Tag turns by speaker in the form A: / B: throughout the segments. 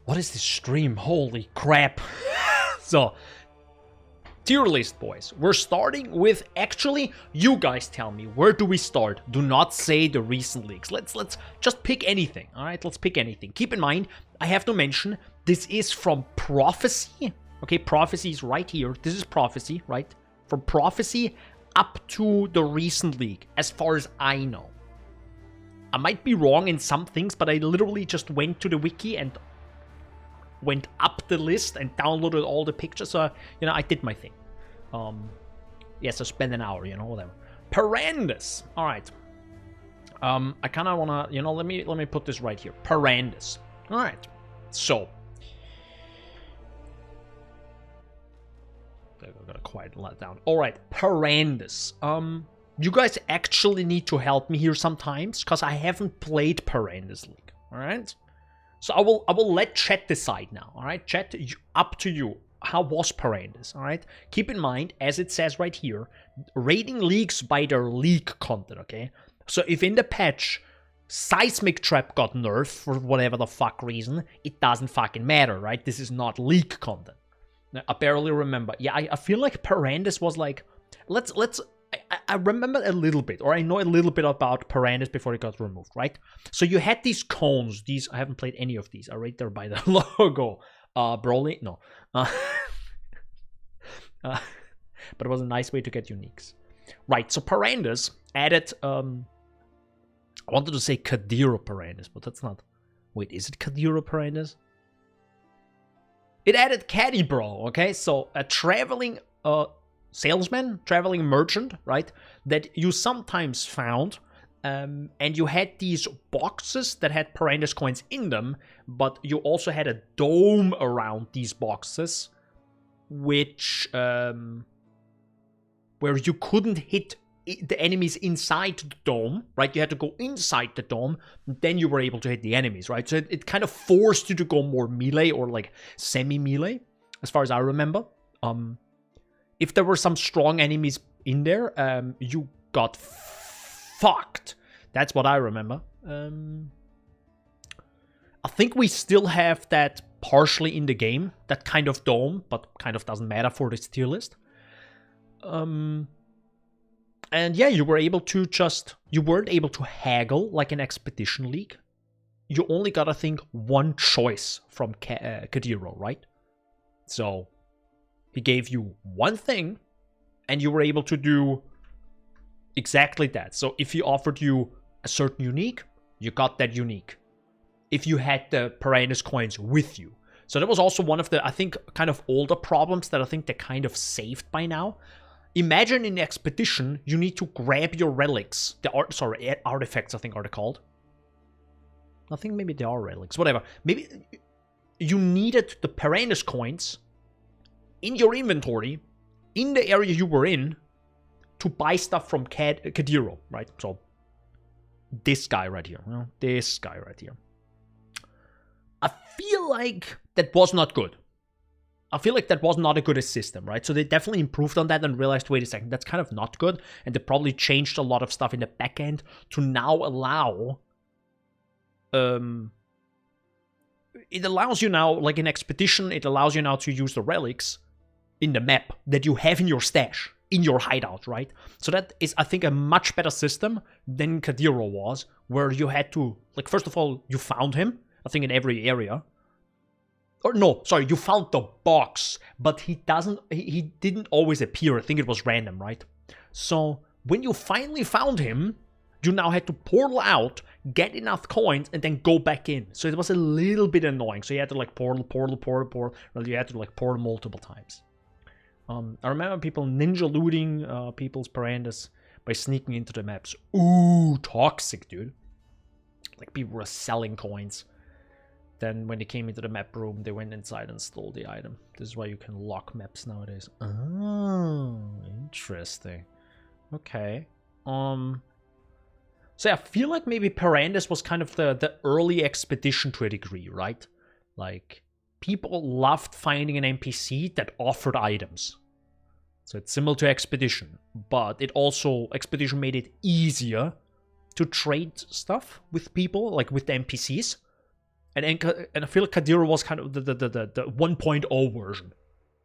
A: What is this stream? Holy crap. So, tier list, boys. We're starting with, actually, you guys tell me, where do we start? Do not say the recent leaks. Let's just pick anything, all right? Let's pick anything. Keep in mind, I have to mention, this is from Prophecy. Okay, Prophecy is right here. This is Prophecy, right? From Prophecy up to the recent leak, as far as I know. I might be wrong in some things, but I literally just went to the wiki and went up the list and downloaded all the pictures. So, you know, I did my thing. Yes, I spent an hour, you know, whatever. Parandus. All right. I kind of want to, you know, let me put this right here. Parandus. All right. So, I gotta quiet that down. All right, Parandus. You guys actually need to help me here sometimes, because I haven't played Parandus League. All right. So I will let chat decide now. All right, chat, up to you. How was Parandus? All right. Keep in mind, as it says right here, rating leagues by their league content. Okay. So if in the patch Seismic Trap got nerfed for whatever the fuck reason, it doesn't fucking matter, right? This is not league content. Now, I barely remember. Yeah, I feel like Parandus was like, I remember a little bit, or I know a little bit about Parandus before it got removed, right? So you had these cones. These, I haven't played any of these. I right there by the logo. Broly? No. But it was a nice way to get uniques. Right, so Parandus added, I wanted to say Kadira Parandus, but that's not. Wait, is it Kadira Parandus? It added Caddy Bro, okay? So a traveling salesman, traveling merchant, right? That you sometimes found, and you had these boxes that had Parandus coins in them, but you also had a dome around these boxes, which where you couldn't hit the enemies inside the dome, right? You had to go inside the dome, and then you were able to hit the enemies, right? So it kind of forced you to go more melee or like semi-melee, as far as I remember. If there were some strong enemies in there, you got fucked. That's what I remember. I think we still have that partially in the game, that kind of dome, but kind of doesn't matter for this tier list. And yeah, you weren't able to haggle like an Expedition League. You only got, I think, one choice from Kadiro, right? So he gave you one thing, and you were able to do exactly that. So if he offered you a certain unique, you got that unique. If you had the Parandus coins with you. So that was also one of the, I think, kind of older problems that I think they kind of saved by now. Imagine in Expedition, you need to grab your relics. Artifacts, I think are they called. I think maybe they are relics, whatever. Maybe you needed the Parandus coins in your inventory, in the area you were in, to buy stuff from Kadiro, right? So, this guy right here. You know, this guy right here. I feel like that was not good. I feel like that was not a good system, right? So they definitely improved on that and realized, wait a second, that's kind of not good. And they probably changed a lot of stuff in the back end to now allow... it allows you now, like in Expedition, it allows you now to use the relics in the map that you have in your stash, in your hideout, right? So that is, I think, a much better system than Kadiro was, where you had to, like, first of all, you found him, I think, in every area. Or no, sorry, you found the box, but he didn't always appear. I think it was random, right? So when you finally found him, you now had to portal out, get enough coins, and then go back in. So it was a little bit annoying. So you had to like portal. Well, you had to like portal multiple times. I remember people ninja looting people's Parandus by sneaking into the maps. Ooh, toxic, dude. Like people were selling coins. Then when they came into the map room, they went inside and stole the item. This is why you can lock maps nowadays. Oh, interesting. Okay. So yeah, I feel like maybe Parandus was kind of the early Expedition to a degree, right? Like, people loved finding an NPC that offered items. So it's similar to Expedition, but it also, Expedition made it easier to trade stuff with people, like with the NPCs. And I feel like Kadira was kind of the 1.0 version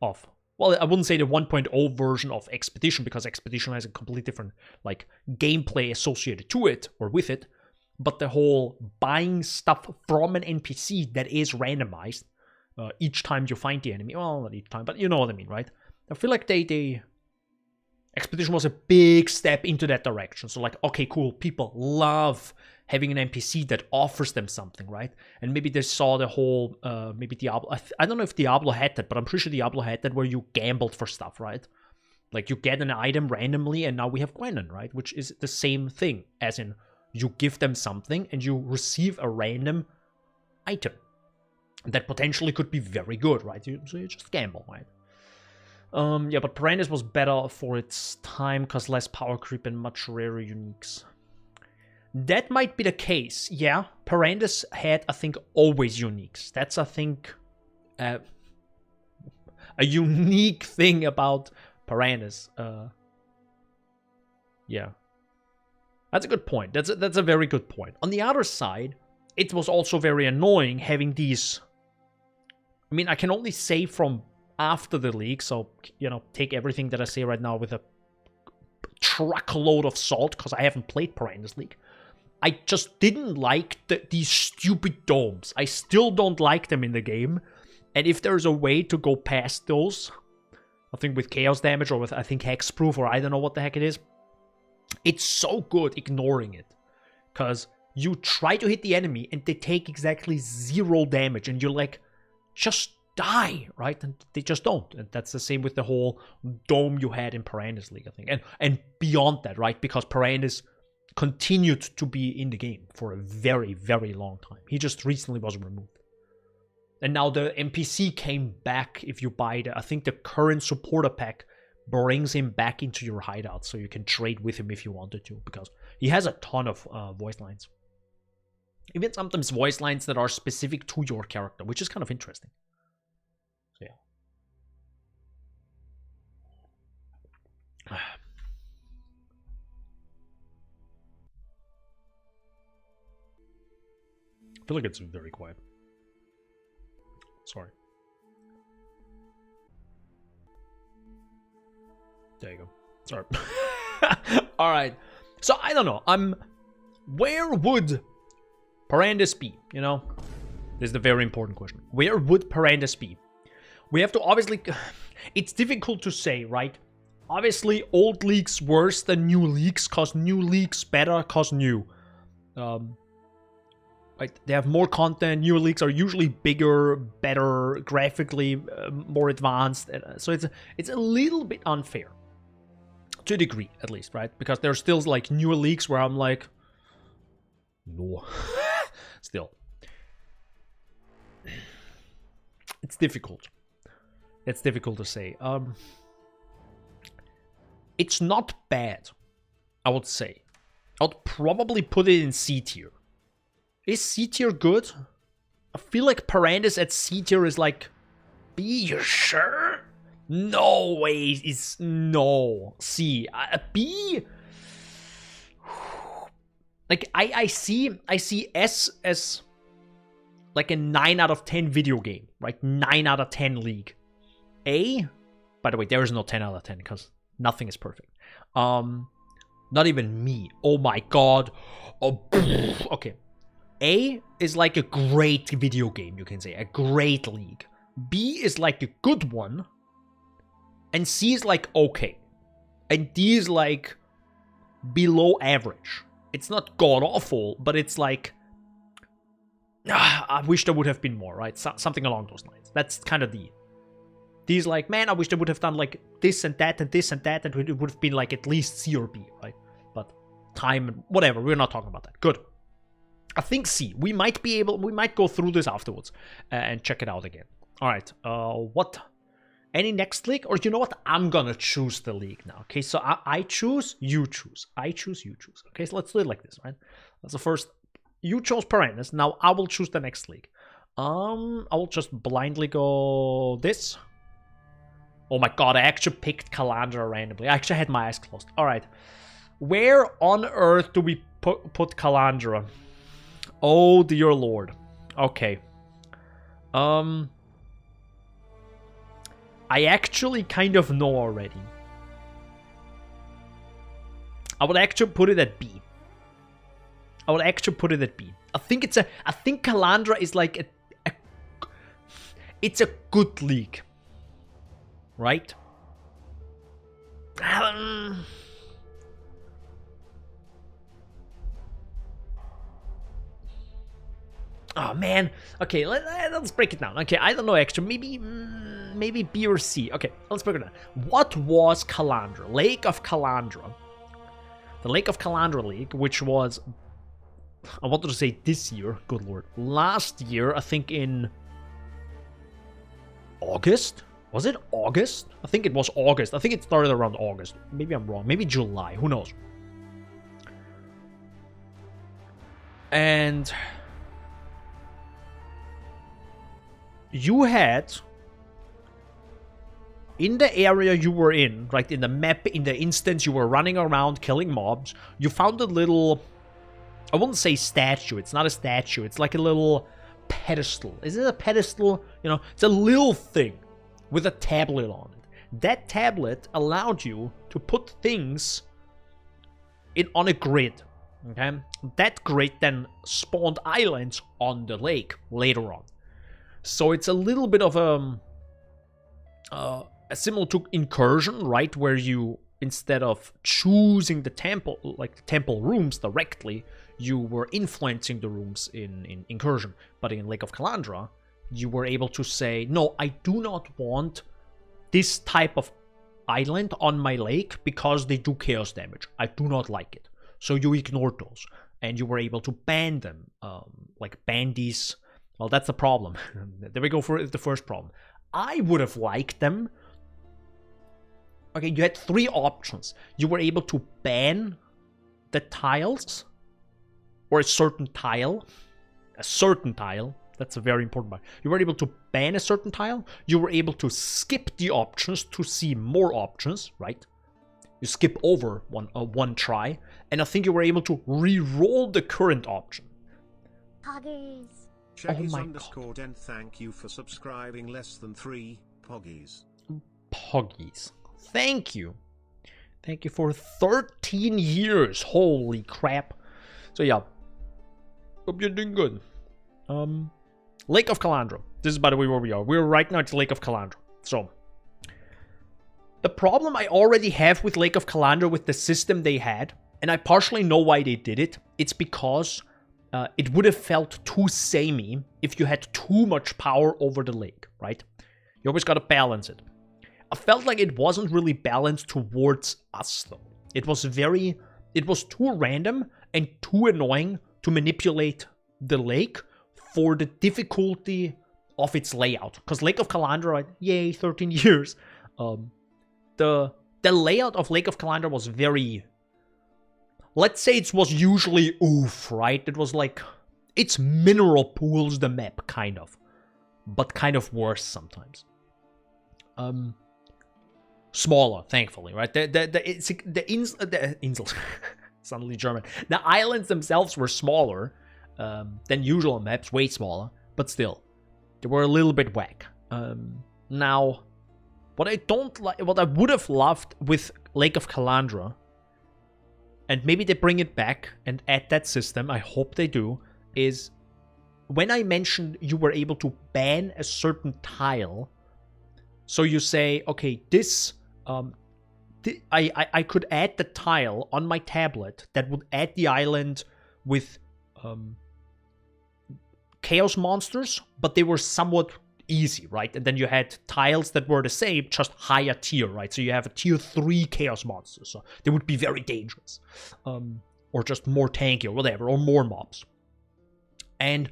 A: of. Well, I wouldn't say the 1.0 version of Expedition, because Expedition has a completely different like gameplay associated to it or with it. But the whole buying stuff from an NPC that is randomized each time you find the enemy. Well, not each time, but you know what I mean, right? I feel like Expedition was a big step into that direction. So like, okay, cool. People love having an NPC that offers them something, right? And maybe they saw the whole, maybe Diablo. I don't know if Diablo had that, but I'm pretty sure Diablo had that where you gambled for stuff, right? Like you get an item randomly, and now we have Gwenon, right? Which is the same thing, as in you give them something and you receive a random item that potentially could be very good, right? So you just gamble, right? Yeah, but Perandus was better for its time because less power creep and much rarer uniques. That might be the case, yeah. Perandus had, I think, always uniques. That's, I think, a unique thing about Perandus. Yeah. That's a good point. That's a very good point. On the other side, it was also very annoying having these... I mean, I can only say from after the league, so, you know, take everything that I say right now with a truckload of salt, because I haven't played Perandus League. I just didn't like these stupid domes. I still don't like them in the game. And if there's a way to go past those, I think with chaos damage or with, I think, hexproof, or I don't know what the heck it is, it's so good ignoring it. Because you try to hit the enemy and they take exactly 0 damage and you're like, just die, right? And they just don't. And that's the same with the whole dome you had in Perandus League, I think. And beyond that, right? Because Perandus continued to be in the game for a very, very long time. He just recently was removed. And now the NPC came back if you buy I think the current supporter pack brings him back into your hideout, so you can trade with him if you wanted to, because he has a ton of voice lines. Even sometimes voice lines that are specific to your character, which is kind of interesting. So yeah. I feel like it's very quiet. Sorry. There you go. Sorry. Alright. So, I don't know. Where would Perandus be? You know? This is the very important question. Where would Perandus be? We have to obviously... It's difficult to say, right? Obviously, old leagues worse than new leagues, cause new leagues better, cause new. Right, they have more content. Newer leagues are usually bigger, better, graphically more advanced. So it's a little bit unfair, to a degree at least, right? Because there's still like newer leagues where I'm like, no, still, it's difficult. It's difficult to say. It's not bad, I would say. I would probably put it in C tier. Is C tier good? I feel like Perandus at C tier is like, B, you sure? No way, it's no. C. B? Like, I see S as like a 9 out of 10 video game, right? 9 out of 10 league. A? By the way, there is no 10 out of 10 because nothing is perfect. Not even me. Oh my god. Oh, okay. A is like a great video game, you can say. A great league. B is like a good one. And C is like okay. And D is like below average. It's not god-awful, but it's like... I wish there would have been more, right? Something along those lines. That's kind of D. D is like, man, I wish they would have done like this and that and this and that, and it would have been like at least C or B, right? But time and whatever, we're not talking about that. Good. I think C. We might go through this afterwards and check it out again. All right. What? Any next league? Or you know what? I'm gonna choose the league now. Okay, so I choose, you choose. I choose, you choose. Okay, so let's do it like this, right? That's the first. You chose Perandus. Now I will choose the next league. I will just blindly go this. Oh my god, I actually picked Kalandra randomly. I actually had my eyes closed. All right. Where on earth do we put Kalandra? Oh dear lord. Okay. I actually kind of know already. I would actually put it at B. I think Kalandra is like it's a good league. Right? Oh man. Okay, let's break it down. Okay, I don't know actually. Maybe B or C. Okay, let's break it down. What was Kalandra? Lake of Kalandra. The Lake of Kalandra League, which was, I wanted to say this year, good lord. Last year, I think in August? Was it August? I think it was August. I think it started around August. Maybe I'm wrong. Maybe July. Who knows? And you had, in the area you were in, right, in the map, in the instance you were running around killing mobs, you found a little, I wouldn't say statue, it's not a statue, it's like a little pedestal. Is it a pedestal? You know, it's a little thing with a tablet on it. That tablet allowed you to put things on a grid, okay? That grid then spawned islands on the lake later on. So it's a little bit of similar to incursion, right? Where you, instead of choosing the temple, like the temple rooms directly, you were influencing the rooms in incursion. But in Lake of Kalandra, you were able to say, no, I do not want this type of island on my lake because they do chaos damage. I do not like it. So you ignored those. And you were able to ban them. Like ban these. Well, that's the problem. There we go for the first problem. I would have liked them. Okay, you had 3 options. You were able to ban the tiles. Or a certain tile. That's a very important part. You were able to ban a certain tile. You were able to skip the options to see more options, right? You skip over one try. And I think you were able to re-roll the current option.
B: Poggies.
C: Shaggy's _ and thank you for subscribing less than 3 Poggies.
A: Poggies. Thank you. Thank you for 13 years. Holy crap. So yeah. Hope you're doing good. Lake of Kalandra. This is, by the way, where we are. We're right now at Lake of Kalandra. So, the problem I already have with Lake of Kalandra with the system they had, and I partially know why they did it, it's because it would have felt too samey if you had too much power over the lake, right? You always gotta balance it. I felt like it wasn't really balanced towards us, though. It was too random and too annoying to manipulate the lake for the difficulty of its layout. Because Lake of Kalandra, yay, 13 years. The layout of Lake of Kalandra was very... Let's say it was usually oof, right? It was like... It's mineral pools the map, kind of. But kind of worse sometimes. Smaller, thankfully, right? The suddenly German. The islands themselves were smaller than usual maps, way smaller, but still, they were a little bit whack. Now, what I don't like, what I would have loved with Lake of Kalandra, and maybe they bring it back and add that system, I hope they do, is when I mentioned you were able to ban a certain tile, so you say, okay, this, I could add the tile on my tablet that would add the island with chaos monsters, but they were somewhat easy, right? And then you had tiles that were the same, just higher tier, right? So you have a tier 3 chaos monsters, so they would be very dangerous. Or just more tanky or whatever, or more mobs. And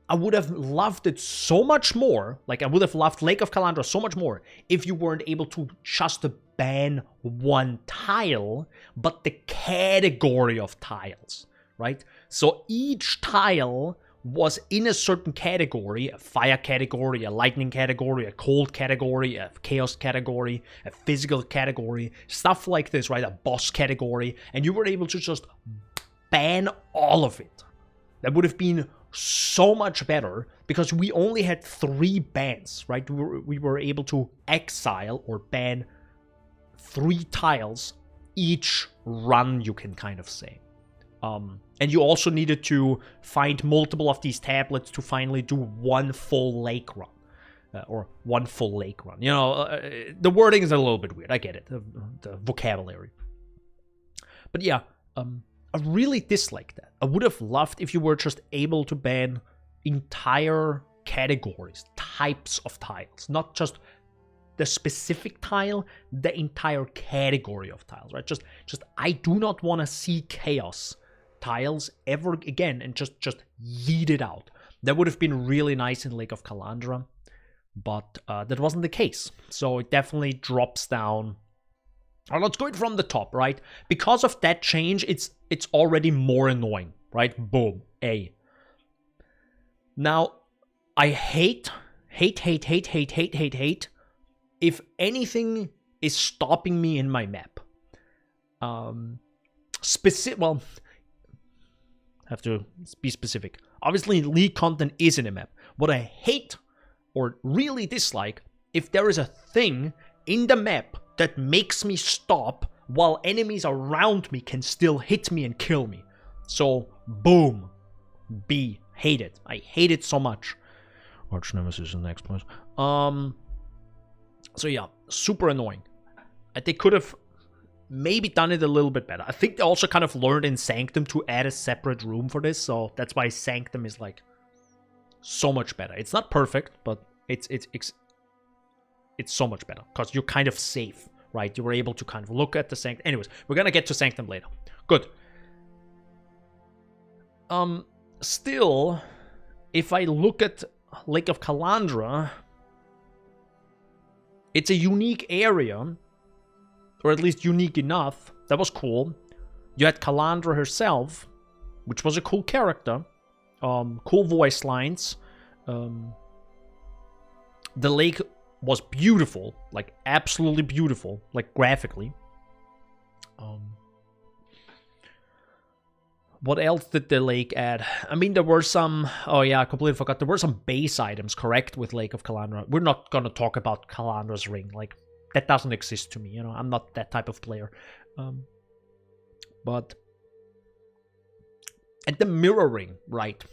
A: I would have loved it so much more, like I would have loved Lake of Kalandra so much more, if you weren't able to just ban one tile, but the category of tiles, right? So each tile was in a certain category, a fire category, a lightning category, a cold category, a chaos category, a physical category, stuff like this, right? A boss category, and you were able to just ban all of it. That would have been so much better because we only had 3 bans, right? We were able to exile or ban 3 tiles each run, you can kind of say. And you also needed to find multiple of these tablets to finally do 1 full lake run. Or 1 full lake run. You know, the wording is a little bit weird. I get it. The vocabulary. But yeah, I really dislike that. I would have loved if you were just able to ban entire categories, types of tiles, not just the specific tile, the entire category of tiles, right? Just I do not want to see chaos tiles ever again and just yeet it out. That would have been really nice in Lake of Kalandra, but that wasn't the case. So it definitely drops down. Let's go it from the top, right? Because of that change, it's already more annoying, right? Boom, A. Now, I hate if anything is stopping me in my map. Well, have to be specific. Obviously, League content is in a map. What I hate or really dislike, if there is a thing in the map that makes me stop while enemies around me can still hit me and kill me. So, boom. B. Hate it. I hate it so much. Arch Nemesis in the next place. So yeah, super annoying. They could have maybe done it a little bit better. I think they also kind of learned in Sanctum to add a separate room for this, so that's why Sanctum is like so much better. It's not perfect, but it's so much better because you're kind of safe, right? You were able to kind of look at the Sanctum. Anyways, we're gonna get to Sanctum later. Good. Still, if I look at Lake of Kalandra, it's a unique area, or at least unique enough. That was cool. You had Kalandra herself, which was a cool character. Cool voice lines. The lake was beautiful, like absolutely beautiful, like graphically. What else did the lake add? I mean, there were some... Oh yeah, I completely forgot. There were some base items, correct, with Lake of Kalandra. We're not gonna talk about Kalandra's ring. Like, that doesn't exist to me, you know? I'm not that type of player. But... And the mirroring, right?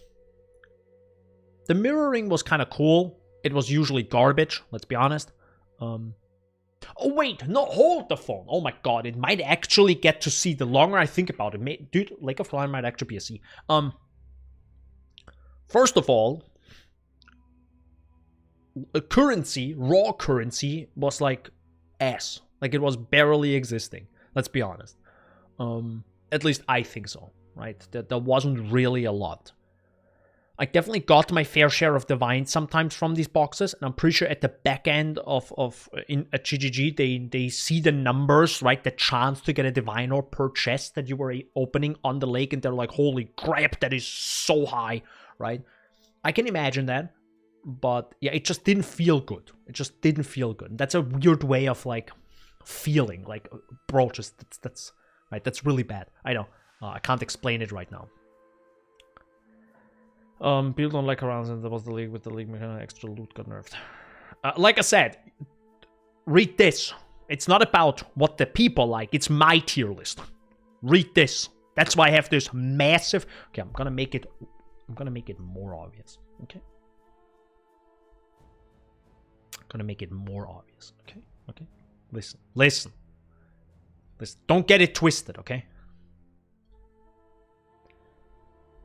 A: The mirroring was kind of cool. It was usually garbage, let's be honest. Oh wait, no, hold the phone. Oh my god, it might actually get to C. The longer I think about it, dude, Lake of Kalandra might actually be a C. First of all, a currency, raw currency, was like ass. Like it was barely existing. Let's be honest. At least I think so, right? There wasn't really a lot. I definitely got my fair share of divines sometimes from these boxes, and I'm pretty sure at the back end at GGG they see the numbers, right? The chance to get a divine or per chest that you were opening on the lake, and they're like, "Holy crap, that is so high!" Right? I can imagine that, but yeah, it just didn't feel good. It just didn't feel good. That's a weird way of like feeling, like, bro, just that's right. That's really bad. I know. I can't explain it right now. Build on like around, and that was the league with the league mechanic, extra loot got nerfed. Like I said, read this. It's not about what the people like, it's my tier list. Read this. That's why I have this massive... Okay, I'm gonna make it more obvious. Okay? I'm gonna make it more obvious. Okay? Okay? Listen. Don't get it twisted, okay?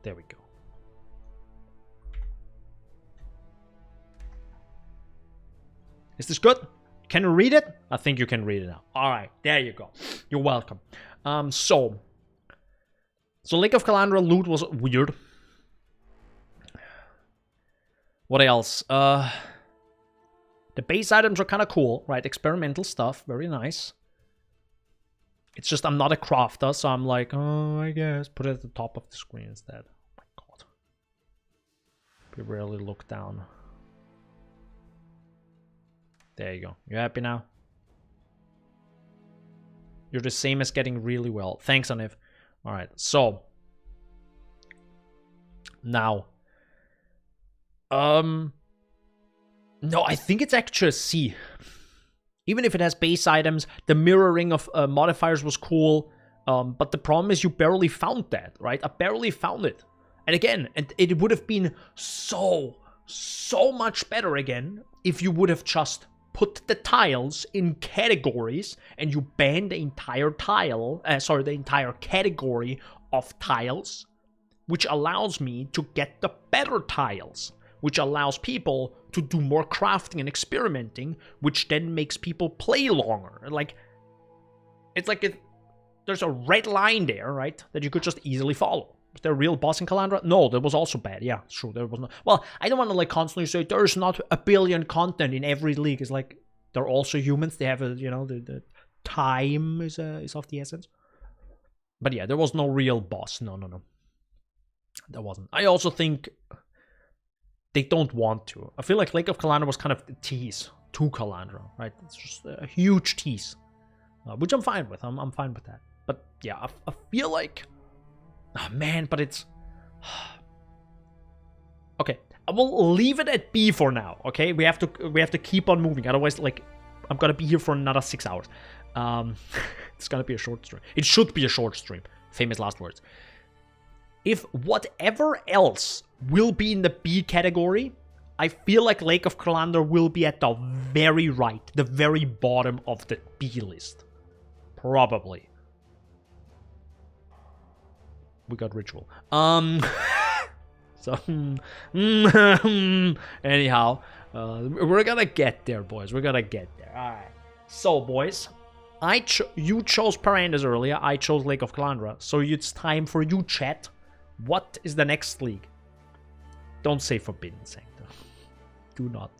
A: There we go. Is this good? Can you read it? I think you can read it now. Alright, there you go. You're welcome. So Lake of Kalandra loot was weird. What else? The base items are kind of cool, right? Experimental stuff, very nice. It's just I'm not a crafter, so I'm like, oh, I guess put it at the top of the screen instead. Oh my god. We rarely look down. There you go. You happy now? You're the same as getting really well. Thanks, Aniv. Alright, so. Now. No, I think it's actually a C. Even if it has base items, the mirroring of modifiers was cool. But the problem is you barely found that, right? I barely found it. And again, it would have been so much better again if you would have just put the tiles in categories and you ban the entire the entire category of tiles, which allows me to get the better tiles, which allows people to do more crafting and experimenting, which then makes people play longer. Like, it's like there's a red line there, right, that you could just easily follow. Was there a real boss in Calandra? No, that was also bad. Yeah, sure, there was not. Well, I don't want to like constantly say there's not a billion content in every league. It's like they're also humans. They have a, you know, the time is of the essence. But yeah, there was no real boss. No. There wasn't. I also think they don't want to. I feel like Lake of Calandra was kind of the tease to Calandra, right? It's just a huge tease, which I'm fine with. I'm fine with that. But yeah, I feel like, oh man, but it's okay. I will leave it at B for now. Okay, we have to keep on moving. Otherwise, like, I'm gonna be here for another 6 hours. It's gonna be a short stream. It should be a short stream. Famous last words. If whatever else will be in the B category, I feel like Lake of Calandra will be at the very right, the very bottom of the B list. Probably. We got ritual. So, anyhow, we're gonna get there, boys. We're gonna get there. All right. So, boys, you chose Parandas earlier. I chose Lake of Calandra. So it's time for you, chat. What is the next league? Don't say Forbidden Sanctum. Do not.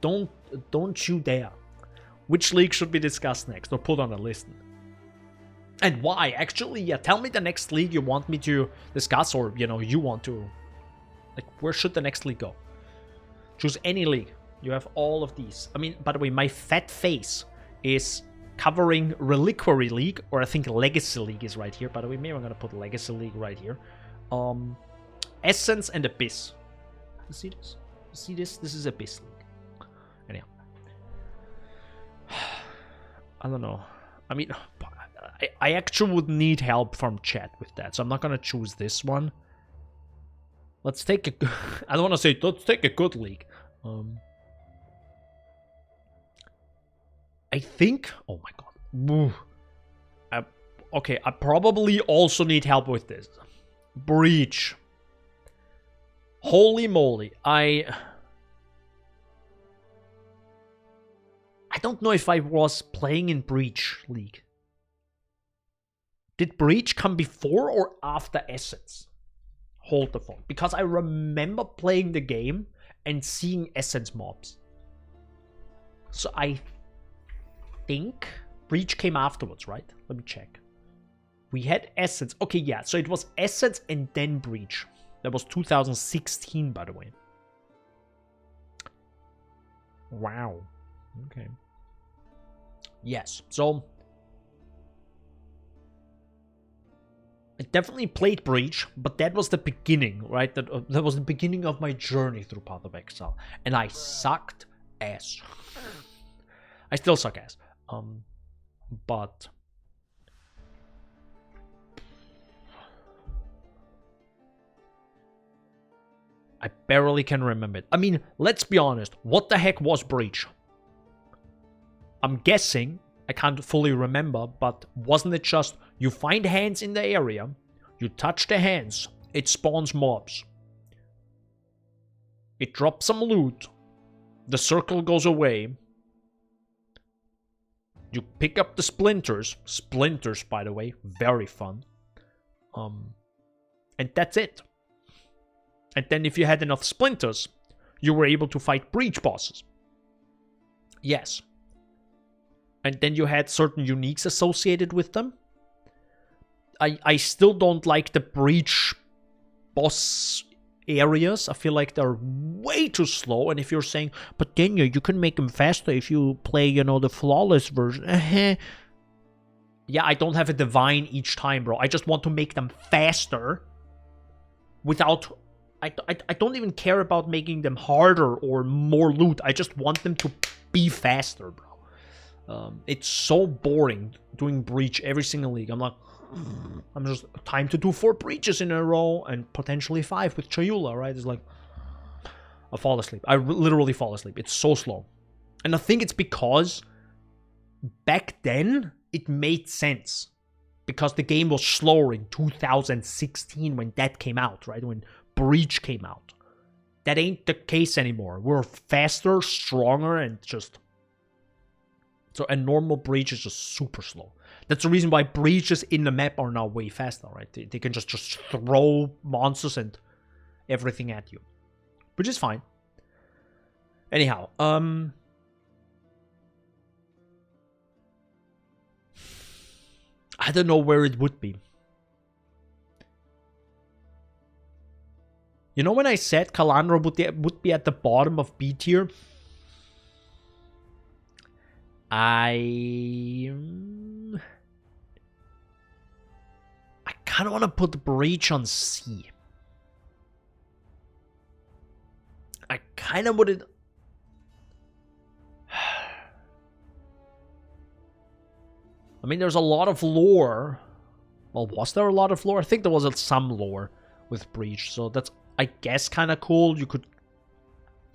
A: Don't you dare. Which league should be discussed next or put on the list? And why? Actually, yeah, tell me the next league you want me to discuss, or, you know, you want to. Like, where should the next league go? Choose any league. You have all of these. I mean, by the way, my fat face is covering Reliquary League, or I think Legacy League is right here. By the way, maybe I'm gonna put Legacy League right here. Essence and Abyss. You see this? You see this? This is Abyss League. Anyhow. I don't know. I mean, I actually would need help from chat with that, so I'm not gonna choose this one. Let's take a... I don't want to say, let's take a good league. I think... Oh my god. Okay, I probably also need help with this. Breach. Holy moly. I don't know if I was playing in Breach League. Did Breach come before or after Essence? Hold the phone. Because I remember playing the game and seeing Essence mobs. So I think Breach came afterwards, right? Let me check. We had Essence. Okay, yeah. So it was Essence and then Breach. That was 2016, by the way. Wow. Okay. Yes. So I definitely played Breach, but that was the beginning, right? That was the beginning of my journey through Path of Exile. And I sucked ass. I still suck ass. But I barely can remember it. I mean, let's be honest. What the heck was Breach? I'm guessing, I can't fully remember, but wasn't it just you find hands in the area, you touch the hands, it spawns mobs. It drops some loot, the circle goes away, you pick up the splinters, by the way, very fun, and that's it. And then if you had enough splinters, you were able to fight Breach bosses. Yes. And then you had certain uniques associated with them. I still don't like the Breach boss areas. I feel like they're way too slow. And if you're saying, but then you can make them faster if you play, you know, the flawless version. Yeah, I don't have a divine each time, bro. I just want to make them faster without I don't even care about making them harder or more loot. I just want them to be faster, bro. It's so boring doing breach every single league. I'm like, I'm just time to do 4 breaches in a row and potentially 5 with Chayula, right? It's like, I fall asleep. I literally fall asleep. It's so slow. And I think it's because back then it made sense. Because the game was slower in 2016 when that came out, right? When Breach came out. That ain't the case anymore. We're faster, stronger, and just... So a normal Breach is just super slow. That's the reason why breaches in the map are now way faster, right? They can just throw monsters and everything at you. Which is fine. Anyhow, I don't know where it would be. You know when I said Kalandra would be at the bottom of B tier? I kind of want to put Breach on C. I kind of would... I mean, there's a lot of lore. Well, was there a lot of lore? I think there was some lore with Breach, so that's, I guess, kind of cool. You could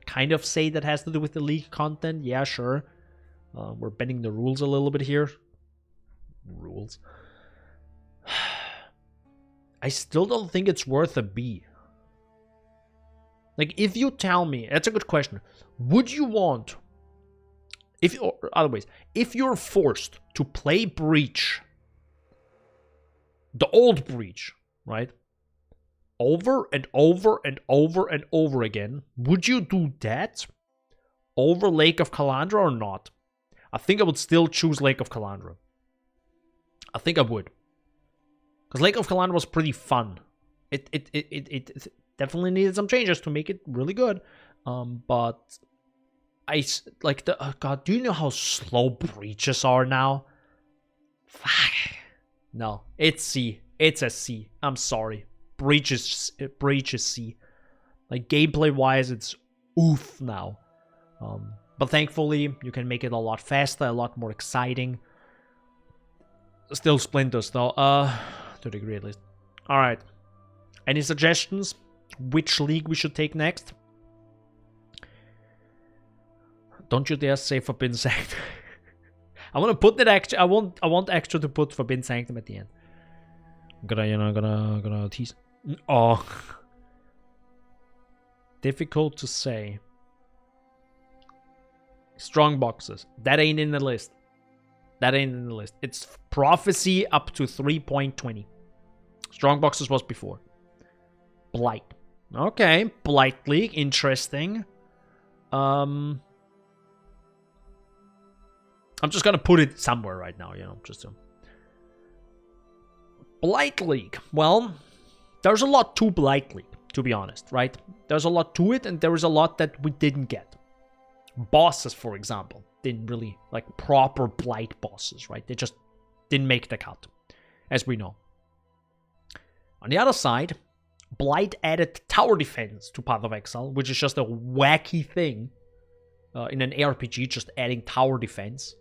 A: kind of say that has to do with the league content. Yeah, sure. We're bending the rules a little bit here. Rules. I still don't think it's worth a B. Like, if you tell me, that's a good question. Would you want... or other ways, if you're forced to play Breach, the old Breach, right, over and over and over and over again, would you do that over Lake of Kalandra or not? I think I would still choose Lake of Kalandra. I think I would. Because Lake of Kalandra was pretty fun. It definitely needed some changes to make it really good. But... I like the God. Do you know how slow breaches are now? Fuck. No, it's C. It's a C. I'm sorry. Breach is C. Like gameplay wise, it's oof now. But thankfully, you can make it a lot faster, a lot more exciting. Still splinters though. To a degree at least. All right. Any suggestions? Which league we should take next? Don't you dare say Forbidden Sanctum. I want to put that extra. I want extra to put Forbidden Sanctum at the end. I'm gonna tease. Oh, difficult to say. Strong boxes. That ain't in the list. That ain't in the list. It's Prophecy up to 3.20. Strong boxes was before. Blight. Okay, Blight League. Interesting. I'm just gonna put it somewhere right now, you know, just to... Blight League. Well, there's a lot to Blight League, to be honest, right? There's a lot to it, and there is a lot that we didn't get. Bosses, for example, didn't really, like, proper Blight bosses, right? They just didn't make the cut, as we know. On the other side, Blight added tower defense to Path of Exile, which is just a wacky thing in an ARPG, just adding tower defense.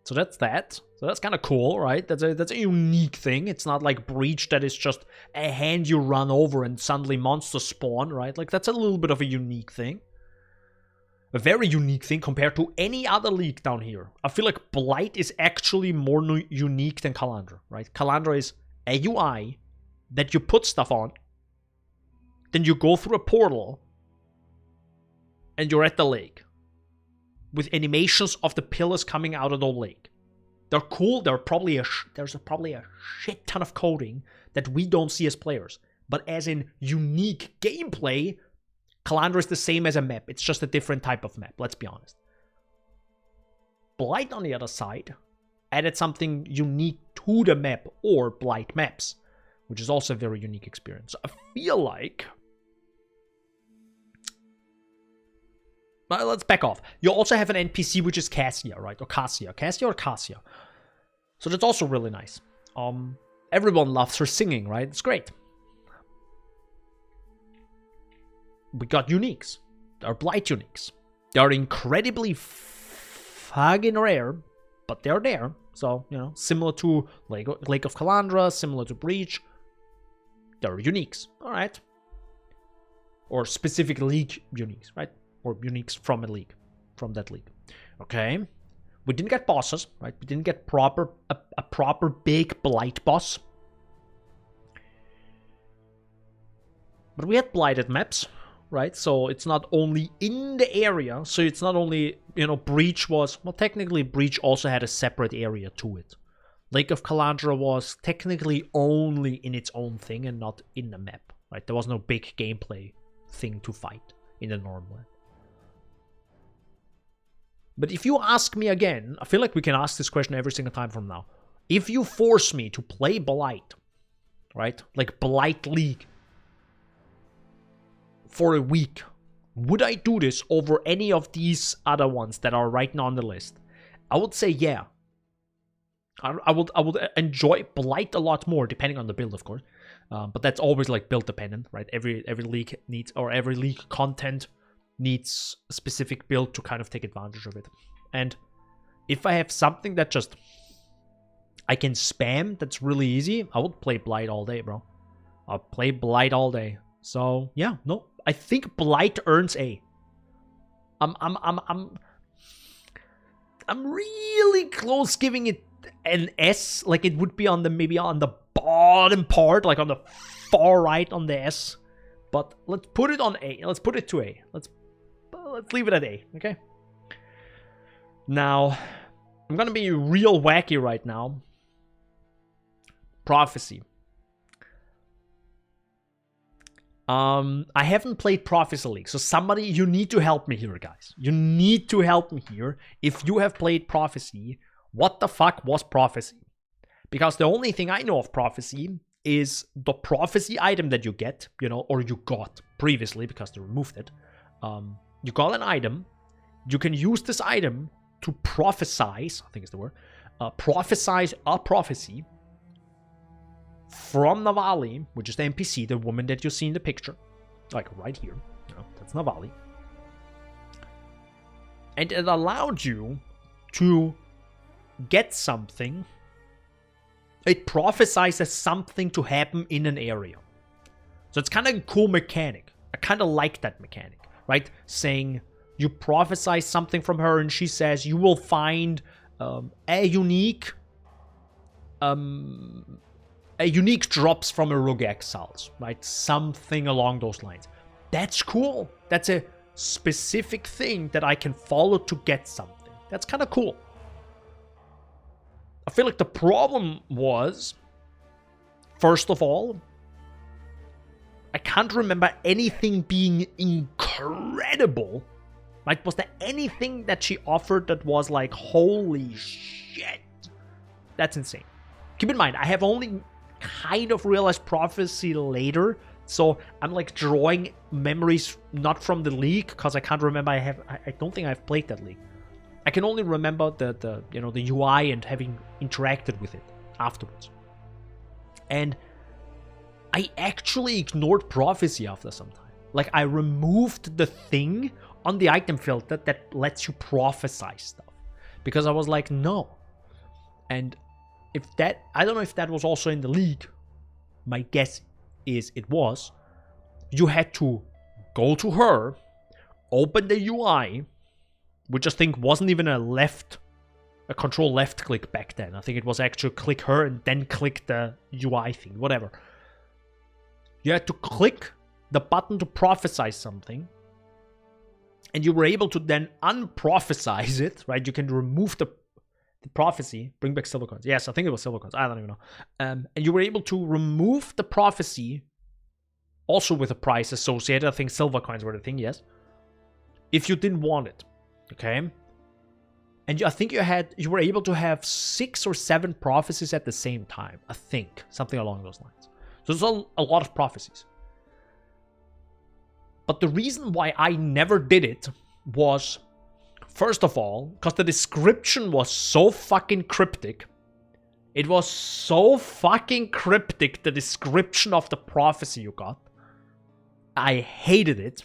A: So that's that. So that's kind of cool, right? That's a unique thing. It's not like Breach that is just a hand you run over and suddenly monsters spawn, right? Like that's a little bit of a unique thing. A very unique thing compared to any other league down here. I feel like Blight is actually more unique than Kalandra, right? Kalandra is a UI that you put stuff on, then you go through a portal, and you're at the lake. With animations of the pillars coming out of the lake. They're cool. There's probably a shit ton of coding that we don't see as players. But as in unique gameplay, Kalandra is the same as a map. It's just a different type of map, let's be honest. Blight, on the other side, added something unique to the map, or Blight maps, which is also a very unique experience. So I feel like... Let's back off. You also have an NPC, which is Cassia, right? Or Cassia. Cassia or Cassia. So that's also really nice. Everyone loves her singing, right? It's great. we got uniques. They're blight uniques. They're incredibly fucking rare, but they're there. So, you know, similar to Lake of Kalandra, similar to Breach. They're uniques, alright. Or specific league uniques, right? Or uniques from a league, from that league. Okay. We didn't get bosses, right? We didn't get a proper big blight boss. But we had blighted maps, right? So it's not only in the area. So it's not only, you know, Breach was... Well, technically, Breach also had a separate area to it. Lake of Kalandra was technically only in its own thing and not in the map, right? There was no big gameplay thing to fight in the normal map. But if you ask me again, I feel like we can ask this question every single time from now. If you force me to play Blight, right? Like Blight League, for a week, would I do this over any of these other ones that are right now on the list? I would say yeah. I would enjoy Blight a lot more, depending on the build, of course. But that's always like build dependent, right? Every league needs, or every league content needs a specific build to kind of take advantage of it. And if I have something that just I can spam, that's really easy, I would play Blight all day, bro. I'll play Blight all day. So yeah, no, I think Blight earns A. I'm really close giving it an S. Like it would be on the maybe on the bottom part, like on the far right on the S. But let's put it on A. Let's put it to A. Let's leave it at A. Okay. Now I'm gonna be real wacky right now. Prophecy. I haven't played Prophecy League, so somebody, you need to help me here, guys. You need to help me here. If you have played Prophecy, what the fuck was Prophecy? Because the only thing I know of Prophecy is the Prophecy item that you get, you know, or you got previously because they removed it. You got an item. You can use this item to prophesize, I think is the word, prophesize a prophecy from Navali, which is the NPC, the woman that you see in the picture. Like right here. You know, that's Navali. And it allowed you to get something. It prophesizes something to happen in an area. So it's kind of a cool mechanic. I kind of like that mechanic, right? Saying you prophesize something from her and she says you will find a unique drops from a Rogue Exiles, right? Something along those lines. That's cool. That's a specific thing that I can follow to get something. That's kind of cool. I feel like the problem was, first of all, I can't remember anything being incredible. Like, was there anything that she offered that was like, holy shit? That's insane. Keep in mind, I have only kind of realized Prophecy later, so I'm like drawing memories not from the league because I can't remember. I don't think I've played that league. I can only remember the you know, the UI and having interacted with it afterwards. And I actually ignored Prophecy after some time. Like I removed the thing on the item filter that lets you prophesy stuff because I was like, no. And if that, I don't know if that was also in the league. My guess is it was. You had to go to her, open the UI, which I think wasn't even a control left click back then. I think it was actually click her and then click the UI thing, whatever. You had to click the button to prophesize something. And you were able to then unprophesize it, right? You can remove the prophecy, bring back silver coins. Yes, I think it was silver coins. I don't even know. And you were able to remove the prophecy, also with a price associated. I think silver coins were the thing, yes. If you didn't want it, okay. And I think you were able to have 6 or 7 prophecies at the same time. I think something along those lines. So there's a lot of prophecies. But the reason why I never did it was, first of all, because the description was so fucking cryptic. It was so fucking cryptic, the description of the prophecy you got. I hated it.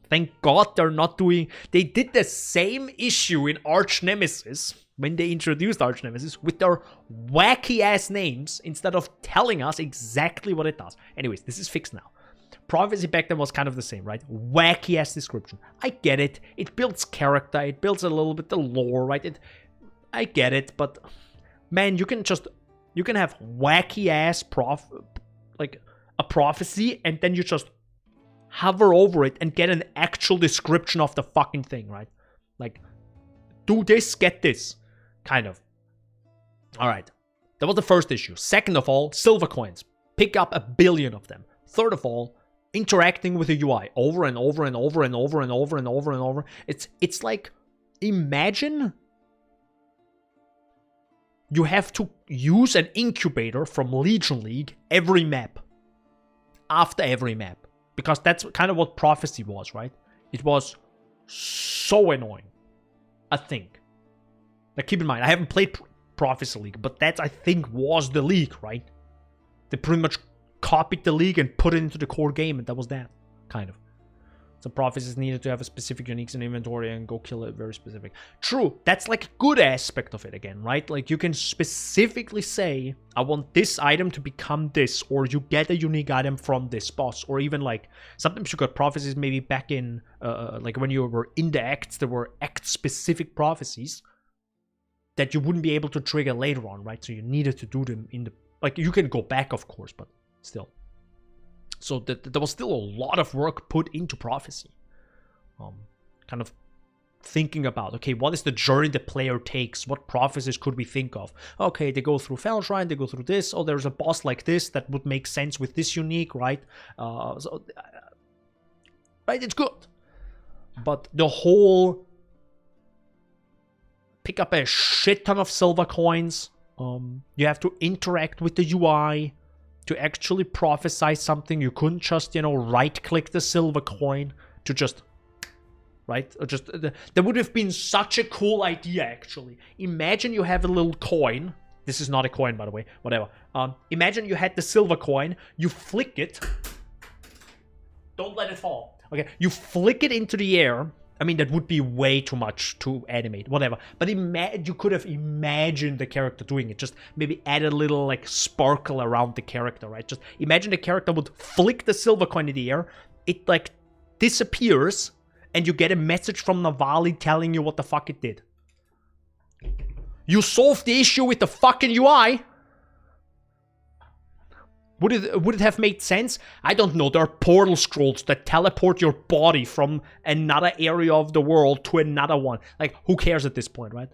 A: Thank God they're not doing... They did the same issue in Arch Nemesis, when they introduced Arch Nemesis, with their wacky-ass names, instead of telling us exactly what it does. Anyways, this is fixed now. Prophecy back then was kind of the same, right? Wacky-ass description. I get it. It builds character. It builds a little bit the lore, right? I get it, but... Man, you can have wacky-ass like a prophecy, and then you just hover over it and get an actual description of the fucking thing, right? Like, do this, get this. Kind of. Alright. That was the first issue. Second of all, silver coins. Pick up 1 billion of them. Third of all, interacting with the UI over and over and over and over and over and over and over. It's like, imagine you have to use an incubator from Legion League every map. After every map. Because that's kind of what Prophecy was, right? It was so annoying. I think. Now keep in mind, I haven't played Prophecy League, but that I think was the league, right? They pretty much copied the league and put it into the core game, and that was that. Kind of. So prophecies needed to have a specific uniques in inventory and go kill it very specific. True, that's like a good aspect of it again, right? Like you can specifically say, I want this item to become this, or you get a unique item from this boss, or even like, sometimes you got prophecies maybe back in, like when you were in the acts, there were act-specific prophecies that you wouldn't be able to trigger later on, right? So you needed to do them in the, like you can go back of course, but still. So there was still a lot of work put into Prophecy. Kind of thinking about, okay, what is the journey the player takes? What prophecies could we think of? Okay, they go through Fell Shrine, they go through this. Oh, there's a boss like this that would make sense with this unique, right? Right, it's good. But the whole... Pick up a shit ton of silver coins. You have to interact with the UI to actually prophesy something. You couldn't just, right-click the silver coin to just, right? Or just, that would have been such a cool idea, actually. Imagine you have a little coin. This is not a coin, by the way. Whatever. Imagine you had the silver coin. You flick it. Don't let it fall. Okay, you flick it into the air. I mean, that would be way too much to animate, whatever. But you could have imagined the character doing it. Just maybe add a little, like, sparkle around the character, right? Just imagine the character would flick the silver coin in the air. It, like, disappears. And you get a message from Navali telling you what the fuck it did. You solved the issue with the fucking UI. Would it have made sense? I don't know. There are portal scrolls that teleport your body from another area of the world to another one. Like, who cares at this point, right?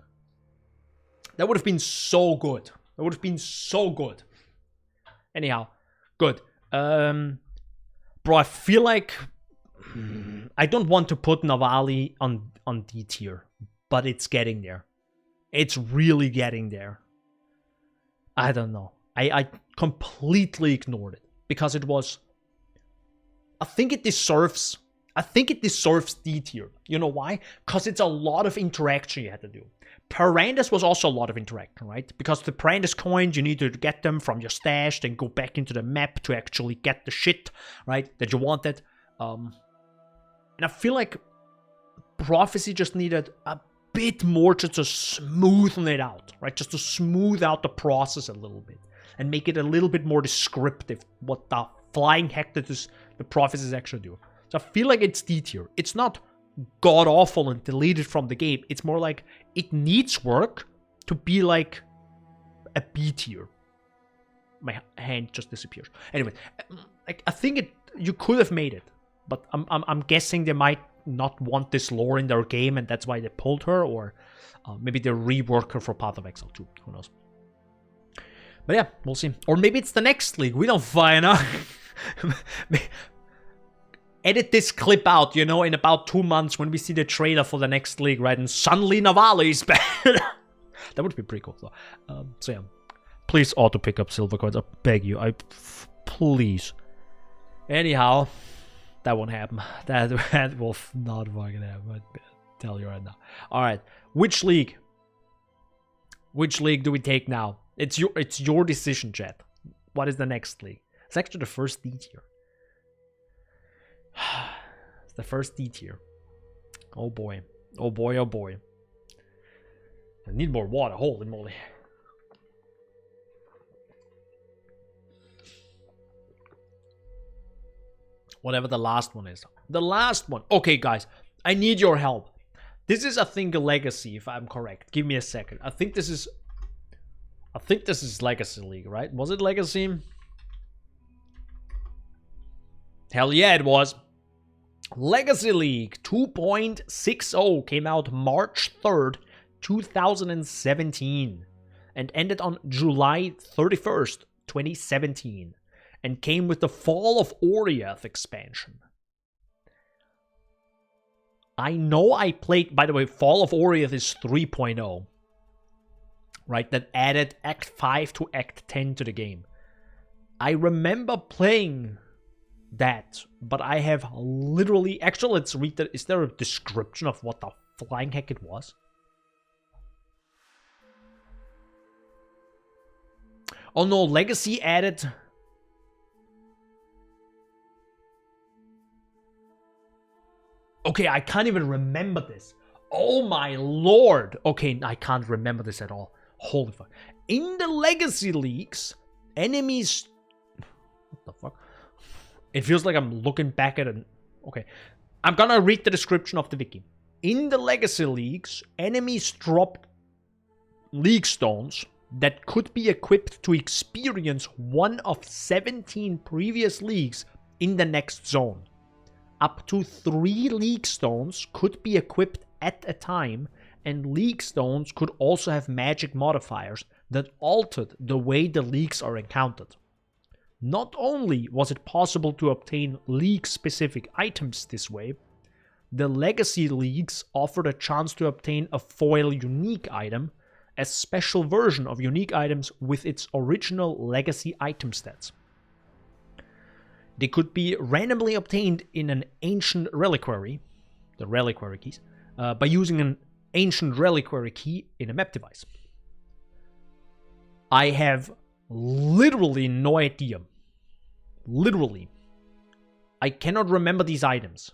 A: That would have been so good. That would have been so good. Anyhow, good. Bro, I feel like... I don't want to put Navali on D tier, but it's getting there. It's really getting there. I don't know. I completely ignored it because it was... I think it deserves D tier. You know why? Because it's a lot of interaction you had to do. Parandus was also a lot of interaction, right? Because the Parandus coins, you need to get them from your stash, then go back into the map to actually get the shit, right? That you wanted. And I feel like Prophecy just needed a bit more to smoothen it out, right? Just to smooth out the process a little bit. And make it a little bit more descriptive what the flying heck that the prophecies actually do. So I feel like it's D tier. It's not god-awful and deleted from the game. It's more like it needs work to be like a B tier. My hand just disappeared. Anyway, I think you could have made it. But I'm guessing they might not want this lore in their game and that's why they pulled her. Or maybe they rework her for Path of Exile too. Who knows? But yeah, we'll see. Or maybe it's the next league. We don't find out. Edit this clip out, in about 2 months when we see the trailer for the next league, right? And suddenly Navali is back. That would be pretty cool, though. So yeah. Please auto pick up silver coins. I beg you. Please. Anyhow, that won't happen. That will not fucking happen. I tell you right now. Alright. Which league? Which league do we take now? It's your decision, chat. What is the next league? It's actually the first D tier. It's the first D tier. Oh boy. Oh boy, oh boy. I need more water, holy moly. Whatever the last one is. The last one. Okay, guys. I need your help. This is, I think, a legacy, if I'm correct. Give me a second. I think this is Legacy League, right? Was it Legacy? Hell yeah, it was. Legacy League 2.60 came out March 3rd, 2017 and ended on July 31st, 2017 and came with the Fall of Oriath expansion. I know I played, by the way, Fall of Oriath is 3.0, right? That added Act 5 to Act 10 to the game. I remember playing that, but I have literally... Actually, let's read that. Is there a description of what the flying heck it was? Oh no, Legacy added... Okay, I can't even remember this. Oh my lord. Okay, I can't remember this at all. Holy fuck. In the Legacy Leagues, enemies... What the fuck? It feels like I'm looking back at an... Okay. I'm gonna read the description of the wiki. In the Legacy Leagues, enemies dropped League Stones that could be equipped to experience one of 17 previous leagues in the next zone. Up to 3 League Stones could be equipped at a time, and League Stones could also have magic modifiers that altered the way the leagues are encountered. Not only was it possible to obtain league-specific items this way, the Legacy Leagues offered a chance to obtain a foil unique item, a special version of unique items with its original Legacy item stats. They could be randomly obtained in an ancient reliquary, the reliquary keys, by using an ancient reliquary key in a map device. I have literally no idea. Literally. I cannot remember these items.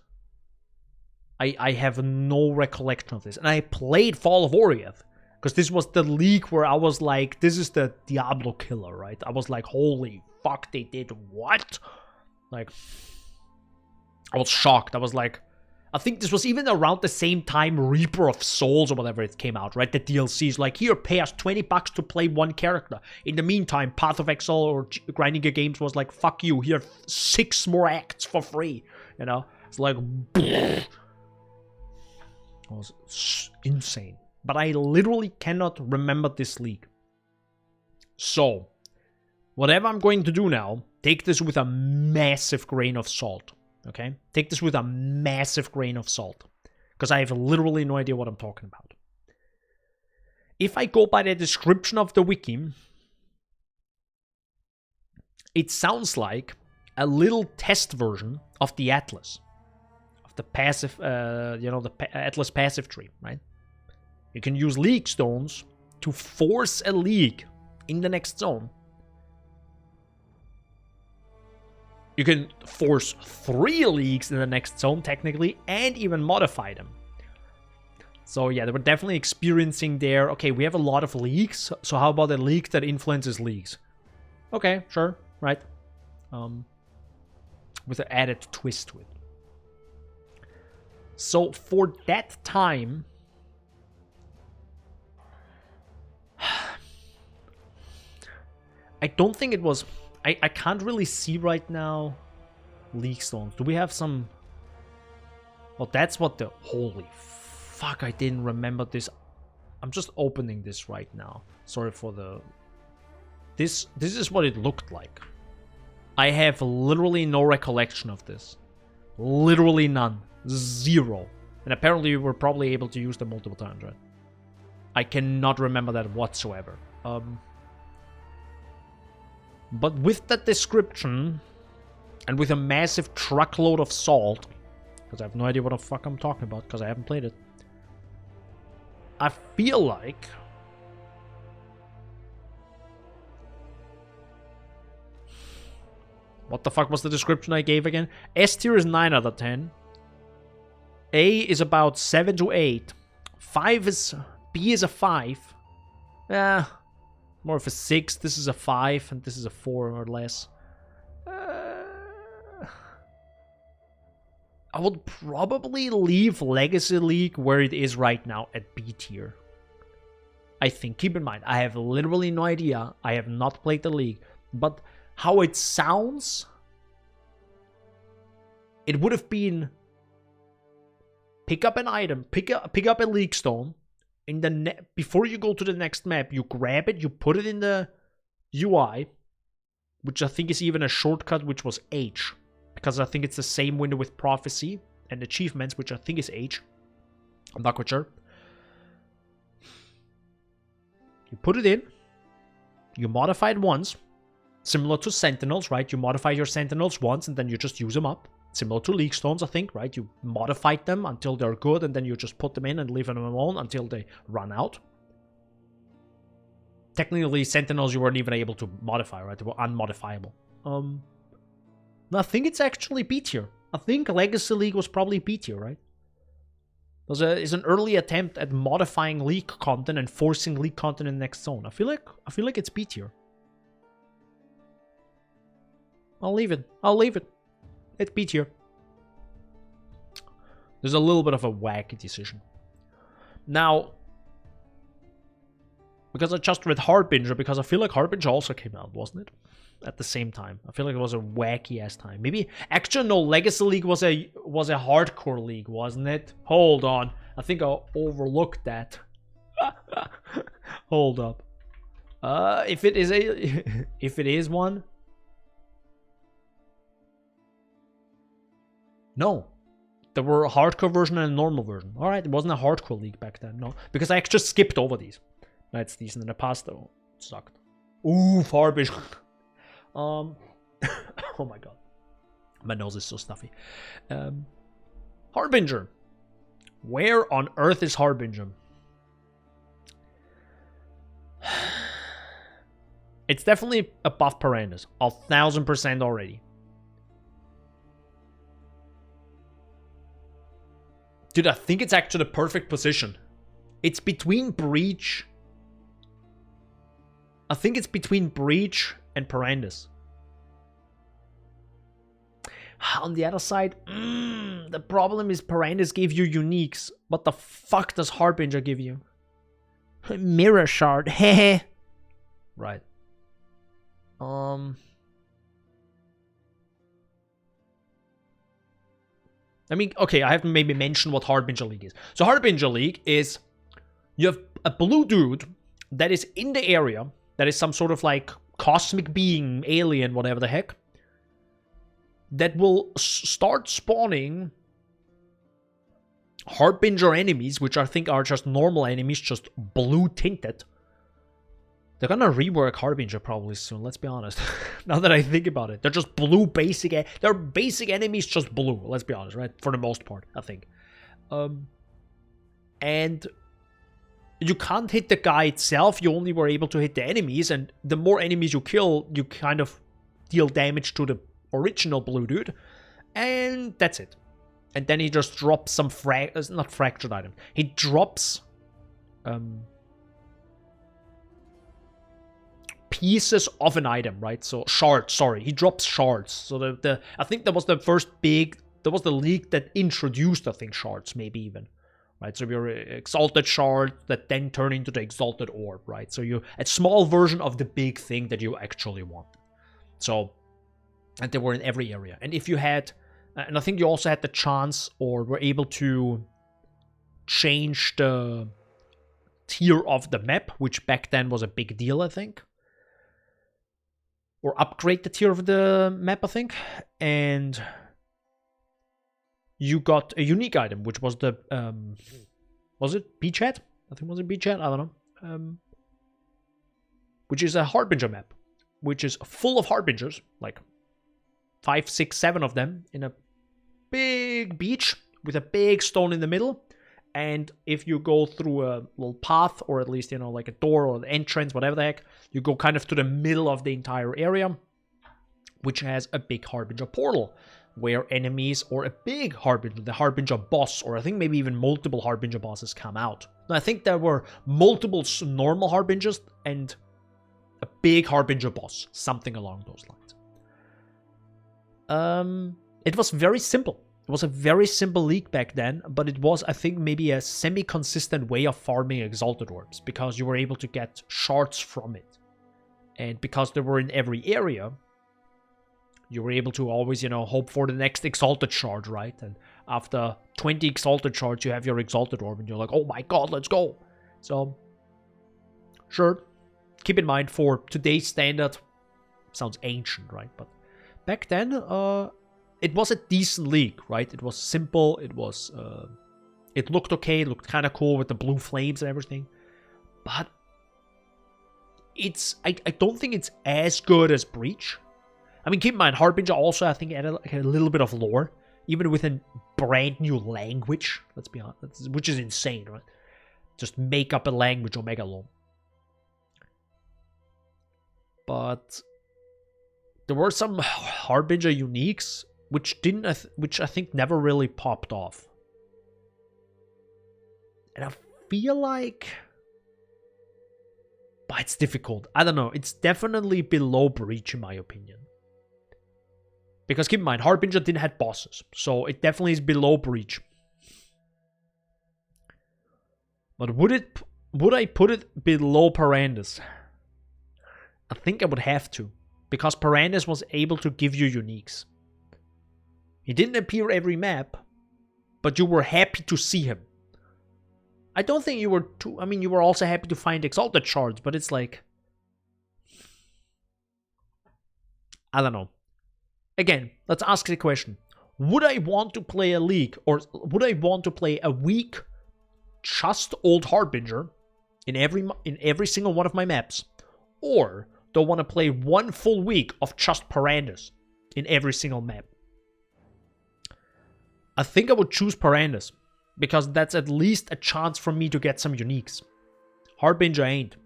A: I have no recollection of this. And I played Fall of Oriath, because this was the league where I was like, this is the Diablo killer, right? I was like, holy fuck, they did what? Like, I was shocked. I was like, I think this was even around the same time Reaper of Souls or whatever it came out, right? The DLC's like, here, pay us $20 to play one character. In the meantime, Path of Exile or Grinding Your Games was like, fuck you, here, 6 more acts for free. You know? It's like, it was insane. But I literally cannot remember this league. So, whatever I'm going to do now, take this with a massive grain of salt, okay? Take this with a massive grain of salt, because I have literally no idea what I'm talking about. If I go by the description of the wiki, it sounds like a little test version of the Atlas, of the passive, Atlas passive tree, right? You can use League Stones to force a league in the next zone. You can force 3 leagues in the next zone, technically, and even modify them. So yeah, they were definitely experiencing there, okay, we have a lot of leagues, so how about a league that influences leagues? Okay, sure, right. With an added twist to it. So for that time... I don't think it was... I can't really see right now League Stones. Do we have some... Well, that's what the... Holy fuck, I didn't remember this. I'm just opening this right now. Sorry for the... This is what it looked like. I have literally no recollection of this. Literally none. 0. And apparently we were probably able to use them multiple times, right? I cannot remember that whatsoever. But with that description, and with a massive truckload of salt, because I have no idea what the fuck I'm talking about, because I haven't played it, I feel like... What the fuck was the description I gave again? S tier is 9 out of 10. A is about 7 to 8. 5 is... B is a 5. More of a 6. This is a 5, and this is a 4 or less. I would probably leave Legacy League where it is right now at B tier. I think. Keep in mind, I have literally no idea. I have not played the league. But how it sounds, it would have been pick up an item, pick up a league stone. In the before you go to the next map, you grab it, you put it in the UI, which I think is even a shortcut, which was H. Because I think it's the same window with Prophecy and Achievements, which I think is H. I'm not quite sure. You put it in. You modify it once. Similar to Sentinels, right? You modify your Sentinels once and then you just use them up. Similar to League Stones, I think, right? You modified them until they're good and then you just put them in and leave them alone until they run out. Technically, Sentinels you weren't even able to modify, right? They were unmodifiable. I think it's actually B tier. I think Legacy League was probably B tier, right? It's an early attempt at modifying League content and forcing League content in the next zone. I feel like it's B tier. I'll leave it. It's B tier. There's a little bit of a wacky decision. Now, because I just read Harbinger, because I feel like Harbinger also came out, wasn't it? At the same time. I feel like it was a wacky ass time. Maybe actually no, Legacy League was a hardcore league, wasn't it? Hold on. I think I overlooked that. Hold up. If it is one. No. There were a hardcore version and a normal version. Alright, it wasn't a hardcore league back then, no. Because I actually skipped over these. That's decent in the past though. It sucked. Ooh, Harbinger. Oh my god. My nose is so stuffy. Harbinger. Where on earth is Harbinger? It's definitely above Piranhas. 1000% already. Dude, I think it's actually the perfect position. It's between Breach. I think it's between Breach and Piranhas. On the other side, the problem is Piranhas gave you uniques. What the fuck does Harbinger give you? Mirror Shard, heh. Right. I mean, okay, I have to maybe mention what Harbinger League is. So Harbinger League is, you have a blue dude that is in the area, that is some sort of like cosmic being, alien, whatever the heck, that will start spawning Harbinger enemies, which I think are just normal enemies, just blue tinted. They're gonna rework Harbinger probably soon, let's be honest. Now that I think about it. They're just blue basic... They're basic enemies, just blue, let's be honest, right? For the most part, I think. And you can't hit the guy itself, you only were able to hit the enemies, and the more enemies you kill, you kind of deal damage to the original blue dude. And that's it. And then he just drops some not fractured item. He drops... pieces of an item, right? So shards, sorry. He drops shards. So I think that was the first big... That was the league that introduced, I think, shards, maybe even. Right? So you're exalted shard that then turn into the exalted orb, right? So you're a small version of the big thing that you actually want. So, and they were in every area. And if you had... And I think you also had the chance or were able to change the tier of the map, which back then was a big deal, I think. Or upgrade the tier of the map, I think. And you got a unique item, which was the... was it Beachhead? I think it was a Beachhead? I don't know. Which is a Harbinger map. Which is full of Harbingers. Like 5, 6, 7 of them in a big beach with a big stone in the middle. And if you go through a little path, or at least, you know, like a door or the entrance, whatever the heck, you go kind of to the middle of the entire area. which has a big Harbinger portal, where enemies or a big Harbinger, the Harbinger boss, or I think maybe even multiple Harbinger bosses come out. Now, I think there were multiple normal Harbingers and a big Harbinger boss, something along those lines. It was very simple. It was a very simple league back then, but it was, I think, maybe a semi-consistent way of farming Exalted Orbs, because you were able to get shards from it. And because they were in every area, you were able to always, hope for the next Exalted Shard, right? And after 20 Exalted Shards, you have your Exalted Orb, and you're like, oh my god, let's go! So, sure, keep in mind, for today's standard, sounds ancient, right? But back then, it was a decent league, right? It was simple, it looked okay, it looked kind of cool with the blue flames and everything. But I don't think it's as good as Breach. I mean, keep in mind, Harbinger also, I think, added like a little bit of lore, even with a brand new language, let's be honest, which is insane, right? Just make up a language, Omega Long. But there were some Harbinger uniques which I think never really popped off. And I feel like, but it's difficult. I don't know. It's definitely below Breach in my opinion. Because keep in mind, Harbinger didn't have bosses, so it definitely is below Breach. But would I put it below Parandus? I think I would have to, because Parandus was able to give you uniques. He didn't appear every map, but you were happy to see him. I don't think you were too... I mean, you were also happy to find Exalted Shards, but it's like... I don't know. Again, let's ask the question. Would I want to play a league, or would I want to play a week just old Harbinger in every single one of my maps? Or do I want to play one full week of just Parandus in every single map? I think I would choose Parandus, because that's at least a chance for me to get some uniques. Harbinger ain't.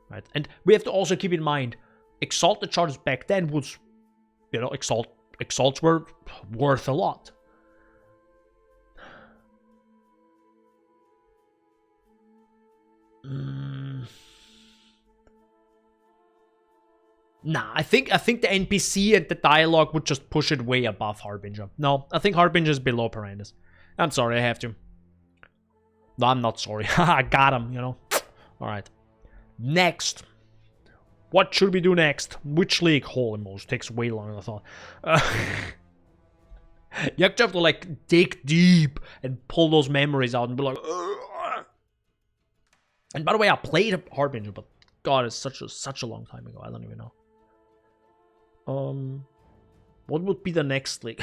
A: Right? And we have to also keep in mind, Exalted Shards back then was, Exalts were worth a lot. Nah, I think the NPC and the dialogue would just push it way above Harbinger. No, I think Harbinger is below Parandus. I'm sorry, I have to. No, I'm not sorry. I got him, Alright. Next. What should we do next? Which league? Holy moly, takes way longer than I thought. You have to like dig deep and pull those memories out and be like... Ugh. And by the way, I played Harbinger, but god, it's such a long time ago. I don't even know. What would be the next league?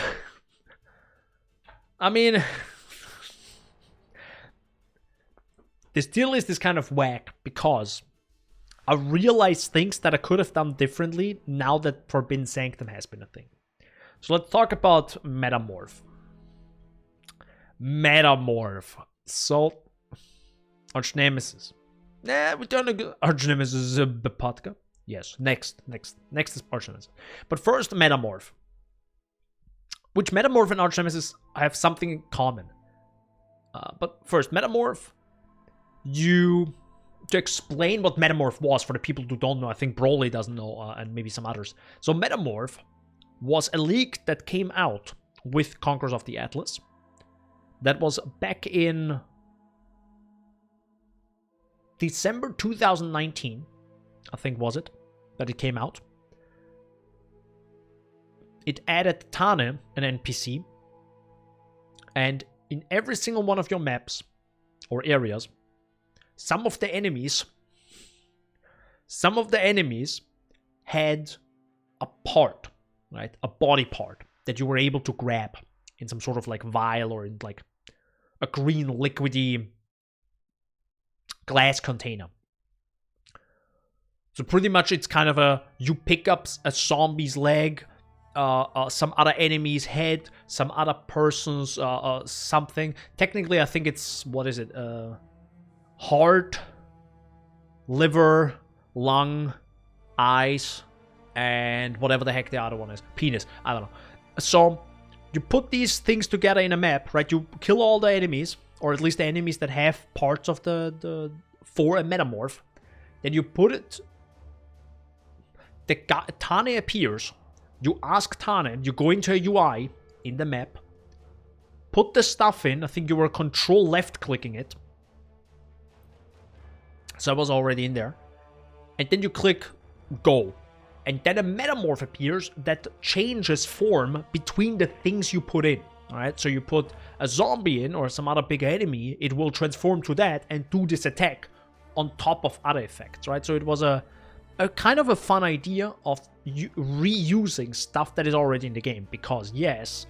A: I mean, this tier list is kind of whack because I realized things that I could have done differently now that Forbidden Sanctum has been a thing. So let's talk about Metamorph. So, Arch Nemesis. Nah, we don't know. Arch Nemesis is a Bepatka. Yes, next is Arch Nemesis. But first, Metamorph. Which Metamorph and Arch Nemesis have something in common. But first, Metamorph. To explain what Metamorph was for the people who don't know, I think Broly doesn't know, and maybe some others. So Metamorph was a league that came out with Conquerors of the Atlas. That was back in December 2019, I think was it, that it came out. It added Tane, an NPC, and in every single one of your maps or areas, some of the enemies had a part, right? A body part that you were able to grab in some sort of like vial or in like a green liquidy glass container. So pretty much it's kind of you pick up a zombie's leg, some other enemy's head, some other person's something. Technically, I think it's, what is it? Heart, liver, lung, eyes, and whatever the heck the other one is. Penis. I don't know. So you put these things together in a map, right? You kill all the enemies, or at least the enemies that have parts of the for a metamorph. Then you put it. Tane appears. You ask Tane. You go into a UI in the map. Put the stuff in. I think you were control left clicking it. So I was already in there. And then you click go. And then a metamorph appears that changes form between the things you put in. Alright, so you put a zombie in or some other big enemy, it will transform to that and do this attack on top of other effects, right? So it was a kind of a fun idea of reusing stuff that is already in the game. Because yes,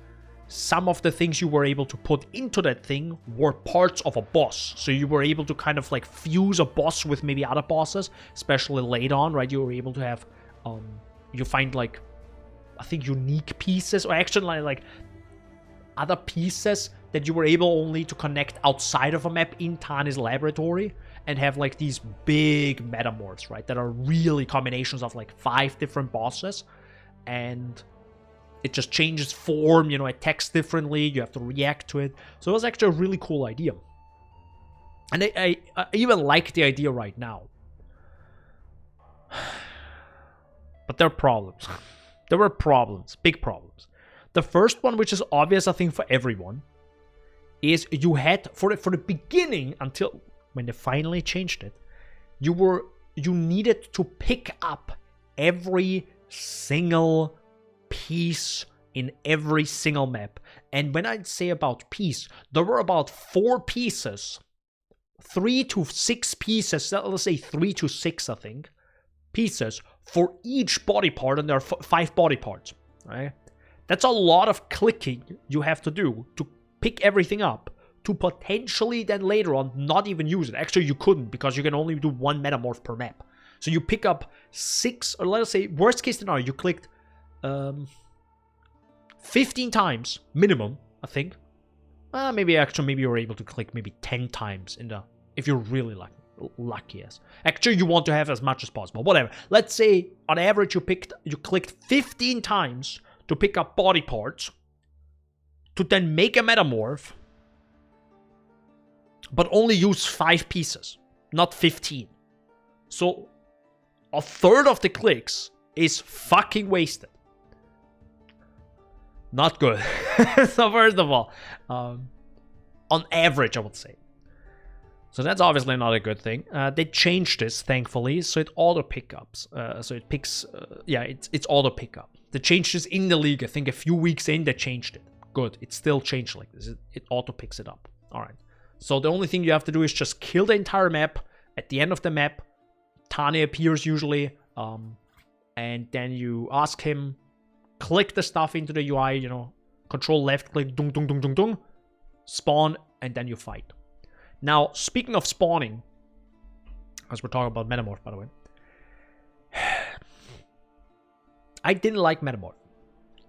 A: some of the things you were able to put into that thing were parts of a boss. So you were able to kind of like fuse a boss with maybe other bosses, especially late on, right? You were able to have, you find like, I think unique pieces, or actually like other pieces that you were able only to connect outside of a map in Tane's laboratory, and have like these big metamorphs, right? That are really combinations of like 5 different bosses, and it just changes form, you know, attacks differently, you have to react to it. So it was actually a really cool idea. And I even like the idea right now. But there are problems. There were problems, big problems. The first one, which is obvious, I think, for everyone, is you had, for the beginning, until when they finally changed it, you needed to pick up every single piece in every single map. And when I say about piece, there were about 4 pieces, 3 to 6 pieces, let's say 3 to 6, I think, pieces for each body part, and there are 5 body parts, right? That's a lot of clicking you have to do to pick everything up, to potentially then later on not even use it. Actually, you couldn't, because you can only do 1 metamorph per map. So you pick up 6, or let us say, worst case scenario, you clicked 15 times minimum, I think. Maybe you were able to click maybe 10 times in the, if you're really lucky, yes. Actually, you want to have as much as possible. Whatever. Let's say on average you clicked 15 times to pick up body parts, to then make a metamorph, but only use 5 pieces, not 15. So a third of the clicks is fucking wasted. Not good. So first of all, on average, I would say. So that's obviously not a good thing. They changed this, thankfully, so it auto pickups. So it picks, it's auto pickup. They changed this in the league. I think a few weeks in, they changed it. Good. It still changed like this. It auto picks it up. All right. So the only thing you have to do is just kill the entire map. At the end of the map, Tane appears usually, and then you ask him, click the stuff into the UI, you know, control left click, dung, dung, dung, dung, dung, spawn, and then you fight. Now, speaking of spawning, as we're talking about Metamorph, by the way, I didn't like Metamorph.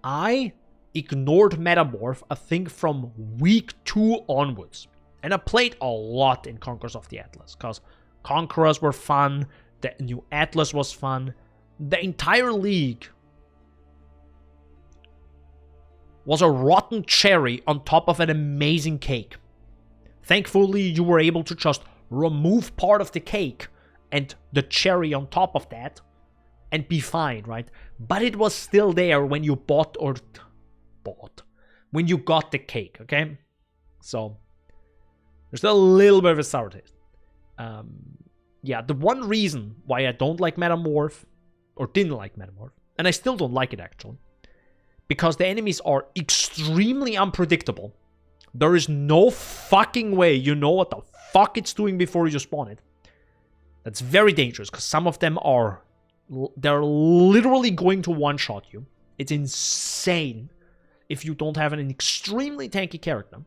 A: I ignored Metamorph, I think, from week 2 onwards. And I played a lot in Conquerors of the Atlas, because Conquerors were fun, the new Atlas was fun, the entire league was a rotten cherry on top of an amazing cake. Thankfully, you were able to just remove part of the cake and the cherry on top of that and be fine, right? But it was still there when you when you got the cake, okay? So there's a little bit of a sour taste. The one reason why I don't like Metamorph, or didn't like Metamorph, and I still don't like it actually, because the enemies are extremely unpredictable. There is no fucking way you know what the fuck it's doing before you spawn it. That's very dangerous, because some of them they're literally going to one-shot you. It's insane if you don't have an extremely tanky character.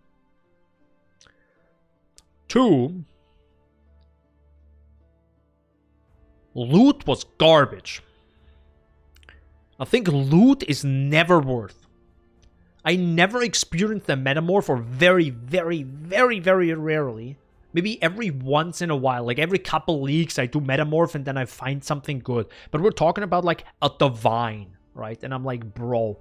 A: 2, loot was garbage. I think loot is never worth. I never experienced a metamorph, or very, very, very, very rarely Maybe every once in a while, like every couple leagues, I do Metamorph and then I find something good. But we're talking about like a Divine, right? And I'm like, bro,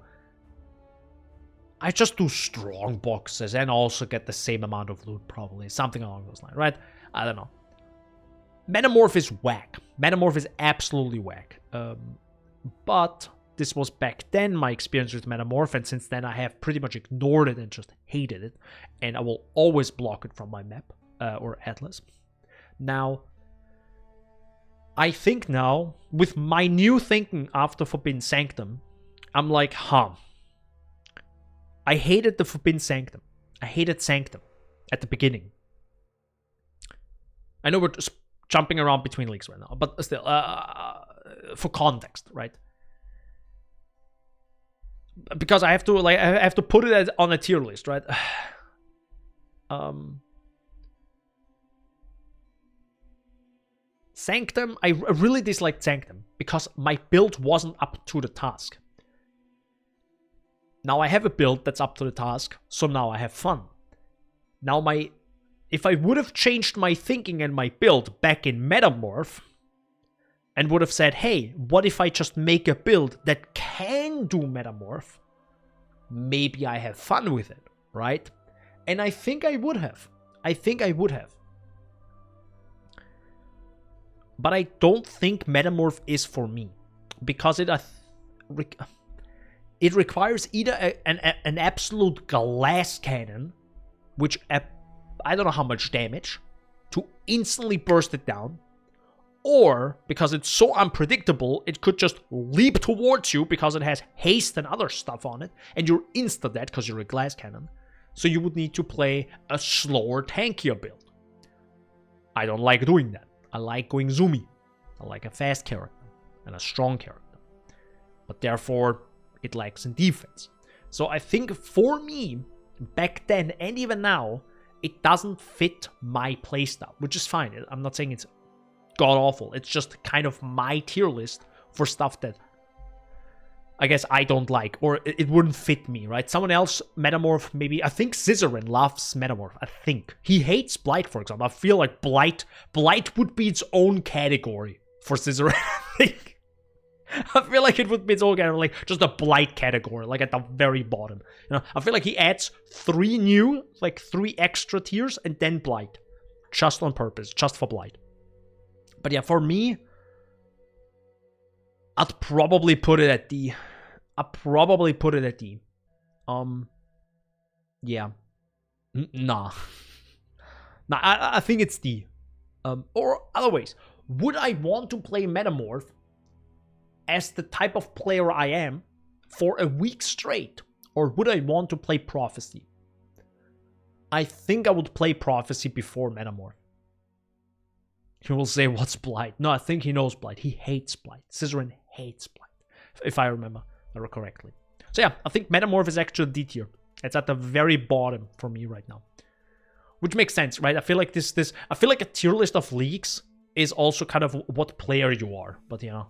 A: I just do strong boxes and also get the same amount of loot, probably. Something along those lines, right? I don't know. Metamorph is whack. Metamorph is absolutely whack. But this was back then my experience with Metamorph, and since then I have pretty much ignored it and just hated it. And I will always block it from my map. Or Atlas. Now, I think now, with my new thinking after Forbidden Sanctum, I'm like, I hated the Forbidden Sanctum. I hated Sanctum at the beginning. I know we're just jumping around between leagues right now, but still, for context, right? Because I have to put it on a tier list, right? Sanctum, I really disliked Sanctum because my build wasn't up to the task. Now I have a build that's up to the task, so now I have fun. Now if I would have changed my thinking and my build back in Metamorph, and would have said, hey, what if I just make a build that can do Metamorph? Maybe I have fun with it, right? And I think I would have. But I don't think Metamorph is for me. Because it requires either an absolute glass cannon, which I don't know how much damage, to instantly burst it down. Or, because it's so unpredictable, it could just leap towards you because it has haste and other stuff on it. And you're insta-dead because you're a glass cannon. So you would need to play a slower, tankier build. I don't like doing that. I like going zoomy. I like a fast character and a strong character. But therefore, it lacks in defense. So I think for me, back then and even now, it doesn't fit my playstyle, which is fine. I'm not saying it's god-awful. It's just kind of my tier list for stuff that I guess I don't like, or it wouldn't fit me, right? Someone else, Metamorph, maybe. I think Scissorin loves Metamorph. I think. He hates Blight, for example. I feel like Blight would be its own category for Scissorin. I feel like it would be its own category, like just a Blight category, like at the very bottom. You know, I feel like he adds 3 extra tiers, and then Blight. Just on purpose, just for Blight. But yeah, for me, I'd probably put it at D. Yeah. Nah. Nah, I think it's D. Or other ways. Would I want to play Metamorph as the type of player I am for a week straight? Or would I want to play Prophecy? I think I would play Prophecy before Metamorph. He will say, what's Blight? No, I think he knows Blight. He hates Blight. Scissorin hates Blight, if I remember correctly. So yeah, I think Metamorph is actually D tier. It's at the very bottom for me right now. Which makes sense, right? I feel like I feel like a tier list of leagues is also kind of what player you are. But you know,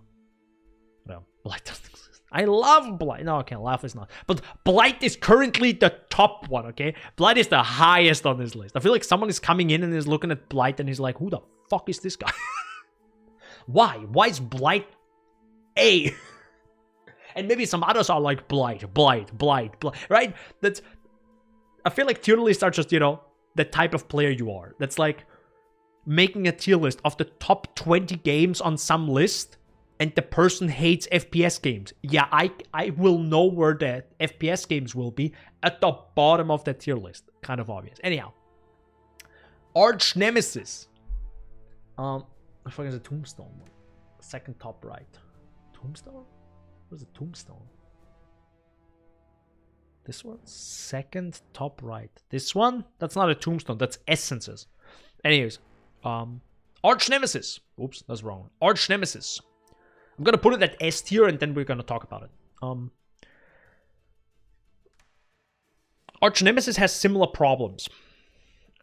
A: Blight doesn't exist. I love Blight. No, I can't laugh, it's not. But Blight is currently the top one, okay? Blight is the highest on this list. I feel like someone is coming in and is looking at Blight and he's like, who the fuck is this guy? Why? Why is Blight A? And maybe some others are like Blight, right? I feel like tier lists are just, you know, the type of player you are. That's like making a tier list of the top 20 games on some list, and the person hates FPS games. Yeah, I will know where the FPS games will be at the bottom of that tier list. Kind of obvious. Anyhow. Arch Nemesis. I forget the Tombstone one. Second top right. Tombstone? Where's the Tombstone? This one? Second top right. This one? That's not a Tombstone. That's Essences. Anyways. Arch Nemesis. Oops, that's wrong. Arch Nemesis. I'm gonna put it at S tier and then we're gonna talk about it. Arch Nemesis has similar problems.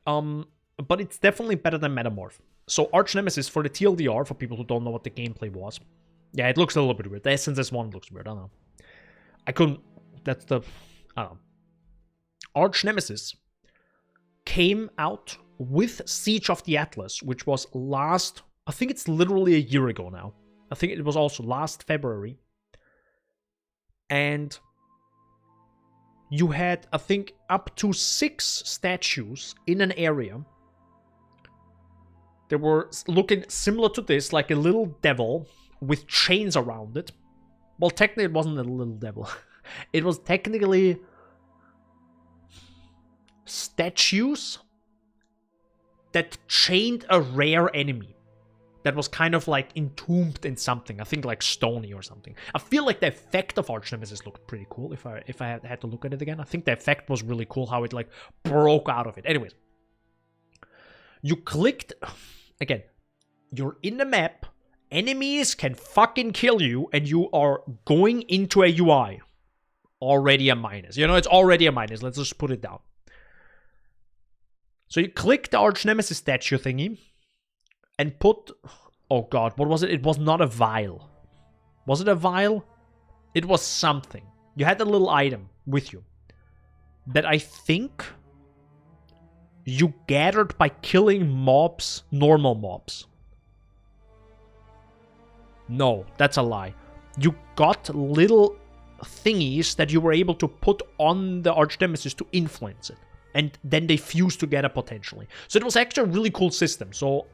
A: But it's definitely better than Metamorph. So Arch Nemesis, for the TLDR, for people who don't know what the gameplay was. Yeah, it looks a little bit weird. The Essences one looks weird, I don't know. I don't know. Arch Nemesis came out with Siege of the Atlas, which was last, I think it's literally a year ago now. I think it was also last February. And you had, I think, up to 6 statues in an area. They were looking similar to this, like a little devil with chains around it. Well, technically it wasn't a little devil. It was technically statues that chained a rare enemy that was kind of like entombed in something. I think like stony or something. I feel like the effect of Arch Nemesis looked pretty cool if I had to look at it again. I think the effect was really cool, how it like broke out of it. Anyways, you clicked, again, you're in the map, enemies can fucking kill you, and you are going into a UI. Already a minus. You know, it's already a minus. Let's just put it down. So you click the Arch Nemesis statue thingy and put... Oh god, what was it? It was not a vial. Was it a vial? It was something. You had a little item with you that I think you gathered by killing mobs, normal mobs. No, that's a lie. You got little thingies that you were able to put on the Arch Nemesis to influence it. And then they fuse together potentially. So it was actually a really cool system. So,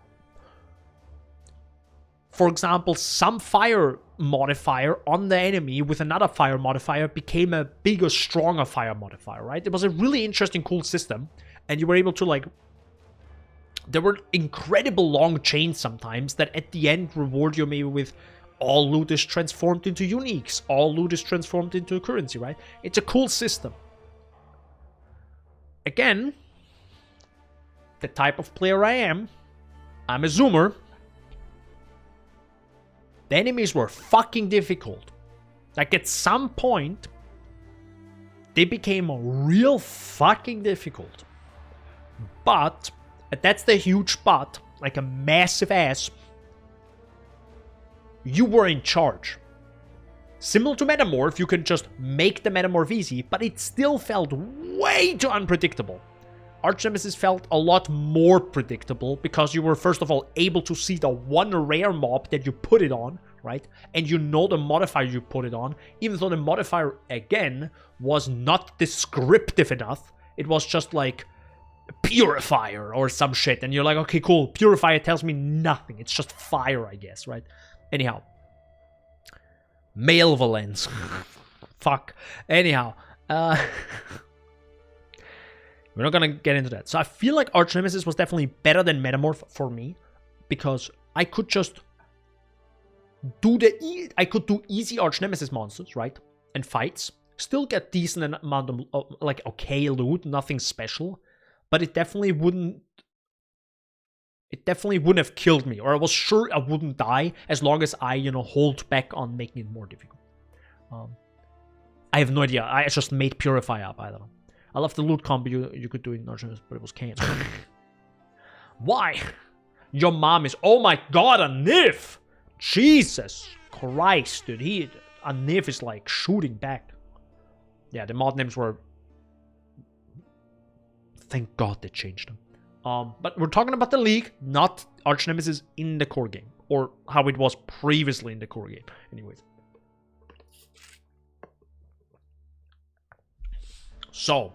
A: for example, some fire modifier on the enemy with another fire modifier became a bigger, stronger fire modifier, right? It was a really interesting, cool system. And you were able to, like... There were incredible long chains sometimes that at the end reward you maybe with all loot is transformed into uniques. All loot is transformed into a currency, right? It's a cool system. Again, the type of player I am, I'm a zoomer. The enemies were fucking difficult. Like at some point, they became real fucking difficult. But, and that's the huge but, like a massive ass, you were in charge. Similar to Metamorph, you can just make the Metamorph easy, but it still felt way too unpredictable. Arch Nemesis felt a lot more predictable because you were first of all able to see the one rare mob that you put it on, right? And you know the modifier you put it on, even though the modifier, again, was not descriptive enough. It was just like Purifier or some shit, and you're like, okay, cool, Purifier tells me nothing. It's just fire, I guess, right? Anyhow. Malevolence. Fuck. Anyhow. We're not gonna get into that. So I feel like Arch Nemesis was definitely better than Metamorph for me. Because I could just do I could do easy Arch Nemesis monsters, right? And fights. Still get decent amount of, like, okay loot. Nothing special. But it definitely wouldn't... It definitely wouldn't have killed me, or I was sure I wouldn't die as long as I, you know, hold back on making it more difficult. I have no idea. I just made Purify up. I don't know. I love the loot combo you could do in Arch Nemesis, but it was can't. Why? Your mom is... Oh my god, a Nif! Jesus Christ, dude. A Nif is like shooting back. Yeah, the mod names were... Thank god they changed them. But we're talking about the League, not Arch Nemesis in the core game. Or how it was previously in the core game. Anyways. So.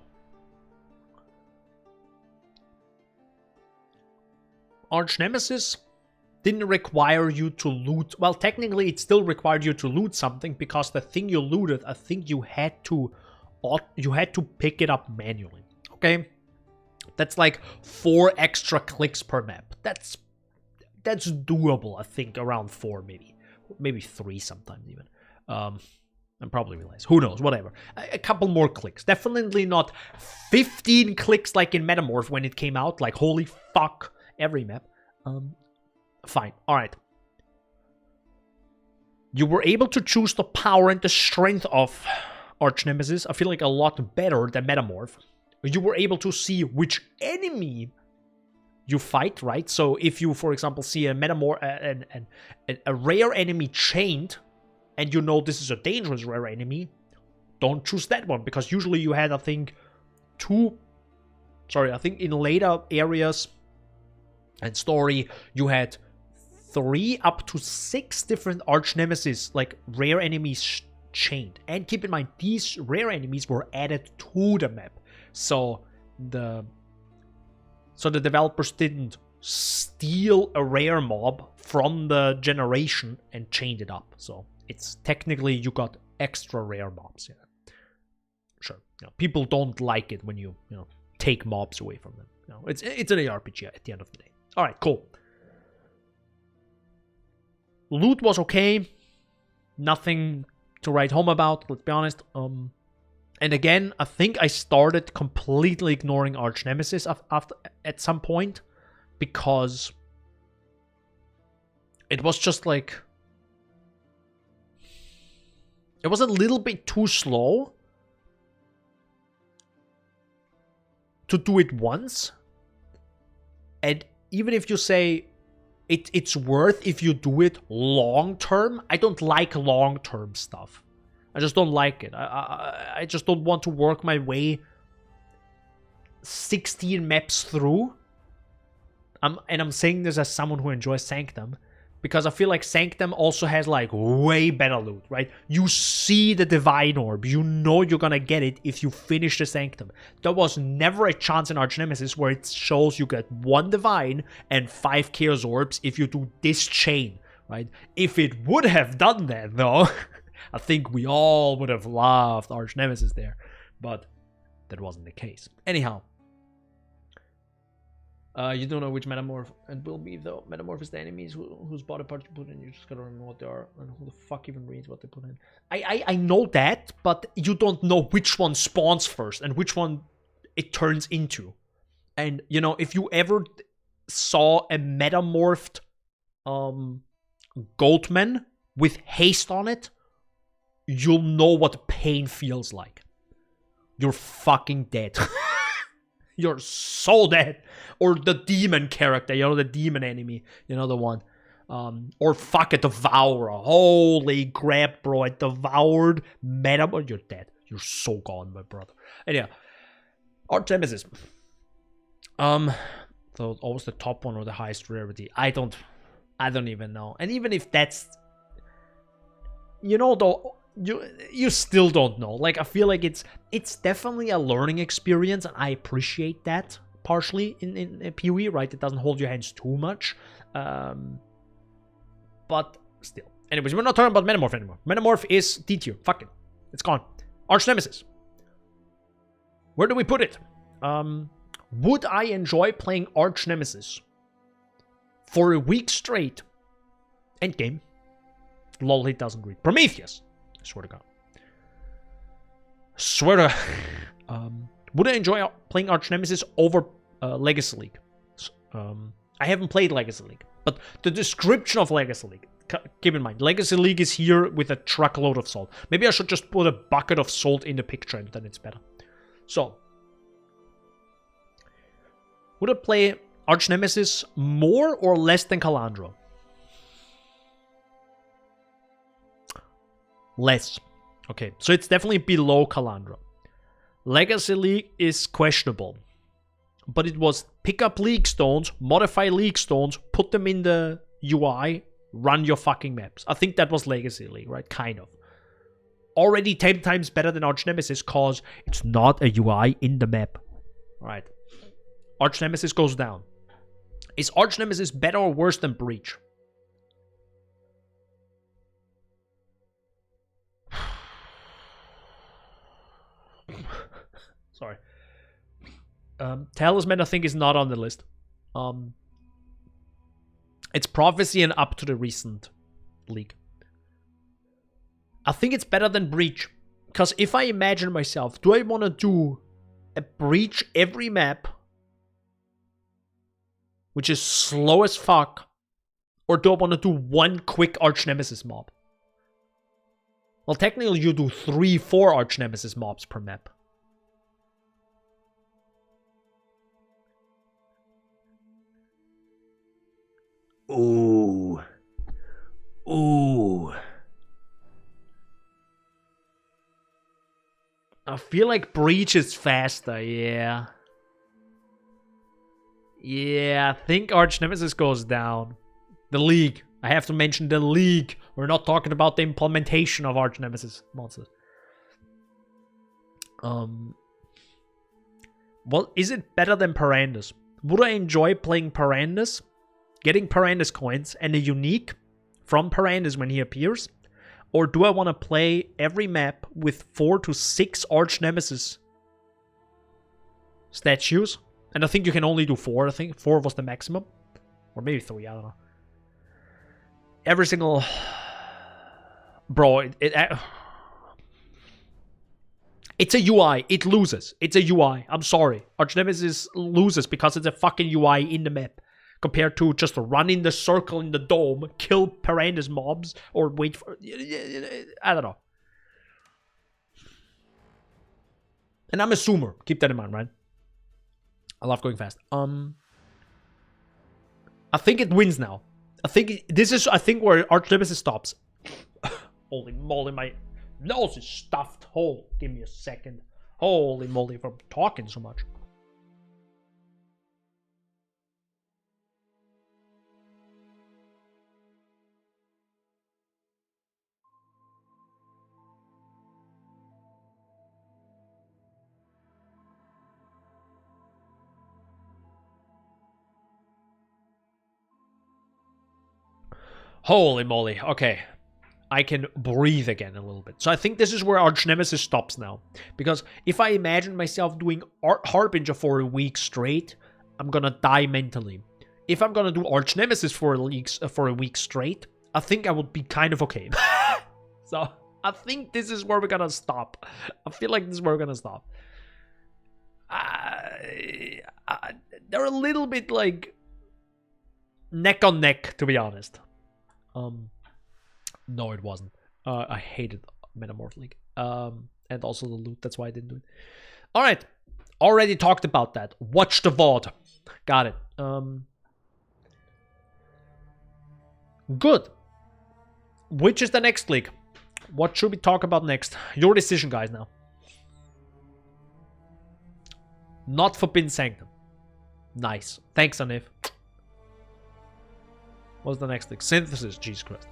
A: Arch Nemesis didn't require you to loot. Well, technically it still required you to loot something, because the thing you looted, I think you had to pick it up manually. Okay? That's like 4 extra clicks per map. That's doable, I think, around 4 maybe. Maybe 3 sometimes even. And probably realize. Who knows, whatever. A couple more clicks. Definitely not 15 clicks like in Metamorph when it came out. Like, holy fuck, every map. Fine, alright. You were able to choose the power and the strength of Arch Nemesis. I feel like a lot better than Metamorph. You were able to see which enemy you fight, right? So if you, for example, see a a rare enemy chained, and you know this is a dangerous rare enemy, don't choose that one, because usually you had, I think, I think in later areas, And story, you had 3 up to 6 different arch nemesis, like rare enemies chained. And keep in mind, these rare enemies were added to the map. So the developers didn't steal a rare mob from the generation and chained it up. So it's technically you got extra rare mobs. Yeah, sure. People don't like it when you take mobs away from them. It's an ARPG at the end of the day. All right, cool. Loot was okay. Nothing to write home about, let's be honest. And again, I think I started completely ignoring Arch Nemesis after at some point, because it was just like, it was a little bit too slow to do it once. And even if you say it's worth if you do it long term, I don't like long term stuff. I just don't like it. I just don't want to work my way 16 maps through. And I'm saying this as someone who enjoys Sanctum, because I feel like Sanctum also has like way better loot, right? You see the Divine Orb. You know you're gonna get it if you finish the Sanctum. There was never a chance in Arch Nemesis where it shows you get 1 Divine and 5 Chaos Orbs if you do this chain, right? If it would have done that, though, I think we all would have loved Arch Nemesis there. But that wasn't the case. Anyhow. You don't know which Metamorph and will be, though. Metamorph is the enemies whose body parts you put in. You just gotta remember what they are, and who the fuck even reads what they put in. I know that, but you don't know which one spawns first and which one it turns into. And, if you ever saw a metamorphed Goatman with haste on it, you'll know what pain feels like. You're fucking dead. You're so dead. Or the demon character, the demon enemy, the one. Or fuck a Devourer. Holy crap, bro. A devoured Metamorph. You're dead. You're so gone, my brother. Anyhow. Arch Nemesis. So always the top one or the highest rarity. I don't even know. And even if that's, though, you still don't know. Like, I feel like it's definitely a learning experience, and I appreciate that partially in PoE, right? It doesn't hold your hands too much, but still. Anyways, we're not talking about Metamorph anymore. Metamorph is D tier. Fuck it, it's gone. Arch Nemesis. Where do we put it? Would I enjoy playing Arch Nemesis for a week straight? Endgame. Lol, he doesn't read. Prometheus. I swear to God. Swear to... would I enjoy playing Arch Nemesis over Legacy League? I haven't played Legacy League, but the description of Legacy League, keep in mind, Legacy League is here with a truckload of salt. Maybe I should just put a bucket of salt in the picture and then it's better. So, would I play Arch Nemesis more or less than Calandro? Less. Okay, so it's definitely below Calandro. Legacy League is questionable. But it was pick up League Stones, modify League Stones, put them in the UI, run your fucking maps. I think that was Legacy League, right? Kind of. Already 10 times better than Arch Nemesis, cause it's not a UI in the map. Alright. Arch Nemesis goes down. Is Arch Nemesis better or worse than Breach? Sorry. Talisman, I think, is not on the list. It's Prophecy and up to the recent league. I think it's better than Breach. Because if I imagine myself, do I want to do a Breach every map, which is slow as fuck, or do I want to do one quick Arch Nemesis mob? Well, technically you do 3-4 Arch Nemesis mobs per map. Ooh. Ooh. I feel like Breach is faster, yeah. Yeah, I think Arch Nemesis goes down. The League. I have to mention the League. We're not talking about the implementation of Arch Nemesis monsters. Well, is it better than Parandus? Would I enjoy playing Parandus? Getting Parandus coins and a unique from Parandus when he appears? Or do I want to play every map with 4 to 6 Arch Nemesis statues? And I think you can only do 4, I think. 4 was the maximum. Or maybe 3, I don't know. Every single... Bro, it's a UI. It loses. It's a UI. I'm sorry. Arch Nemesis loses because it's a fucking UI in the map. Compared to just run in the circle in the dome, kill Parandus mobs, or wait for... I don't know. And I'm a zoomer. Keep that in mind, right? I love going fast. I think it wins now. I think where Arch Nemesis stops. Holy moly, my nose is stuffed. Hold, give me a second. Holy moly, if I'm talking so much. Holy moly, okay. I can breathe again a little bit. So I think this is where Arch Nemesis stops now. Because if I imagine myself doing Harbinger for a week straight, I'm gonna die mentally. If I'm gonna do Arch Nemesis for a week straight, I think I would be kind of okay. So I think this is where we're gonna stop. I feel like this is where we're gonna stop. They're a little bit like neck on neck, to be honest. No, it wasn't. I hated Metamorph League. And also the loot. That's why I didn't do it. All right. Already talked about that. Watch the VOD. Got it. Good. Which is the next league? What should we talk about next? Your decision, guys, now. Not Forbidden Sanctum. Nice. Thanks, Anif. What's the next thing? Synthesis, Jesus Christ.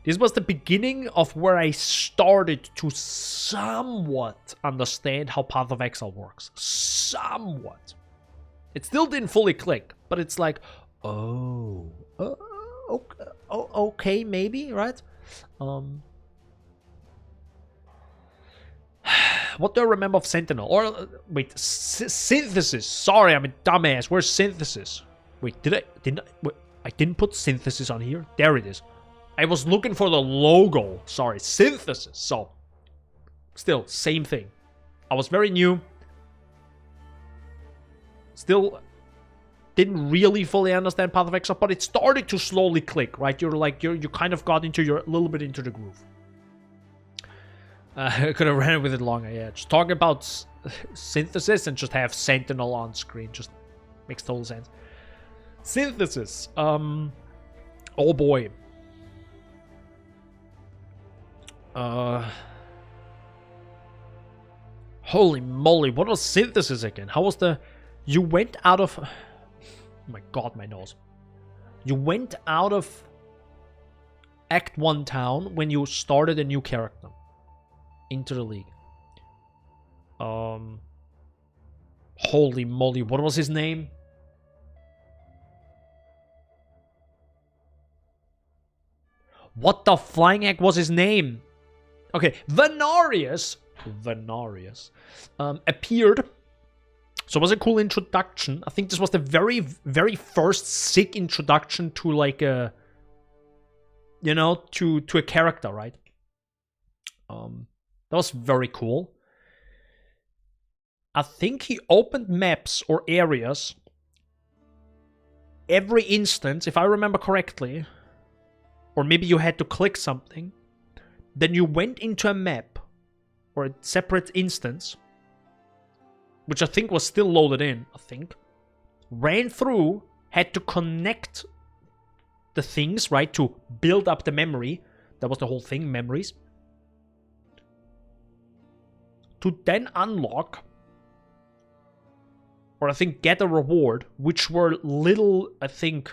A: This was the beginning of where I started to somewhat understand how Path of Exile works. Somewhat. It still didn't fully click, but it's like, okay, maybe, right? What do I remember of Sentinel? Or, wait, Synthesis. Sorry, I'm a dumbass. Where's Synthesis? Wait, I didn't put Synthesis on here? There it is. I was looking for the logo. Sorry, Synthesis. So, still, same thing. I was very new. Still didn't really fully understand Path of Exile, but it started to slowly click, right? You kind of got into a little bit into the groove. I could have ran with it longer, yeah. Just talk about Synthesis and just have Sentinel on screen. Just makes total sense. Synthesis. Oh boy. Holy moly, what was Synthesis again? How was the... You went out of... Oh my god, my nose. You went out of Act 1 town when you started a new character into the league. Holy moly, what was his name? What the flying heck was his name? Okay, Venarius appeared. So it was a cool introduction. I think this was the very, very first sick introduction to like a, you know, to a character, right? That was very cool. I think he opened maps or areas every instance, if I remember correctly. Or maybe you had to click something. Then you went into a map or a separate instance, which I think was still loaded in, I think. Ran through, had to connect the things, right, to build up the memory. That was the whole thing, memories. To then unlock or I think get a reward, which were little, I think...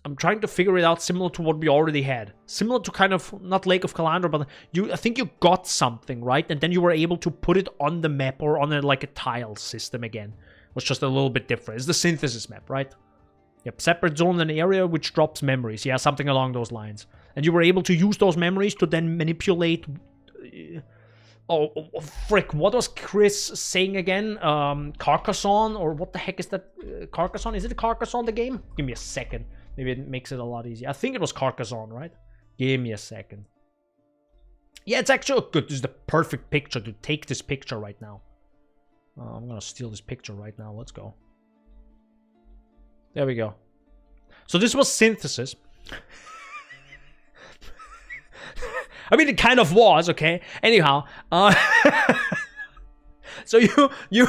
A: I'm trying to figure it out similar to what we already had. Similar to kind of, not Lake of Kalandra, but I think you got something, right? And then you were able to put it on the map or on like a tile system again. It was just a little bit different. It's the synthesis map, right? Yep, separate zone and area which drops memories. Yeah, something along those lines. And you were able to use those memories to then manipulate... Oh, frick, what was Chris saying again? Carcassonne? Or what the heck is that? Carcassonne? Is it Carcassonne, the game? Give me a second. Maybe it makes it a lot easier. I think it was Carcassonne, right? Give me a second. Yeah, it's actually good. This is the perfect picture to take this picture right now. I'm gonna steal this picture right now. Let's go. There we go. So this was synthesis. I mean, it kind of was, okay? Anyhow, so you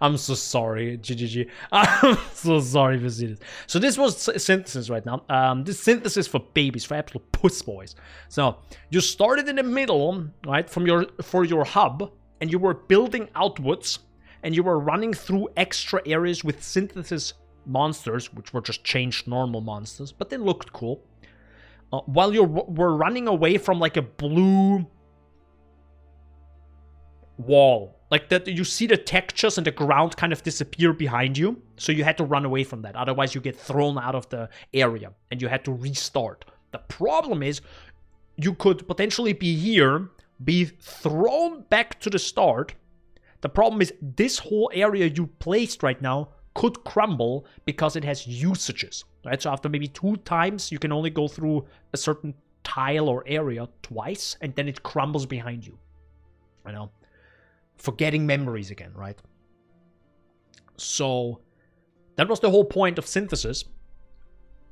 A: I'm so sorry, GGG. I'm so sorry for seeing this. So this was synthesis right now. This synthesis for babies, for absolute puss boys. So you started in the middle, right, for your hub, and you were building outwards, and you were running through extra areas with synthesis monsters, which were just changed normal monsters, but they looked cool. While you were running away from like a blue wall. Like that, you see the textures and the ground kind of disappear behind you. So you had to run away from that. Otherwise you get thrown out of the area and you had to restart. The problem is you could potentially be here, be thrown back to the start. The problem is this whole area you placed right now could crumble because it has usages, right? So after maybe 2 times, you can only go through a certain tile or area twice, and then it crumbles behind you. You know, forgetting memories again, right? So that was the whole point of synthesis.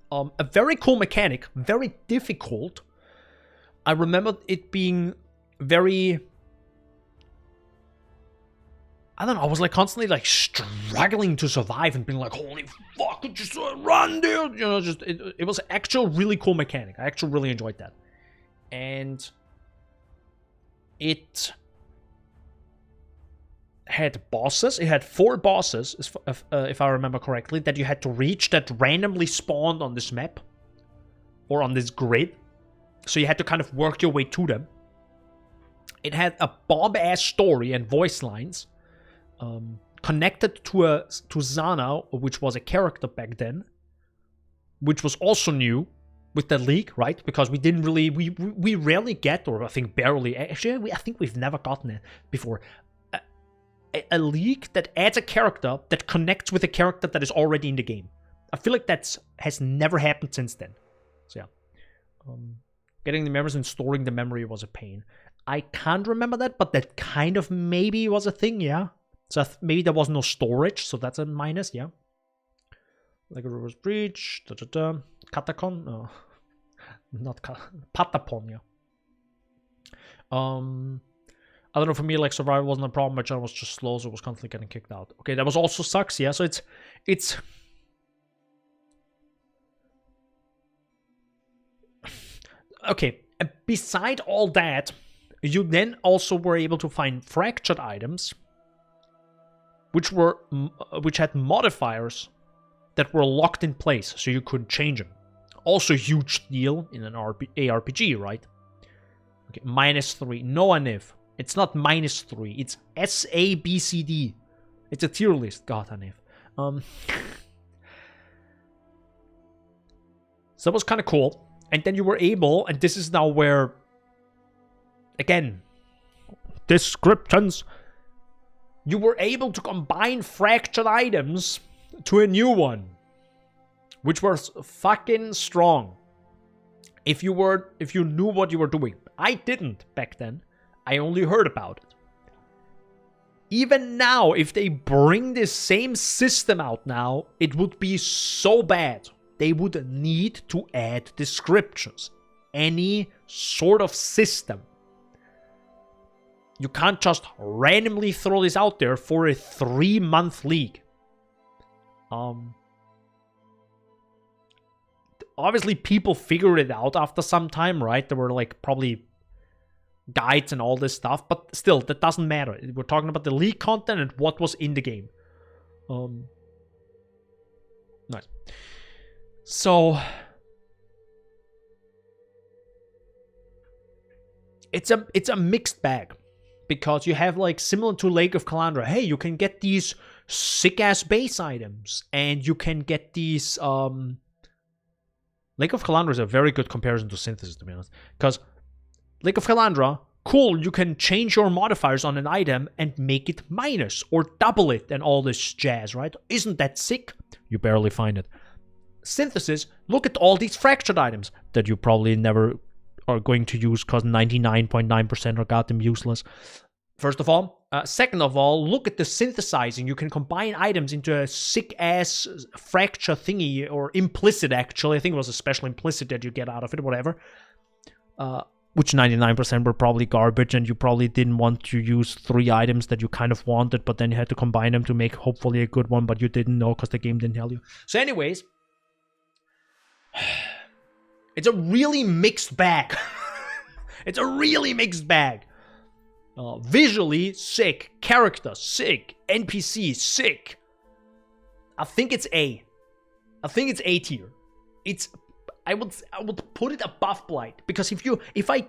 A: A very cool mechanic, very difficult. I remember it being very... I don't know, I was like constantly like struggling to survive and being like, holy fuck, just run, dude! You know, just, it was actual really cool mechanic. I actually really enjoyed that. And it had bosses. It had 4 bosses, if I remember correctly, that you had to reach that randomly spawned on this map. Or on this grid. So you had to kind of work your way to them. It had a bomb-ass story and voice lines. Connected to Zana, which was a character back then, which was also new with the leak, right? Because we didn't really, we rarely get, or I think barely, actually, I think we've never gotten it before, a leak that adds a character that connects with a character that is already in the game. I feel like that has never happened since then. So yeah, getting the memories and storing the memory was a pain. I can't remember that, but that kind of maybe was a thing, yeah. So maybe there was no storage, so that's a minus, yeah. Like a reverse breach, Katakon, no, not Patapon, yeah. I don't know, for me, like, survival wasn't a problem, my channel was just slow, so it was constantly getting kicked out. Okay, that was also sucks, yeah, so it's... Okay, beside all that, you then also were able to find fractured items, which had modifiers that were locked in place, so you couldn't change them. Also, huge deal in an ARPG, right? Okay, -3. No, Anif. It's not -3. It's SABCD. It's a tier list. God, Anif. So that was kind of cool. And then you were able, and this is now where, again, descriptions. You were able to combine fractured items to a new one, which was fucking strong. If you knew what you were doing. I didn't back then. I only heard about it. Even now, if they bring this same system out now, it would be so bad. They would need to add descriptions. Any sort of system. You can't just randomly throw this out there for a 3-month league. Obviously, people figured it out after some time, right? There were like probably guides and all this stuff, but still, that doesn't matter. We're talking about the league content and what was in the game. Nice. So it's a mixed bag, because you have, like, similar to Lake of Kalandra. Hey, you can get these sick ass base items, and you can get these. Lake of Kalandra is a very good comparison to Synthesis, to be honest, because Lake of Kalandra, cool, you can change your modifiers on an item and make it minus or double it and all this jazz, right? Isn't that sick? You barely find it. Synthesis, look at all these fractured items that you probably never are going to use because 99.9% are goddamn useless. First of all. Second of all, look at the synthesizing. You can combine items into a sick-ass fracture thingy, or implicit, actually. I think it was a special implicit that you get out of it, whatever. Which 99% were probably garbage, and you probably didn't want to use 3 items that you kind of wanted, but then you had to combine them to make hopefully a good one, but you didn't know because the game didn't tell you. So anyways, it's a really mixed bag. It's a really mixed bag. Visually, sick. Character, sick. NPC, sick. I think it's A. I think it's A tier. It's... I would put it above Blight, because if I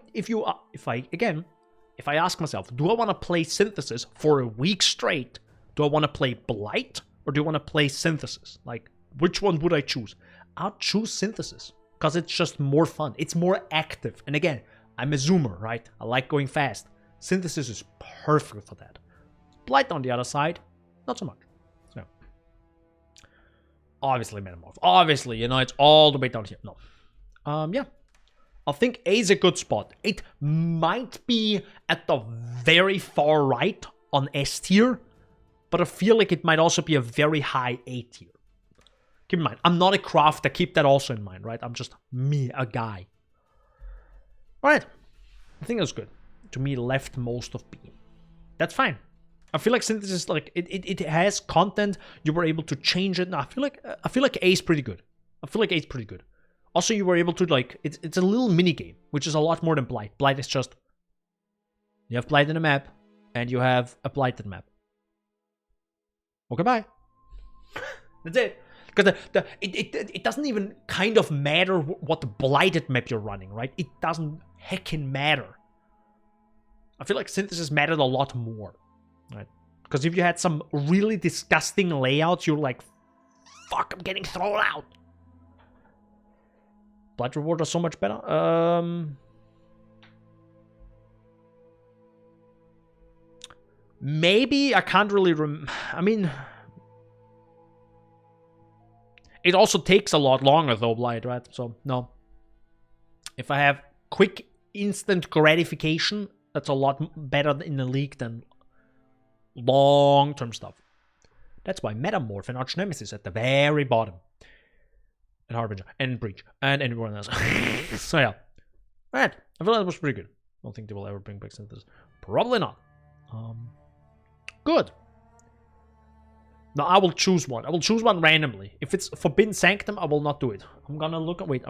A: ask myself, do I want to play Synthesis for a week straight? Do I want to play Blight, or do I want to play Synthesis? Like, which one would I choose? I'll choose Synthesis, because it's just more fun. It's more active. And again, I'm a zoomer, right? I like going fast. Synthesis is perfect for that. Blight, on the other side, not so much. So, obviously Metamorph. Obviously, it's all the way down here. No. Yeah. I think A is a good spot. It might be at the very far right on S tier, but I feel like it might also be a very high A tier. Keep in mind, I'm not a crafter. Keep that also in mind, right? I'm just me, a guy. Alright. I think that's good. To me, left most of B. That's fine. I feel like Synthesis, like, it has content. You were able to change it. No, I feel like A is pretty good. Also, you were able to, like, it's a little mini game, which is a lot more than Blight. Blight is just, you have Blight in a map, and you have a Blighted map. Okay, bye. That's it. Because it doesn't even kind of matter what Blighted map you're running, right? It doesn't heckin' matter. I feel like Synthesis mattered a lot more, right? Because if you had some really disgusting layouts, you're like, fuck, I'm getting thrown out. Blight Reward are so much better. Maybe, I can't really I mean, it also takes a lot longer though, Blight, right? So, no. If I have quick, instant gratification, that's a lot better in the league than long-term stuff. That's why Metamorph and Arch Nemesis at the very bottom. And Harbinger, and Breach, and everyone else. So yeah. Alright, I feel like that was pretty good. I don't think they will ever bring back Synthesis. Probably not. Good. Now I will choose one. I will choose one randomly. If it's Forbidden Sanctum, I will not do it. I'm gonna look away.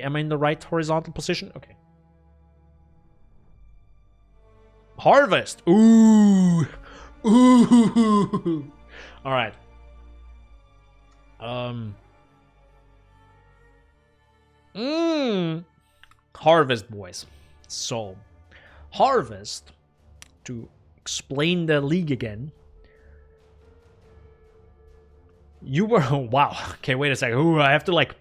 A: Am I in the right horizontal position? Okay. Harvest. Ooh. Ooh. All right. Harvest, boys. So, Harvest, to explain the league again. You were, wow. Okay, wait a second. Ooh, I have to like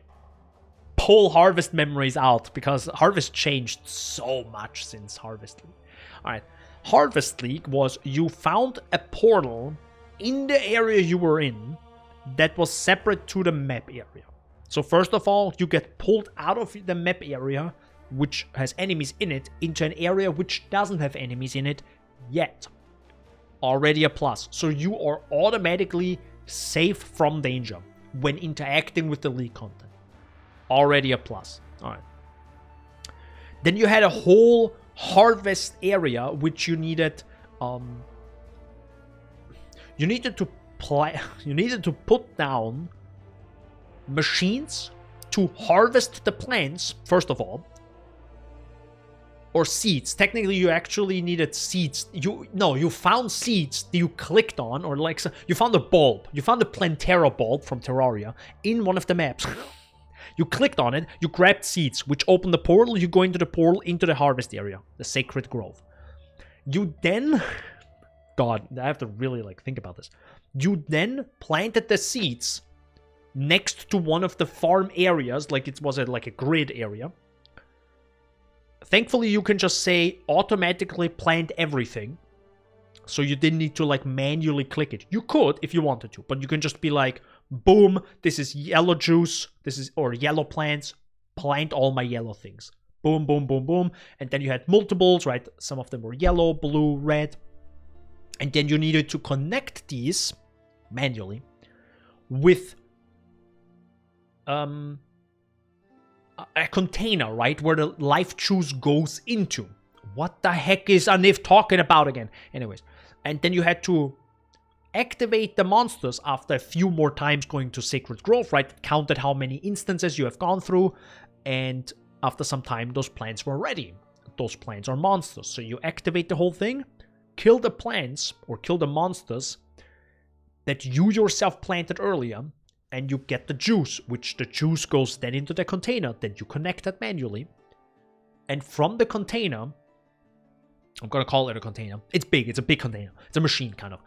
A: pull Harvest memories out because Harvest changed so much since Harvest League. All right. Harvest League was you found a portal in the area you were in that was separate to the map area. So first of all, you get pulled out of the map area, which has enemies in it, into an area which doesn't have enemies in it yet. Already a plus. So you are automatically safe from danger when interacting with the league content. Already a plus. Alright. Then you had a whole harvest area which you needed you needed to put down machines to harvest the plants, first of all. or seeds. Technically, you actually needed seeds. You found seeds that you clicked on, or like you found a bulb. You found a Plantera bulb from Terraria in one of the maps. You clicked on it, you grabbed seeds, which opened the portal. You go into the portal into the harvest area, the Sacred Grove. You then, God, I have to really like think about this. You then planted the seeds next to one of the farm areas, like it was like a grid area. Thankfully, you can just say automatically plant everything. So you didn't need to like manually click it. You could if you wanted to, but you can just be like, boom, this is yellow juice, or yellow plants, plant all my yellow things. Boom, boom, boom, boom. And then you had multiples, right? Some of them were yellow, blue, red. And then you needed to connect these manually with a container, right? Where the life juice goes into. What the heck is Anif talking about again? Anyways. And then you had to activate the monsters after a few more times going to Sacred Grove, right? It counted how many instances you have gone through. And after some time, those plants were ready. Those plants are monsters. So you activate the whole thing, kill the plants, or kill the monsters that you yourself planted earlier, and you get the juice, which the juice goes then into the container. Then you connect that manually. And from the container, I'm going to call it a container. It's big. It's a big container. It's a machine, kind of.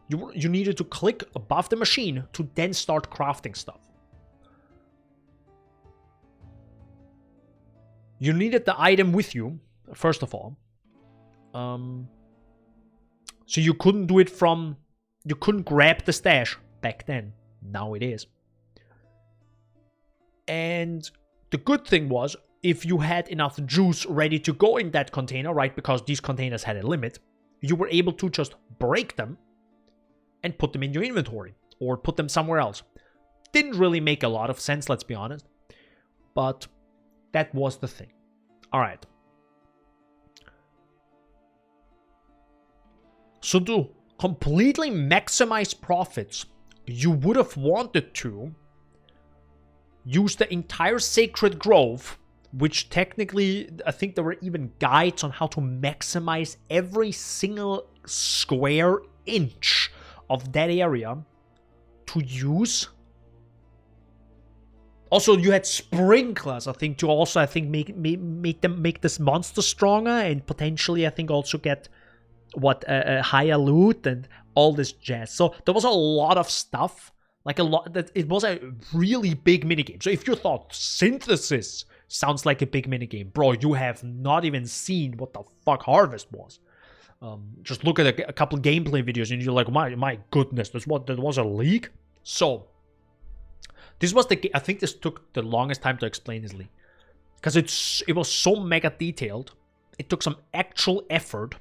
A: You needed to click above the machine to then start crafting stuff. You needed the item with you, first of all. So you couldn't do it from... You couldn't grab the stash back then. Now it is. And the good thing was, if you had enough juice ready to go in that container, right, because these containers had a limit, you were able to just break them and put them in your inventory, or put them somewhere else. Didn't really make a lot of sense, let's be honest, but that was the thing. Alright. So to completely maximize profits, you would have wanted to use the entire Sacred Grove, which technically, I think there were even guides on how to maximize every single square inch of that area to use. Also, you had sprinklers, I think, to also, make this monster stronger, and potentially, I think, also get a higher loot and all this jazz. So there was a lot of stuff, like a lot. That it was a really big minigame. So if you thought synthesis sounds like a big minigame, bro, you have not even seen what the fuck Harvest was. Just look at a couple gameplay videos and you're like, my goodness, that was a leak. So this was I think this took the longest time to explain this leak, because it was so mega detailed. It took some actual effort.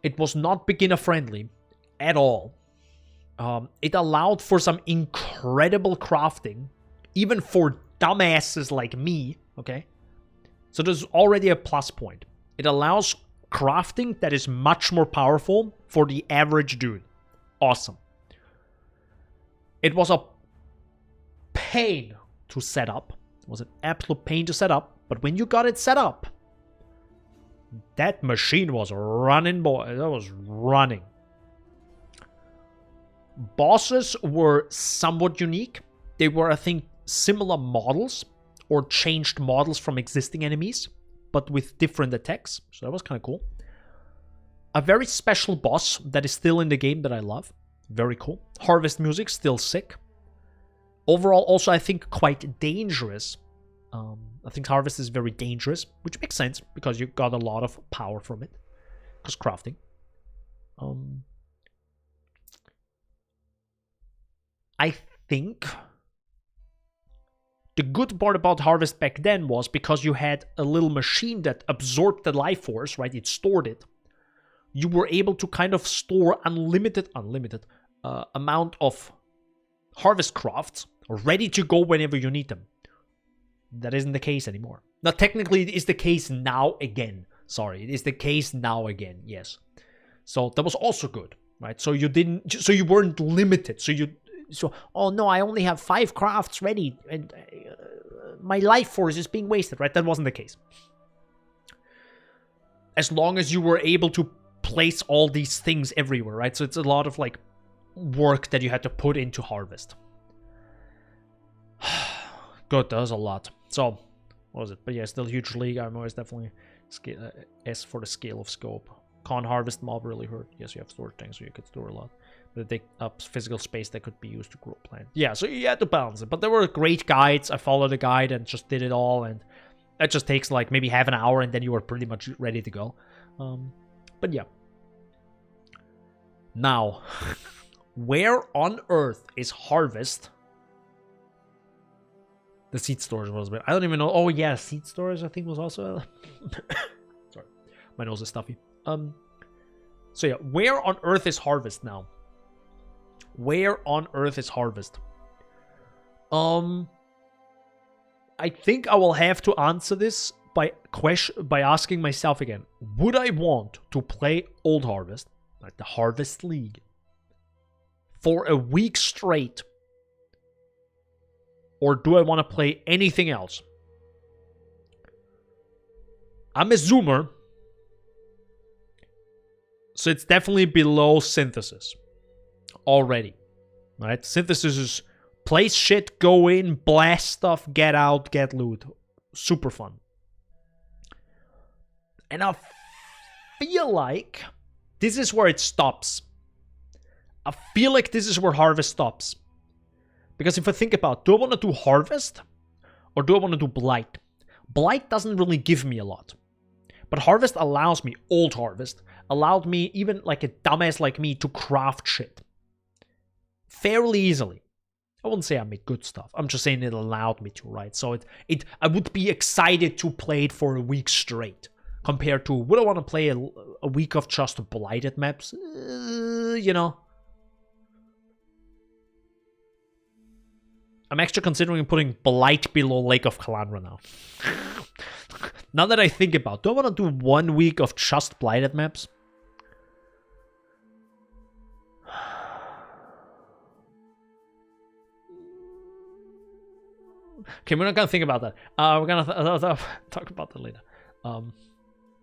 A: It was not beginner friendly at all. It allowed for some incredible crafting, even for dumbasses like me, okay? So there's already a plus point. It allows crafting that is much more powerful for the average dude. Awesome. It was a pain to set up. It was an absolute pain to set up, but when you got it set up, that machine was running, boy. That was running. Bosses were somewhat unique. They were, I think, similar models or changed models from existing enemies, but with different attacks. So that was kind of cool. A very special boss that is still in the game that I love. Very cool. Harvest music, still sick. Overall, also, I think quite dangerous. I think Harvest is very dangerous, which makes sense because you got a lot of power from it. Because crafting. I think the good part about Harvest back then was because you had a little machine that absorbed the life force, right? It stored it. You were able to kind of store unlimited amount of harvest crafts ready to go whenever you need them. That isn't the case anymore. Now, technically, it is the case now again. Sorry, it is the case now again. Yes. So that was also good, right? So you weren't limited. So So, oh no, I only have 5 crafts ready, and my life force is being wasted, right? That wasn't the case. As long as you were able to place all these things everywhere, right? So it's a lot of like work that you had to put into harvest. Good, that was a lot. So, what was it? But yeah, still huge league. I'm always definitely S for the scale of scope. Can't harvest mob really hurt. Yes, you have storage tanks, so you could store a lot. But they take up physical space that could be used to grow plants. Yeah, so you had to balance it. But there were great guides. I followed the guide and just did it all. And that just takes like maybe half an hour, and then you were pretty much ready to go. But yeah. Now, where on earth is harvest? The seed storage was, I don't even know. Oh yeah, seed storage I think was also. Sorry, my nose is stuffy. So yeah, where on earth is harvest now? Where on earth is harvest? I think I will have to answer this by asking myself again. Would I want to play Old Harvest, like the Harvest League, for a week straight? Or do I want to play anything else? I'm a zoomer, so it's definitely below synthesis already, right? Synthesis is place shit, go in, blast stuff, get out, get loot. Super fun. And I feel like this is where it stops. I feel like this is where Harvest stops. Because if I think about, do I want to do Harvest or do I want to do Blight? Blight doesn't really give me a lot. But Harvest allows me, Old Harvest, allowed me, even like a dumbass like me, to craft shit. Fairly easily. I wouldn't say I made good stuff. I'm just saying it allowed me to, right? So I would be excited to play it for a week straight. Compared to, would I want to play a week of just Blighted maps? You know. I'm actually considering putting Blight below Lake of Kalandra now. Now that I think about it, do I want to do 1 week of just Blighted maps? Okay, we're not going to think about that. We're going to talk about that later.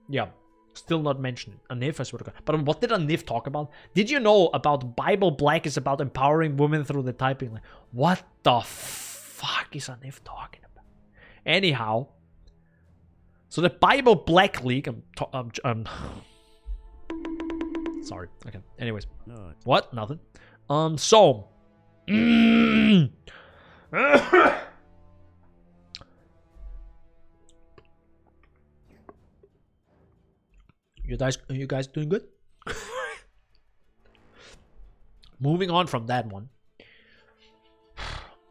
A: Yeah, still not mentioned. Anif, I swear to God. But what did Anif talk about? Did you know about Bible Black is about empowering women through the typing? Like, what the fuck is Anif talking about? Anyhow, so the Bible Black League, sorry. Okay. Anyways, no. What? Nothing. So. You guys doing good? Moving on from that one.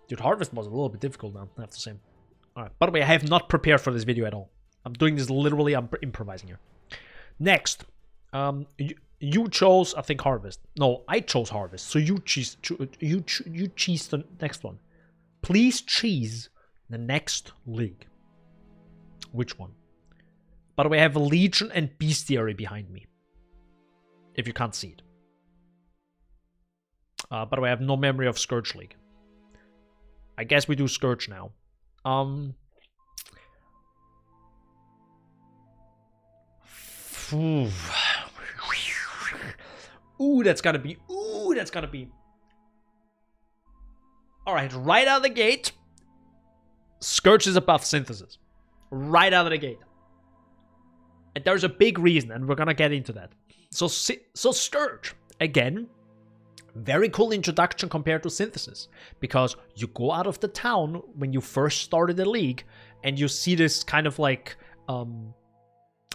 A: Dude, Harvest was a little bit difficult now, I have to say. Alright, by the way, I have not prepared for this video at all. I'm doing this literally, I'm improvising here. Next, you chose, I think, Harvest. No, I chose Harvest, so you choose the next one. Please choose the next league. Which one? By the way, I have Legion and Bestiary behind me. If you can't see it. By the way, I have no memory of Scourge League. I guess we do Scourge now. Ooh, that's gotta be. Ooh, that's gotta be. Alright, right out of the gate. Scourge is above Synthesis. Right out of the gate. And there's a big reason, and we're gonna get into that. So Scourge, again, very cool introduction compared to Synthesis, because you go out of the town when you first started the league, and you see this kind of like a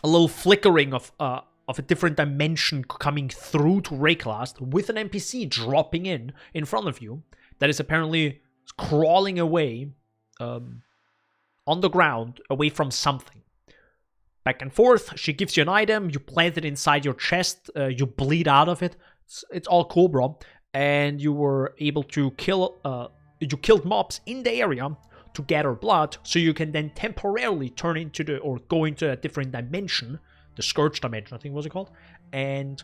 A: little flickering of a different dimension coming through to Rayclast with an NPC dropping in front of you that is apparently crawling away on the ground away from something. Back and forth, she gives you an item, you plant it inside your chest, you bleed out of it. It's all cool, bro. And you were able to you killed mobs in the area to gather blood, so you can then temporarily turn into or go into a different dimension, the Scourge dimension, I think was it called, and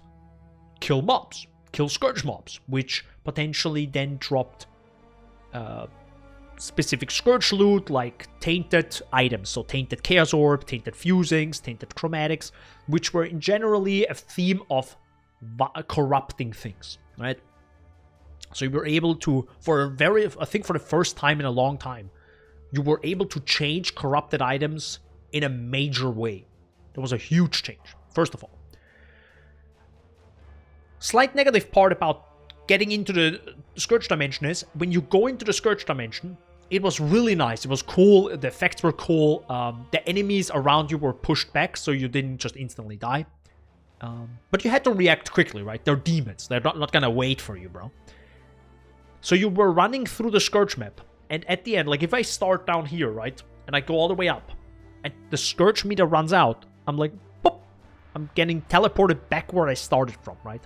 A: kill mobs. kill Scourge mobs, which potentially then dropped specific Scourge loot like tainted items, so tainted Chaos Orb, tainted fusings, tainted chromatics, which were in generally a theme of corrupting things, right? So you were able to, I think for the first time in a long time, you were able to change corrupted items in a major way. There was a huge change, first of all. Slight negative part about getting into the Scourge Dimension is, when you go into the Scourge Dimension, it was really nice. It was cool. The effects were cool. The enemies around you were pushed back, so you didn't just instantly die. But you had to react quickly, right? They're demons. They're not gonna wait for you, bro. So you were running through the Scourge map, and at the end, like if I start down here, right, and I go all the way up, and the Scourge meter runs out, I'm like, boop! I'm getting teleported back where I started from, right?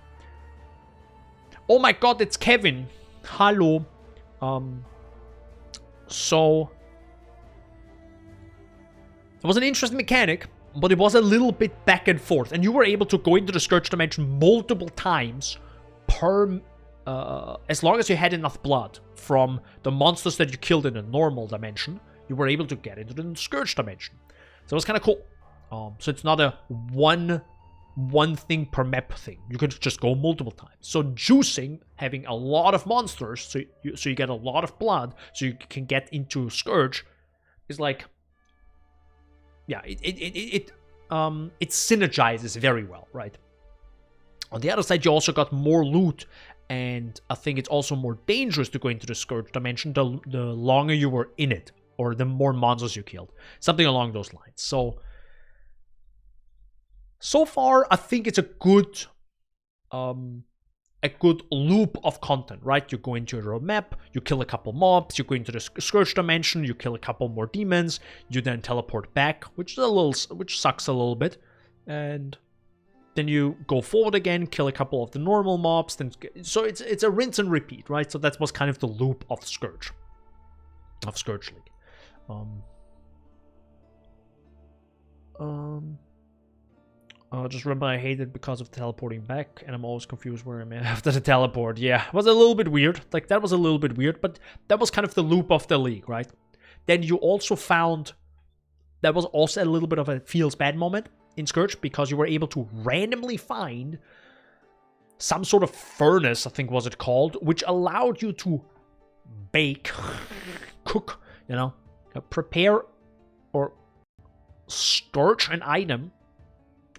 A: Oh my god, it's Kevin. Hello. So it was an interesting mechanic, but it was a little bit back and forth, and you were able to go into the Scourge Dimension multiple times per as long as you had enough blood from the monsters that you killed in the normal dimension. You were able to get into the Scourge Dimension, so it was kind of cool. So it's not a one thing per map thing. You could just go multiple times. So juicing, having a lot of monsters, so you get a lot of blood, so you can get into Scourge, is like, yeah, it synergizes very well, right? On the other side, you also got more loot, and I think it's also more dangerous to go into the Scourge Dimension the longer you were in it, or the more monsters you killed, something along those lines. So far, I think it's a good loop of content, right? You go into your map, you kill a couple mobs, you go into the Scourge Dimension, you kill a couple more demons, you then teleport back, which sucks a little bit, and then you go forward again, kill a couple of the normal mobs, so it's a rinse and repeat, right? So that was kind of the loop of Scourge League. Just remember, I hate it because of teleporting back, and I'm always confused where I'm at after the teleport. Yeah, it was a little bit weird. Like, that was a little bit weird, but that was kind of the loop of the league, right? Then you also found, that was also a little bit of a feels bad moment in Scourge, because you were able to randomly find some sort of furnace, I think was it called, which allowed you to bake, cook, prepare or scourge an item,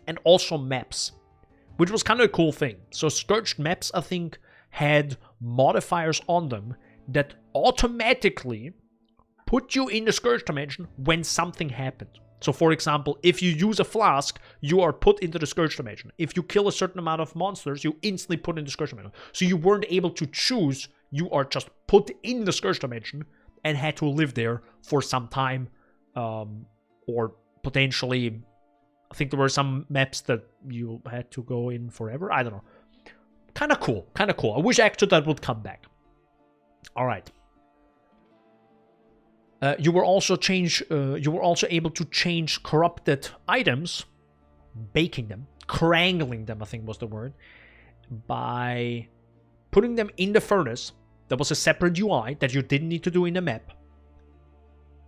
A: and also maps, which was kind of a cool thing. So Scourged maps, I think, had modifiers on them that automatically put you in the Scourge Dimension when something happened. So for example, if you use a flask, you are put into the Scourge Dimension. If you kill a certain amount of monsters, you instantly put in the Scourge Dimension. So you weren't able to choose, you are just put in the Scourge Dimension and had to live there for some time, or potentially, I think there were some maps that you had to go in forever. I don't know. Kind of cool. I wish actually that would come back. All right. You were also able to change corrupted items, baking them, crangling them, I think was the word, by putting them in the furnace. There was a separate UI that you didn't need to do in the map.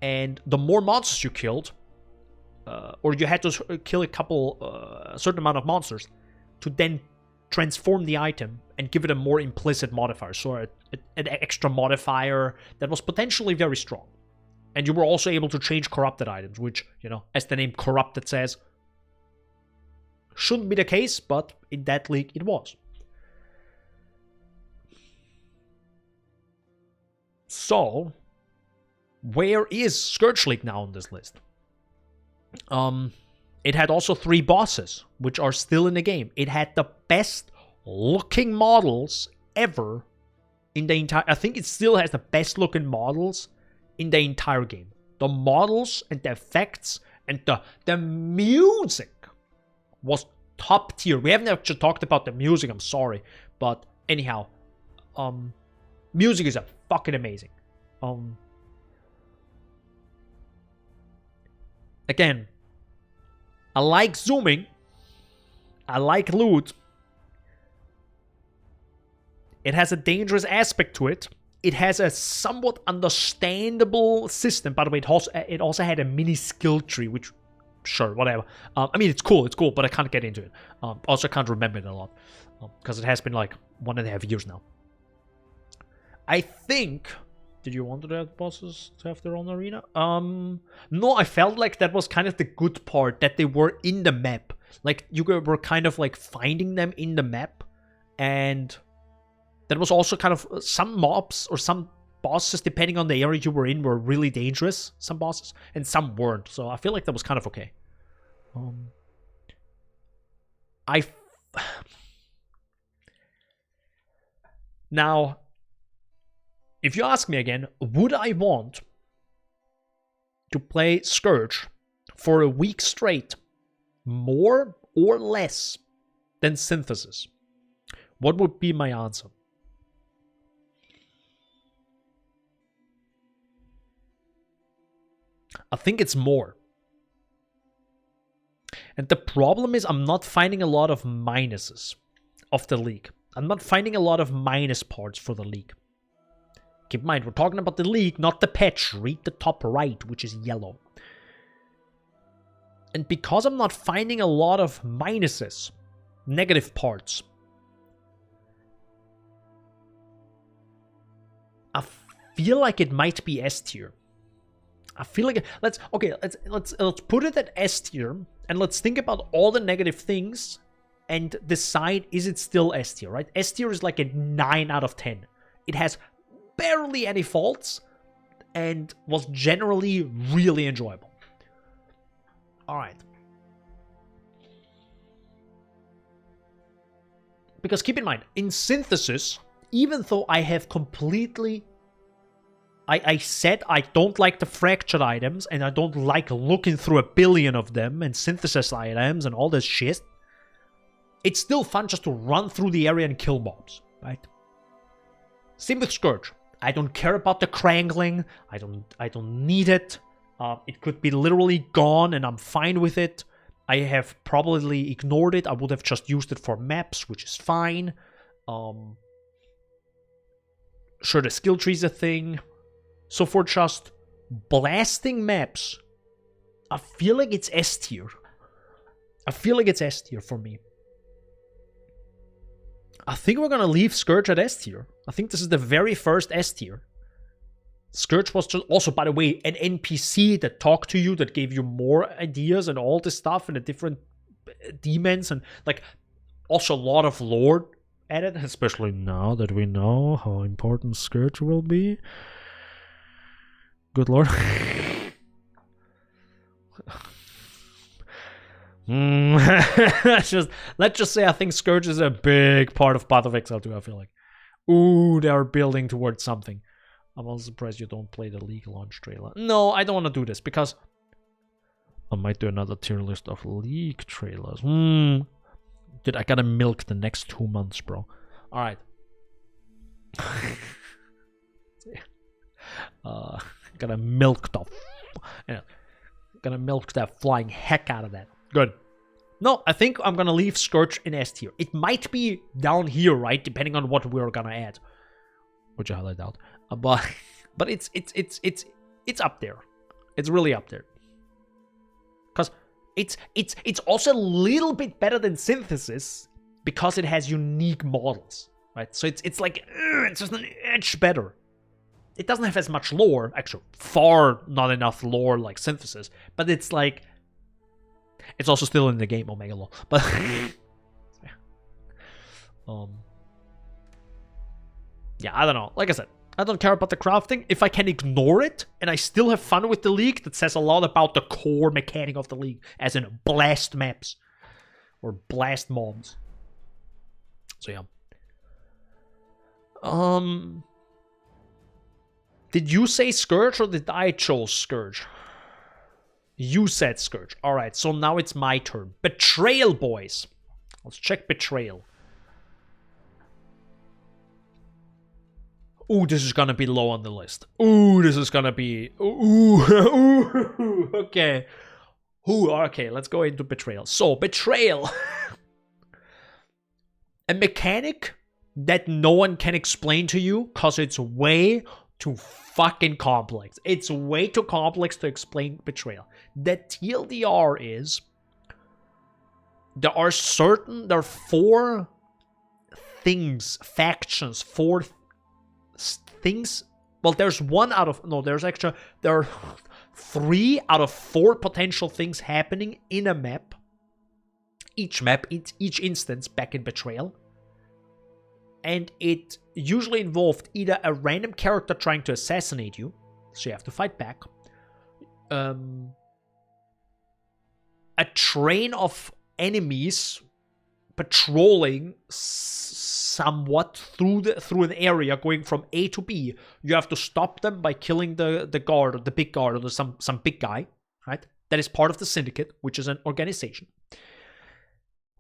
A: And the more monsters you killed, or you had to kill a certain amount of monsters to then transform the item and give it a more implicit modifier, so an extra modifier that was potentially very strong. And you were also able to change corrupted items, which, as the name Corrupted says, shouldn't be the case, but in that league it was. So, where is Scourge League now on this list? It had also 3 bosses, which are still in the game. It had the best looking models ever in the entire... I think it still has the best looking models in the entire game. The models and the effects and the music was top tier. We haven't actually talked about the music, I'm sorry. But anyhow, music is fucking amazing. Again, I like zooming, I like loot, It has a dangerous aspect to it. It has a somewhat understandable system. By the way, it also had a mini skill tree, which, sure, whatever. I mean, it's cool, but I can't get into it. Also, I can't remember it a lot, because it has been like 1.5 years now. I think... Did you want the bosses to have their own arena? No, I felt like that was kind of the good part, that they were in the map. Like, you were kind of like finding them in the map, and that was also kind of some mobs or some bosses, depending on the area you were in, were really dangerous, some bosses, and some weren't. So I feel like that was kind of okay. Now, if you ask me again, would I want to play Scourge for a week straight more or less than Synthesis? What would be my answer? I think it's more. And the problem is I'm not finding a lot of minuses of the league. I'm not finding a lot of minus parts for the league. Keep in mind, we're talking about the league, not the patch. Read the top right, which is yellow. And because I'm not finding a lot of minuses, negative parts, I feel like it might be S tier. I feel like let's put it at S tier, and let's think about all the negative things and decide, is it still S tier, right? S tier is like a 9 out of 10. It has barely any faults and was generally really enjoyable. All right. Because keep in mind, in Synthesis, even though I have completely... I said I don't like the fractured items, and I don't like looking through a billion of them, and synthesis items, and all this shit. It's still fun just to run through the area and kill mobs, right? Same with Scourge. I don't care about the crangling. I don't need it. It could be literally gone, and I'm fine with it. I have probably ignored it. I would have just used it for maps, which is fine. Sure, the skill tree's a thing. So for just blasting maps, I feel like it's S tier. I feel like it's S tier for me. I think we're gonna leave Scourge at S tier. I think this is the very first S tier. Scourge was just also, by the way, an NPC that talked to you, that gave you more ideas and all this stuff, and the different demons, and like also a lot of lore added, especially now that we know how important Scourge will be. Good lord. let's just say I think Scourge is a big part of Path of Exile 2, I feel like. Ooh, they are building towards something. I'm also surprised you don't play the League launch trailer. No, I don't want to do this, because I might do another tier list of League trailers. Dude, I gotta milk the next 2 months, bro. Alright. Gonna milk that flying heck out of that. Good. No, I think I'm gonna leave Scourge in S tier. It might be down here, right? Depending on what we're gonna add, which I highly doubt. But it's up there. It's really up there. Cause it's also a little bit better than Synthesis because it has unique models, right? So it's like it's just an edge better. It doesn't have as much lore, actually, far not enough lore like Synthesis, but it's like, it's also still in the game, Omega Law, but, yeah, I don't know, like I said, I don't care about the crafting. If I can ignore it, and I still have fun with the league, that says a lot about the core mechanic of the league, as in blast maps, or blast mobs, so yeah. Did you say Scourge or did I choose Scourge? You said Scourge. Alright, so now it's my turn. Betrayal, boys. Let's check Betrayal. Ooh, this is gonna be low on the list. Ooh, this is gonna be... Ooh, okay. Ooh, okay, let's go into Betrayal. So, Betrayal. A mechanic that no one can explain to you because it's way too fucking complex. It's way too complex to explain betrayal. The TLDR is there are 4 things, factions, 4 things. Well, there are 3 out of 4 potential things happening in a map. Each instance back in Betrayal. And it usually involved either a random character trying to assassinate you, so you have to fight back. A train of enemies patrolling somewhat through an area going from A to B. You have to stop them by killing the guard, or the big guard, or some big guy, right? That is part of the syndicate, which is an organization.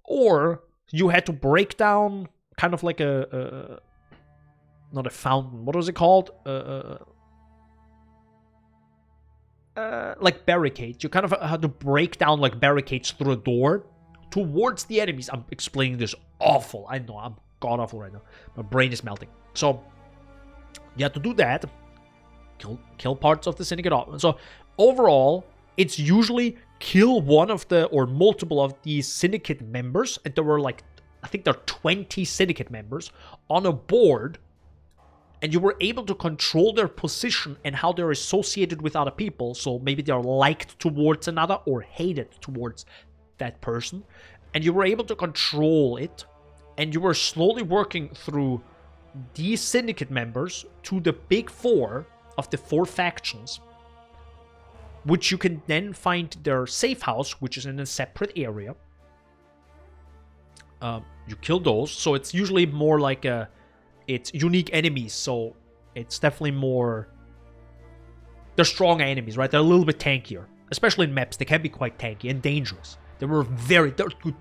A: Or you had to break down kind of like not a fountain. What was it called? Like barricades. You kind of had to break down like barricades through a door towards the enemies. I'm explaining this awful. I know, I'm god awful right now. My brain is melting. So you have to do that. Kill parts of the syndicate. So overall, it's usually kill one of the or multiple of these syndicate members. And there were like, I think there are 20 syndicate members on a board. And you were able to control their position and how they're associated with other people. So maybe they're liked towards another or hated towards that person. And you were able to control it. And you were slowly working through these syndicate members to the big 4 of the 4 factions. Which you can then find their safe house, which is in a separate area. You kill those. So it's usually more like it's unique enemies, so it's definitely more... They're strong enemies, right? They're a little bit tankier. Especially in maps, they can be quite tanky and dangerous.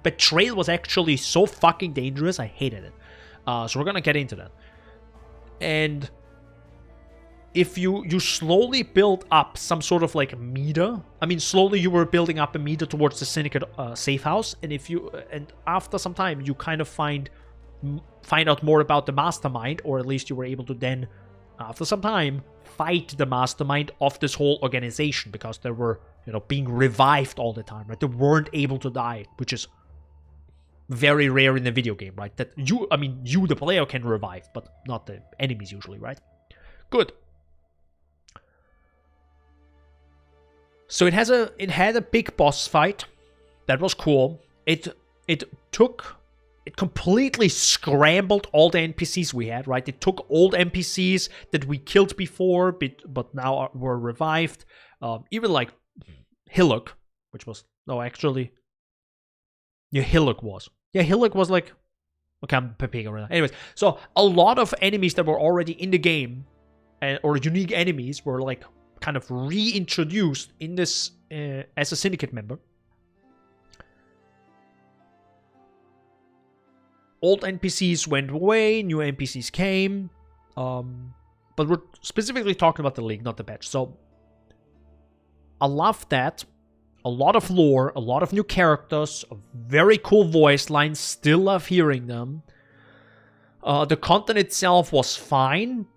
A: Betrayal was actually so fucking dangerous, I hated it. So we're gonna get into that. And if you slowly build up some sort of like meter. I mean, slowly you were building up a meter towards the syndicate safe house, and after some time you kind of find out more about the mastermind, or at least you were able to then, after some time, fight the mastermind of this whole organization, because they were, being revived all the time, right? They weren't able to die, which is very rare in a video game, right? That you, the player, can revive, but not the enemies usually, right? Good. So it had a big boss fight. That was cool. It completely scrambled all the NPCs we had, right? It took old NPCs that we killed before, but now were revived. Even like Hillock, which was... No, actually... Yeah, Hillock was. Yeah, Hillock was like... Okay, I'm picking right now. Anyways, so a lot of enemies that were already in the game, or unique enemies, were like kind of reintroduced in this as a syndicate member. Old NPCs went away, new NPCs came, but we're specifically talking about the League, not the patch. So I love that. A lot of lore, a lot of new characters, very cool voice lines, still love hearing them. The content itself was fine.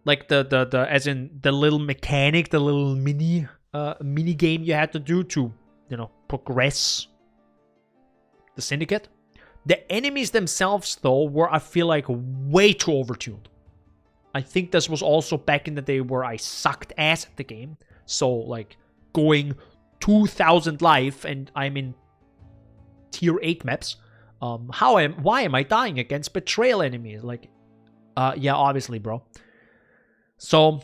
A: Like the as in the little mechanic, the little mini game you had to do to, progress the syndicate. The enemies themselves, though, were, I feel like, way too overtuned. I think this was also back in the day where I sucked ass at the game. So, like, going 2,000 life and I'm in tier 8 maps. Why am I dying against betrayal enemies? Like, yeah, obviously, bro. So,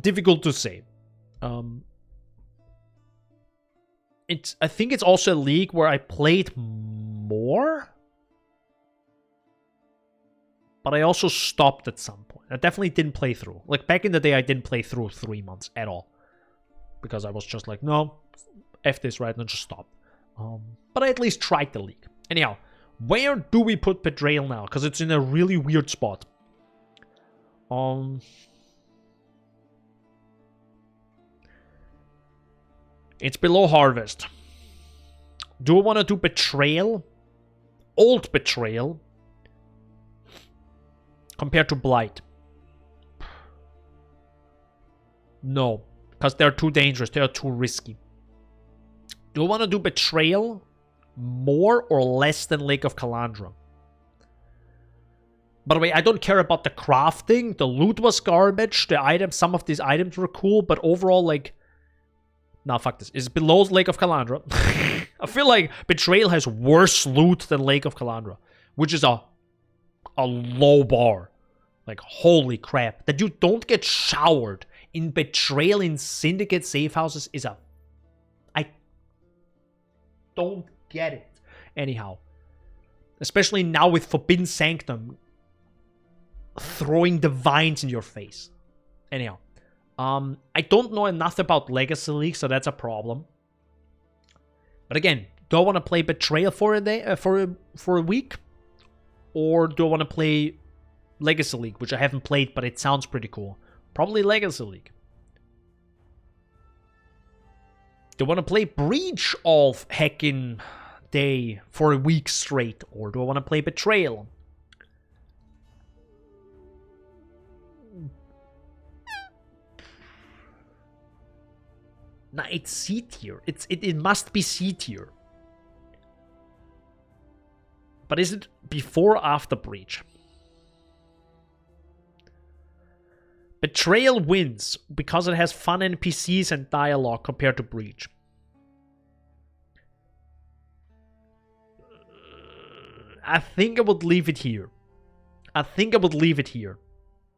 A: difficult to say. I think it's also a league where I played more, but I also stopped at some point. I definitely didn't play through. Like, back in the day, I didn't play through 3 months at all, because I was just like, no, F this, right, and just stopped. But I at least tried the league. Anyhow, where do we put Betrayal now? Because it's in a really weird spot. It's below Harvest. Do I want to do Betrayal? Old Betrayal? compared to Blight? No, because they're too dangerous. They are too risky. Do I want to do Betrayal more or less than Lake of Calandra? By the way, I don't care about the crafting. The loot was garbage. The items, some of these items were cool, but overall, like, nah, fuck this. It's below Lake of Calandra. I feel like Betrayal has worse loot than Lake of Calandra, which is a low bar. Like, holy crap. That you don't get showered in Betrayal in Syndicate safe houses is a... I don't get it. Anyhow. Especially now with Forbidden Sanctum throwing the vines in your face. Anyhow. I don't know enough about Legacy League, so that's a problem. But again, do I want to play Betrayal for a day, for a week? Or do I want to play Legacy League, which I haven't played, but it sounds pretty cool. Probably Legacy League. Do I want to play Breach of heckin' day for a week straight? Or do I want to play Betrayal? Nah, it's C tier. It must be C tier. But is it before or after Breach? Betrayal wins because it has fun NPCs and dialogue compared to Breach. I think I would leave it here.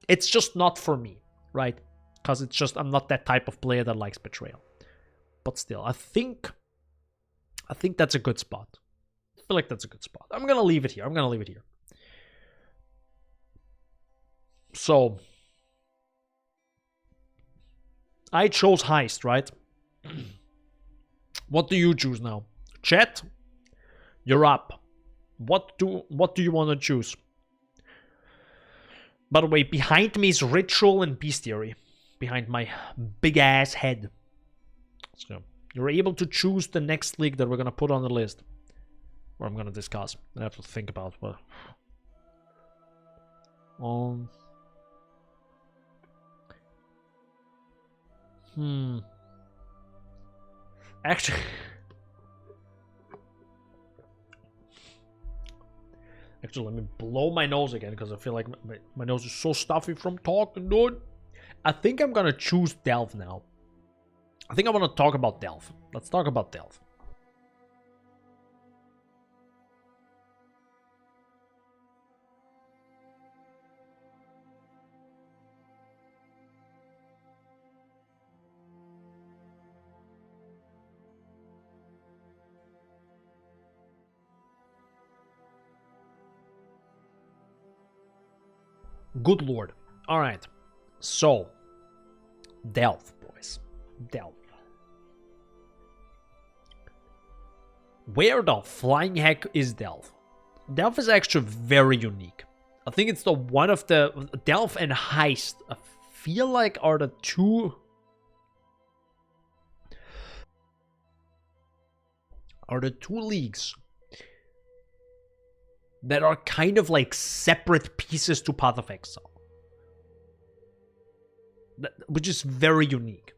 A: It's just not for me, right? Because it's just, I'm not that type of player that likes Betrayal. But still, I think that's a good spot. I feel like that's a good spot. I'm gonna leave it here. So, I chose Heist, right? What do you choose now? Chat, you're up. What do you want to choose? By the way, behind me is Ritual and Bestiary. Behind my big ass head. So, you're able to choose the next league that we're going to put on the list. Or I'm going to discuss. I have to think about what. Actually, let me blow my nose again because I feel like my nose is so stuffy from talking, dude. I think I'm going to choose Delve now. I think I want to talk about Delve. Let's talk about Delve. Good lord. Alright. So, Delve, boys. Delve. Where the flying heck is Delve? Delve is actually very unique. I think it's the one of the... Delve and Heist, I feel like are the two... leagues that are kind of like separate pieces to Path of Exile. Which is very unique.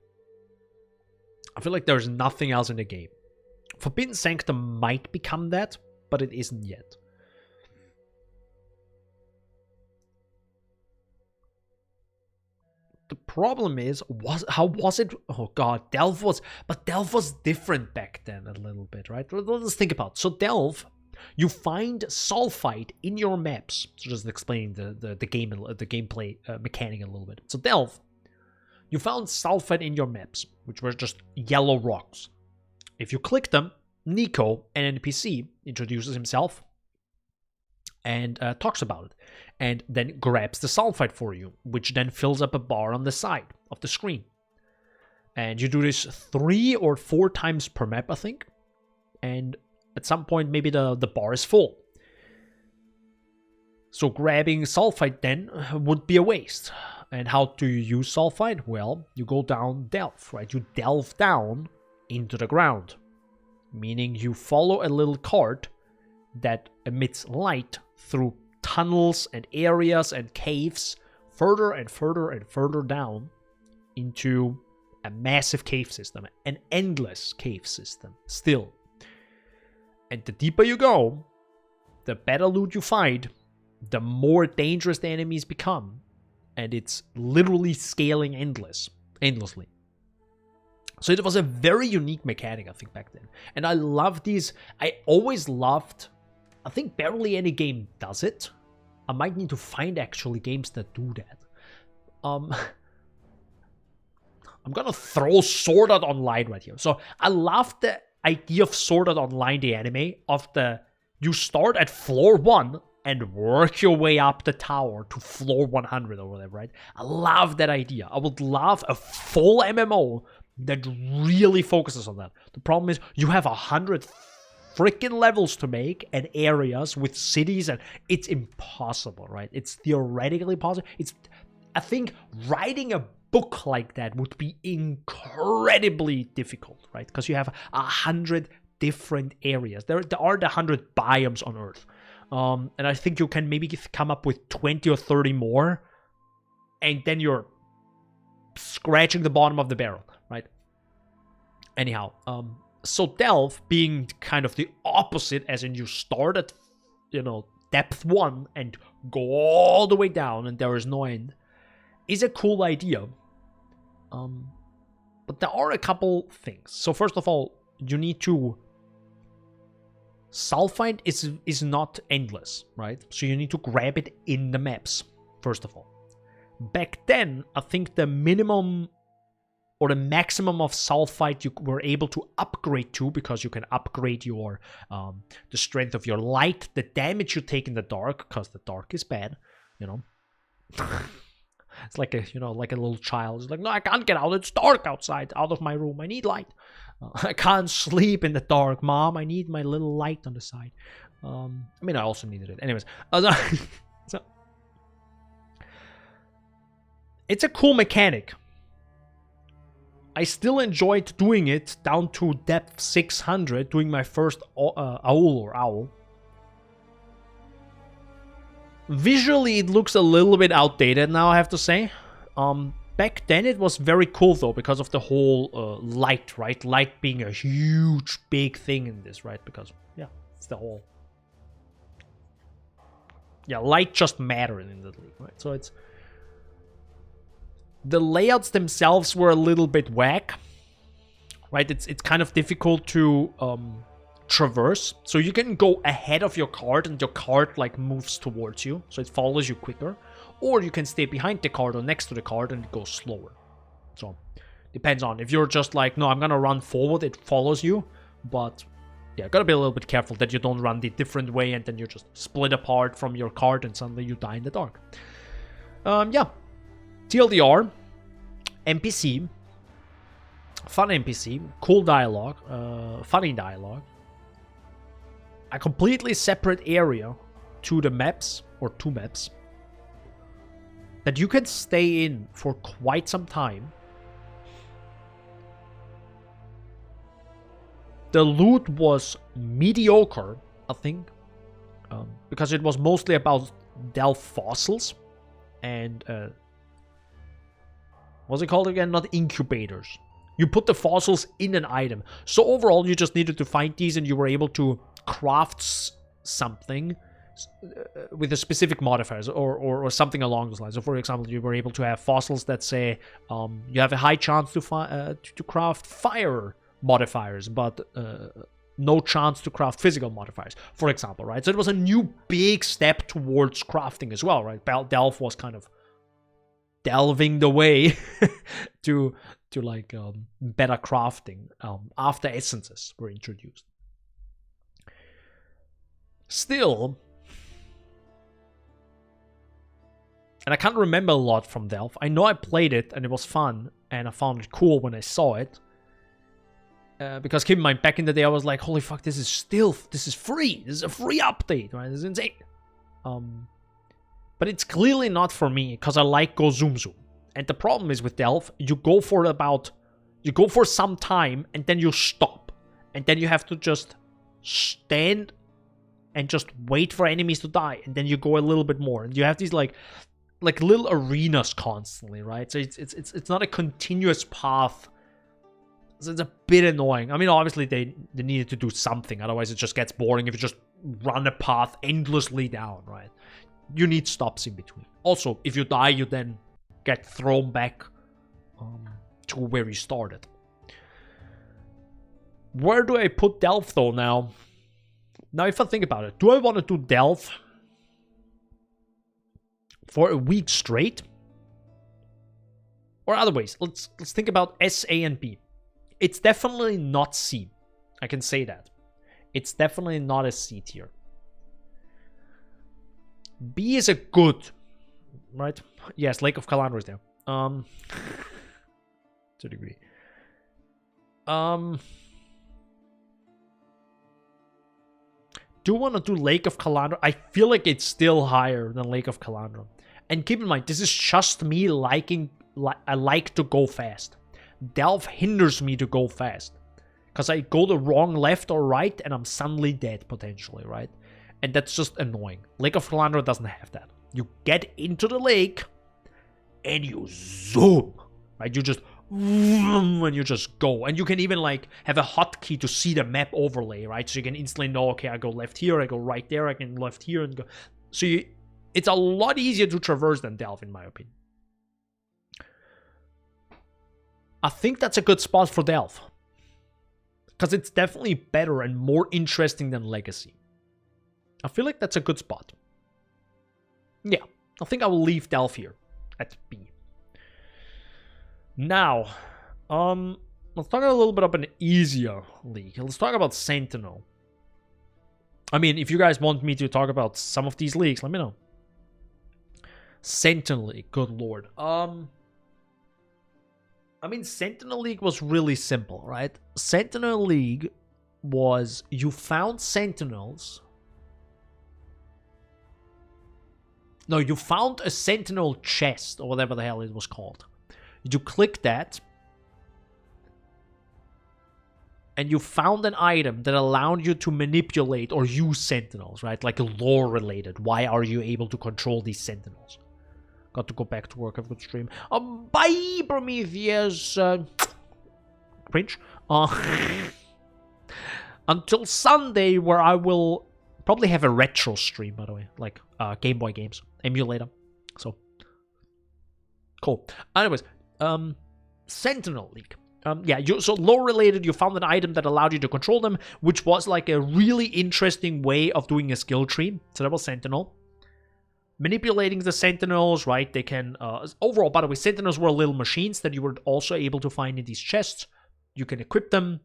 A: I feel like there's nothing else in the game. Forbidden Sanctum might become that, but it isn't yet. The problem is, how was it? Oh god, Delve was different back then a little bit, right? Let's think about it. So Delve, you find sulfite in your maps. So just explaining the gameplay mechanic a little bit. So Delve, you found sulfite in your maps, which were just yellow rocks. If you click them, Nico, an NPC, introduces himself and talks about it, and then grabs the sulfite for you, which then fills up a bar on the side of the screen. And you do this 3 or 4 times per map, I think, and at some point maybe the bar is full. So grabbing sulfite then would be a waste. And how do you use sulfite? Well, you go down Delve, right? You delve down into the ground, meaning you follow a little cart that emits light through tunnels and areas and caves further and further and further down into a massive cave system, an endless cave system still. And the deeper you go, the better loot you find, the more dangerous the enemies become, and it's literally scaling endlessly. So it was a very unique mechanic, I think, back then. And I love these. I always loved, I think barely any game does it. I might need to find actually games that do that. I'm gonna throw Sword Art Online right here. So I love the idea of Sword Art Online, the anime, of the you start at floor 1 and work your way up the tower to floor 100 or whatever, right? I love that idea. I would love a full MMO that really focuses on that. The problem is you have 100 freaking levels to make and areas with cities, and it's impossible, right? It's theoretically possible. I think writing a book like that would be incredibly difficult, right? Because you have 100 different areas. There are the 100 biomes on Earth. And I think you can maybe come up with 20 or 30 more, and then you're scratching the bottom of the barrel, right? Anyhow, so Delve being kind of the opposite, as in you start at, depth 1 and go all the way down and there is no end, is a cool idea. But there are a couple things. So first of all, you need to... Sulfite is not endless, right? So you need to grab it in the maps, first of all. Back then, I think the minimum or the maximum of sulfite you were able to upgrade to, because you can upgrade your the strength of your light, the damage you take in the dark, because the dark is bad, It's like a little child. It's like, no, I can't get out. It's dark outside. Out of my room. I need light. I can't sleep in the dark, Mom. I need my little light on the side. I also needed it. Anyways, so it's a cool mechanic. I still enjoyed doing it down to depth 600, doing my first owl. Visually, it looks a little bit outdated now, I have to say. Back then, it was very cool, though, because of the whole light, right? Light being a huge, big thing in this, right? Because, yeah, it's the whole... Yeah, light just mattered in the league, right? So it's... The layouts themselves were a little bit whack, right? It's kind of difficult to... traverse, so you can go ahead of your card and your card moves towards you, so it follows you quicker, or you can stay behind the card or next to the card and it goes slower. So depends on if you're just no, I'm gonna run forward, it follows you, but yeah, gotta be a little bit careful that you don't run the different way and then you just split apart from your card and suddenly you die in the dark. Yeah, TLDR, NPC, fun NPC, cool dialogue, funny dialogue. A completely separate area to the maps, or two maps, that you can stay in for quite some time. The loot was mediocre, I think, because it was mostly about Delve fossils and what's it called again? Not incubators. You put the fossils in an item. So overall, you just needed to find these and you were able to craft something with a specific modifiers or something along those lines. So for example, you were able to have fossils that say you have a high chance to craft fire modifiers, but no chance to craft physical modifiers, for example, right? So it was a new big step towards crafting as well, right? Delve was kind of delving the way to better crafting after essences were introduced. Still, and I can't remember a lot from Delve. I know I played it and it was fun and I found it cool when I saw it. Because keep in mind, back in the day I was like, holy fuck, this is free. This is a free update, right? This is insane. But it's clearly not for me because I like go zoom zoom. And the problem is with Delve, you go for some time and then you stop. And then you have to just stand and just wait for enemies to die, and then you go a little bit more, and you have these like little arenas constantly, right? So it's not a continuous path. So it's a bit annoying. I mean, obviously they needed to do something, otherwise it just gets boring if you just run a path endlessly down, right? You need stops in between. Also, if you die, you then get thrown back to where you started. Where do I put Delve though now? Now, if I think about it, do I want to do Delve for a week straight? Or other ways? Let's think about S, A, and B. It's definitely not C. I can say that. It's definitely not a C tier. B is a good, right? Yes, Lake of Calandra is there. To a degree. Do want to do Lake of Calandra? I feel like it's still higher than Lake of Calandra. And keep in mind, this is just me liking. I like to go fast. Delve hinders me to go fast. Because I go the wrong left or right and I'm suddenly dead, potentially, right? And that's just annoying. Lake of Calandra doesn't have that. You get into the lake and you zoom, right? You just and you just go. And you can even like have a hotkey to see the map overlay, right? So you can instantly know, okay, I go left here, I go right there, I can left here and go. So it's a lot easier to traverse than Delve, in my opinion. I think that's a good spot for Delve. Because it's definitely better and more interesting than Legacy. I feel like that's a good spot. Yeah, I think I will leave Delve here at B. Now, let's talk a little bit about an easier league. Let's talk about Sentinel. I mean, if you guys want me to talk about some of these leagues, let me know. Sentinel League, good lord. I mean, Sentinel League was really simple, right? Sentinel League was, you found Sentinels. No, you found a Sentinel chest, or whatever the hell it was called. You click that, and you found an item that allowed you to manipulate or use Sentinels, right? Like lore related. Why are you able to control these Sentinels? Got to go back to work. Have a good stream. Bye, Prometheus. Cringe. Until Sunday, where I will probably have a retro stream, by the way. Like Game Boy games. Emulator. So. Cool. Anyways. Sentinel League. Yeah, so lore related, you found an item that allowed you to control them, which was like a really interesting way of doing a skill tree. So that was Sentinel. Manipulating the Sentinels, right? They can, overall, by the way, Sentinels were little machines that you were also able to find in these chests. You can equip them.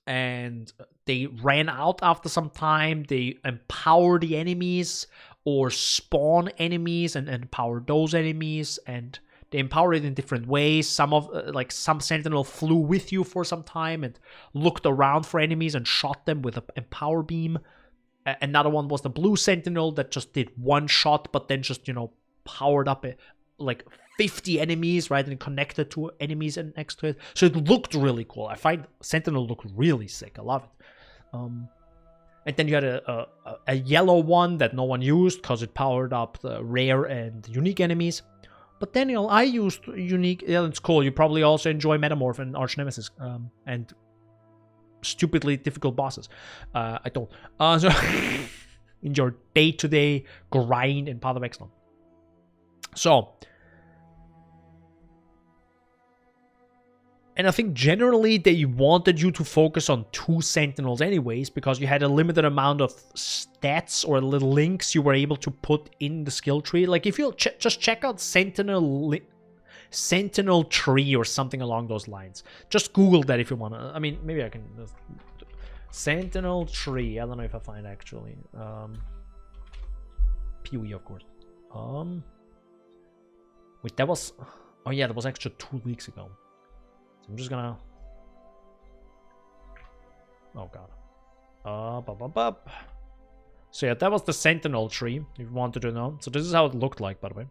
A: And they ran out after some time. They empower the enemies or spawn enemies and empower those enemies. And they empower it in different ways. Some Sentinel flew with you for some time and looked around for enemies and shot them with an empower beam. Another one was the blue Sentinel that just did one shot, but then just, powered up like 50 enemies, right? And connected to enemies and next to it. So it looked really cool. I find Sentinel looked really sick. I love it. And then you had a yellow one that no one used because it powered up the rare and unique enemies. But then, I used unique. Yeah, it's cool. You probably also enjoy Metamorph and Arch Nemesis. And stupidly difficult bosses. I don't. So in your day-to-day grind in Path of Exile. So, and I think generally they wanted you to focus on 2 Sentinels anyways, because you had a limited amount of stats or little links you were able to put in the skill tree. Like if you just check out Sentinel tree or something along those lines. Just Google that if you want to. I mean, maybe I can. Sentinel tree. I don't know if I find actually. PoE, of course. Wait, that was. Oh yeah, that was actually 2 weeks ago. So I'm just gonna. Oh god. So yeah, that was the Sentinel tree. If you wanted to know. So this is how it looked like, by the way.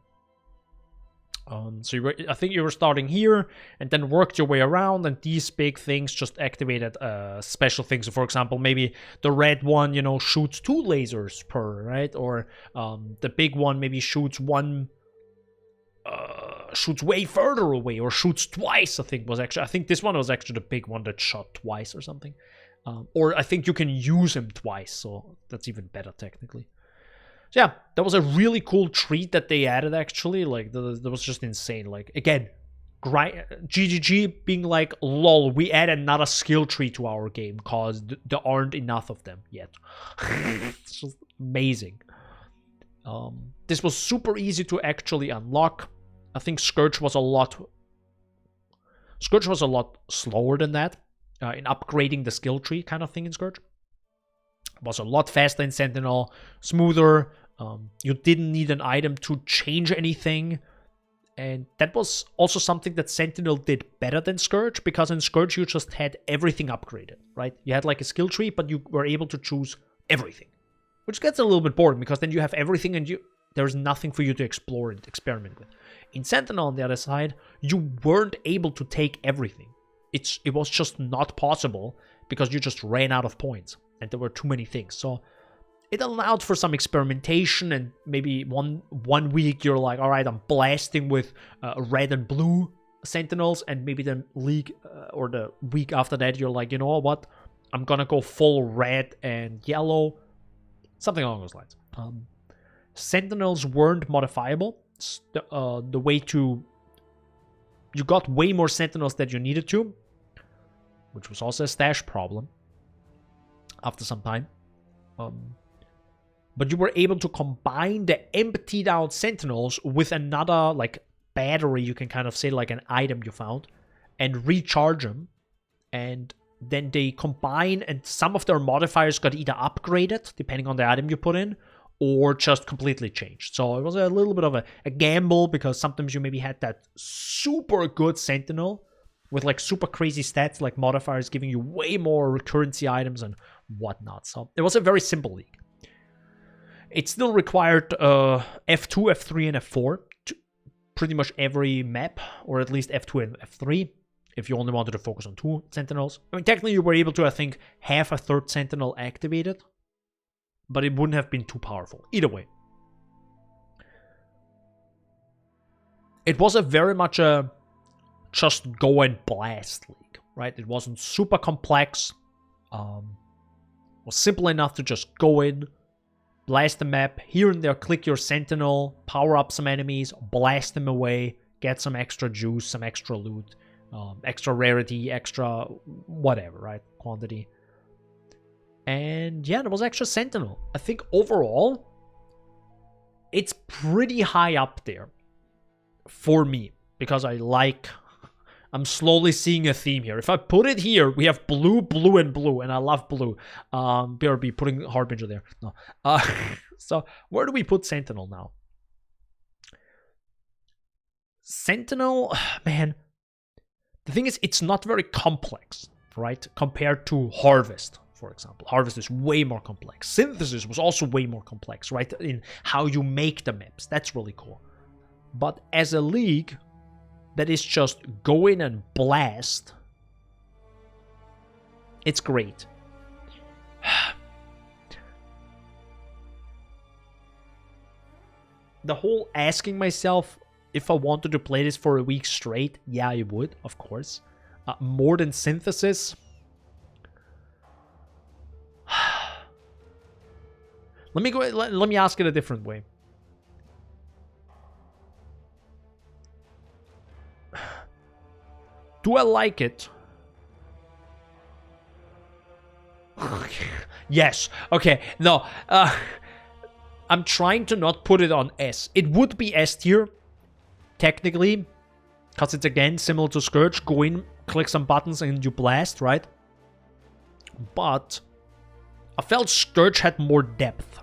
A: So I think you were starting here and then worked your way around, and these big things just activated special things. So for example, maybe the red one, shoots 2 lasers per, right? Or the big one maybe shoots shoots way further away, or shoots twice. I think this one was actually the big one that shot twice or something. Or I think you can use him twice, so that's even better technically. So yeah, that was a really cool treat that they added, actually. Like, that was just insane. Like, again, GGG being like, lol, we add another skill tree to our game because there aren't enough of them yet. It's just amazing. This was super easy to actually unlock. I think Scourge was a lot slower than that in upgrading the skill tree kind of thing in Scourge. It was a lot faster in Sentinel, smoother. You didn't need an item to change anything. And that was also something that Sentinel did better than Scourge, because in Scourge you just had everything upgraded, right? You had like a skill tree, but you were able to choose everything. Which gets a little bit boring, because then you have everything and there's nothing for you to explore and experiment with. In Sentinel, on the other side, you weren't able to take everything. It was just not possible, because you just ran out of points, and there were too many things. So it allowed for some experimentation, and maybe one week you're like, all right, I'm blasting with red and blue Sentinels, and maybe the league or the week after that you're like, you know what, I'm gonna go full red and yellow, something along those lines. Sentinels weren't modifiable. The way to... You got way more Sentinels than you needed to, which was also a stash problem after some time. But you were able to combine the emptied out Sentinels with another, like, battery, you can kind of say, like an item you found, and recharge them. And then they combine, and some of their modifiers got either upgraded, depending on the item you put in, or just completely changed. So it was a little bit of a gamble, because sometimes you maybe had that super good Sentinel with like super crazy stats, like modifiers giving you way more recurrency items and whatnot. So it was a very simple league. It still required F2, F3, and F4 to pretty much every map, or at least F2 and F3, if you only wanted to focus on 2 Sentinels. I mean, technically you were able to, I think, have a 3rd Sentinel activated, but it wouldn't have been too powerful. Either way. It was a very much a just go and blast league, right? It wasn't super complex. It was simple enough to just go in, blast the map, here and there click your Sentinel, power up some enemies, blast them away, get some extra juice, some extra loot, extra rarity, extra whatever, right? Quantity. And yeah, there was extra Sentinel. I think overall, it's pretty high up there for me, because I'm slowly seeing a theme here. If I put it here, we have blue, blue, and blue, and I love blue. BRB, putting Harbinger there. No. So where do we put Sentinel now? Sentinel, man, the thing is, it's not very complex, right? Compared to Harvest, for example. Harvest is way more complex. Synthesis was also way more complex, right? In how you make the maps. That's really cool. But as a league that is just go in and blast, it's great. The whole asking myself if I wanted to play this for a week straight, yeah, I would, of course. More than Synthesis. Let me ask it a different way. Do I like it? Yes. Okay. No. I'm trying to not put it on S. It would be S tier, technically, because it's again similar to Scourge. Go in, click some buttons, and you blast, right? But I felt Scourge had more depth,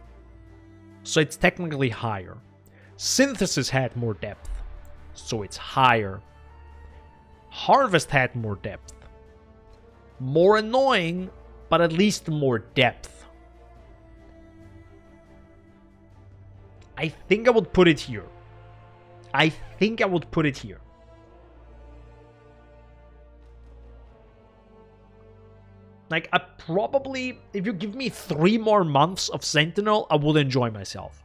A: so it's technically higher. Synthesis had more depth, so it's higher. Harvest had more depth. More annoying, but at least more depth. I think I would put it here. I think I would put it here. Like, I probably, if you give me 3 more months of Sentinel, I would enjoy myself.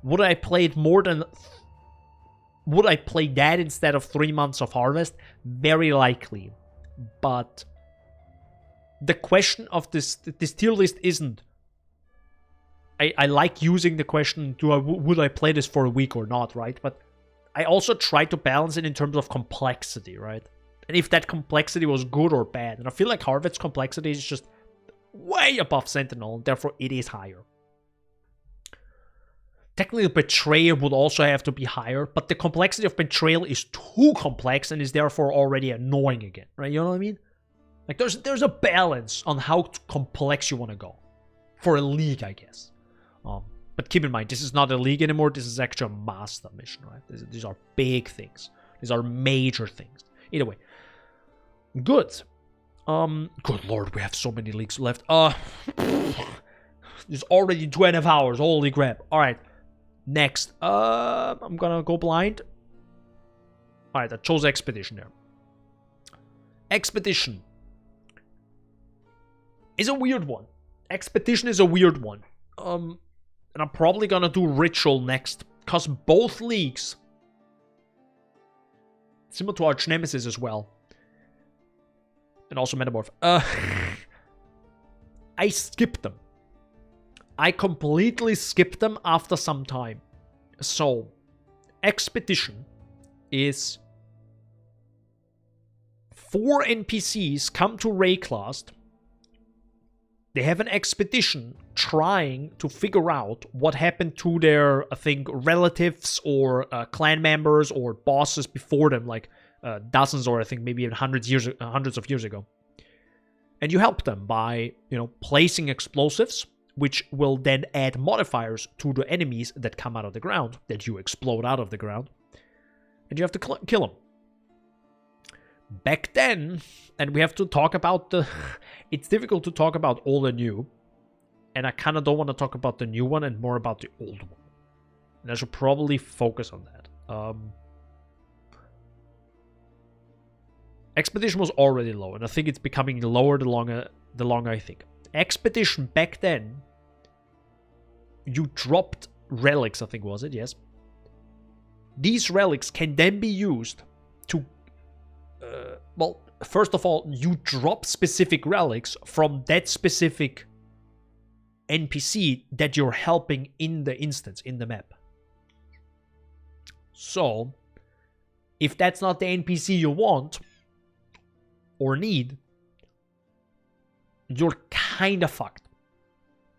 A: Would I play it more than... Would I play that instead of 3 months of Harvest? Very likely. But the question of this tier list isn't... I like using the question, would I play this for a week or not, right? But I also try to balance it in terms of complexity, right? And if that complexity was good or bad. And I feel like Harvest's complexity is just way above Sentinel, and therefore it is higher. Technically, Betrayal would also have to be higher, but the complexity of Betrayal is too complex and is therefore already annoying again, right? You know what I mean? Like, there's a balance on how complex you want to go. For a league, I guess. But keep in mind, this is not a league anymore. This is actually a master mission, right? These are big things. These are major things. Either way. Good. Good lord, we have so many leagues left. There's already 12 hours. Holy crap. Alright. Next. I'm gonna go blind. Alright, I chose Expedition there. Expedition is a weird one. Expedition is a weird one. And I'm probably gonna do Ritual next, because both leagues, similar to Arch Nemesis as well, and also Metamorph, I skipped them. I completely skipped them after some time. So, Expedition is 4 NPCs come to Rayclast. They have an expedition trying to figure out what happened to their, I think, relatives or clan members or bosses before them, like dozens or I think maybe even hundreds of years ago. And you help them by, placing explosives, which will then add modifiers to the enemies that come out of the ground, that you explode out of the ground. And you have to kill them. Back then, and we have to talk about the... It's difficult to talk about old and new. And I kind of don't want to talk about the new one and more about the old one. And I should probably focus on that. Expedition was already low, and I think it's becoming lower the longer I think. Expedition back then, you dropped relics, I think was it, yes. These relics can then be used to... well, first of all, you drop specific relics from that specific NPC that you're helping in the instance, in the map. So, if that's not the NPC you want or need, you're kind of fucked.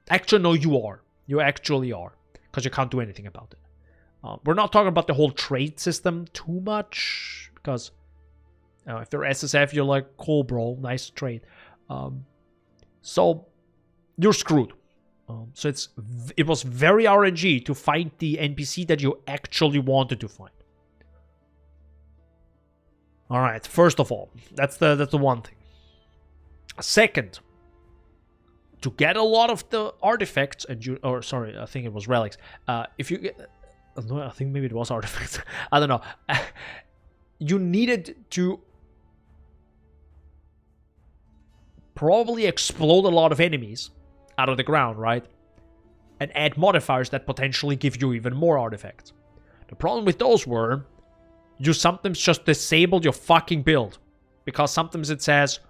A: Actually, no, you are. You actually are. Because you can't do anything about it. We're not talking about the whole trade system too much, because... if you're SSF, you're like, cool, bro, nice trade. So, you're screwed. So it was very RNG to find the NPC that you actually wanted to find. Alright, first of all, that's the one thing. Second, to get a lot of the artifacts, I think it was relics. If you get... No, I think maybe it was artifacts. I don't know. You needed to... probably explode a lot of enemies out of the ground, right? And add modifiers that potentially give you even more artifacts. The problem with those were, you sometimes just disabled your fucking build. Because sometimes it says,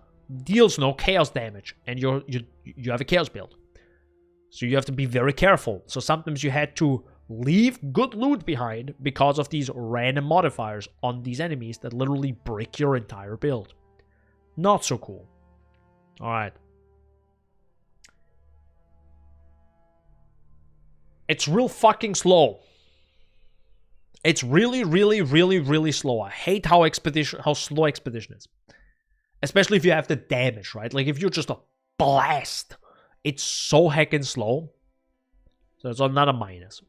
A: deals no chaos damage, and you have a chaos build. So you have to be very careful. So sometimes you had to leave good loot behind because of these random modifiers on these enemies that literally break your entire build. Not so cool. Alright. It's real fucking slow. It's really, really, really, really slow. I hate how slow Expedition is. Especially if you have the damage, right? Like if you're just a blast. It's so heckin' slow. So it's another minus.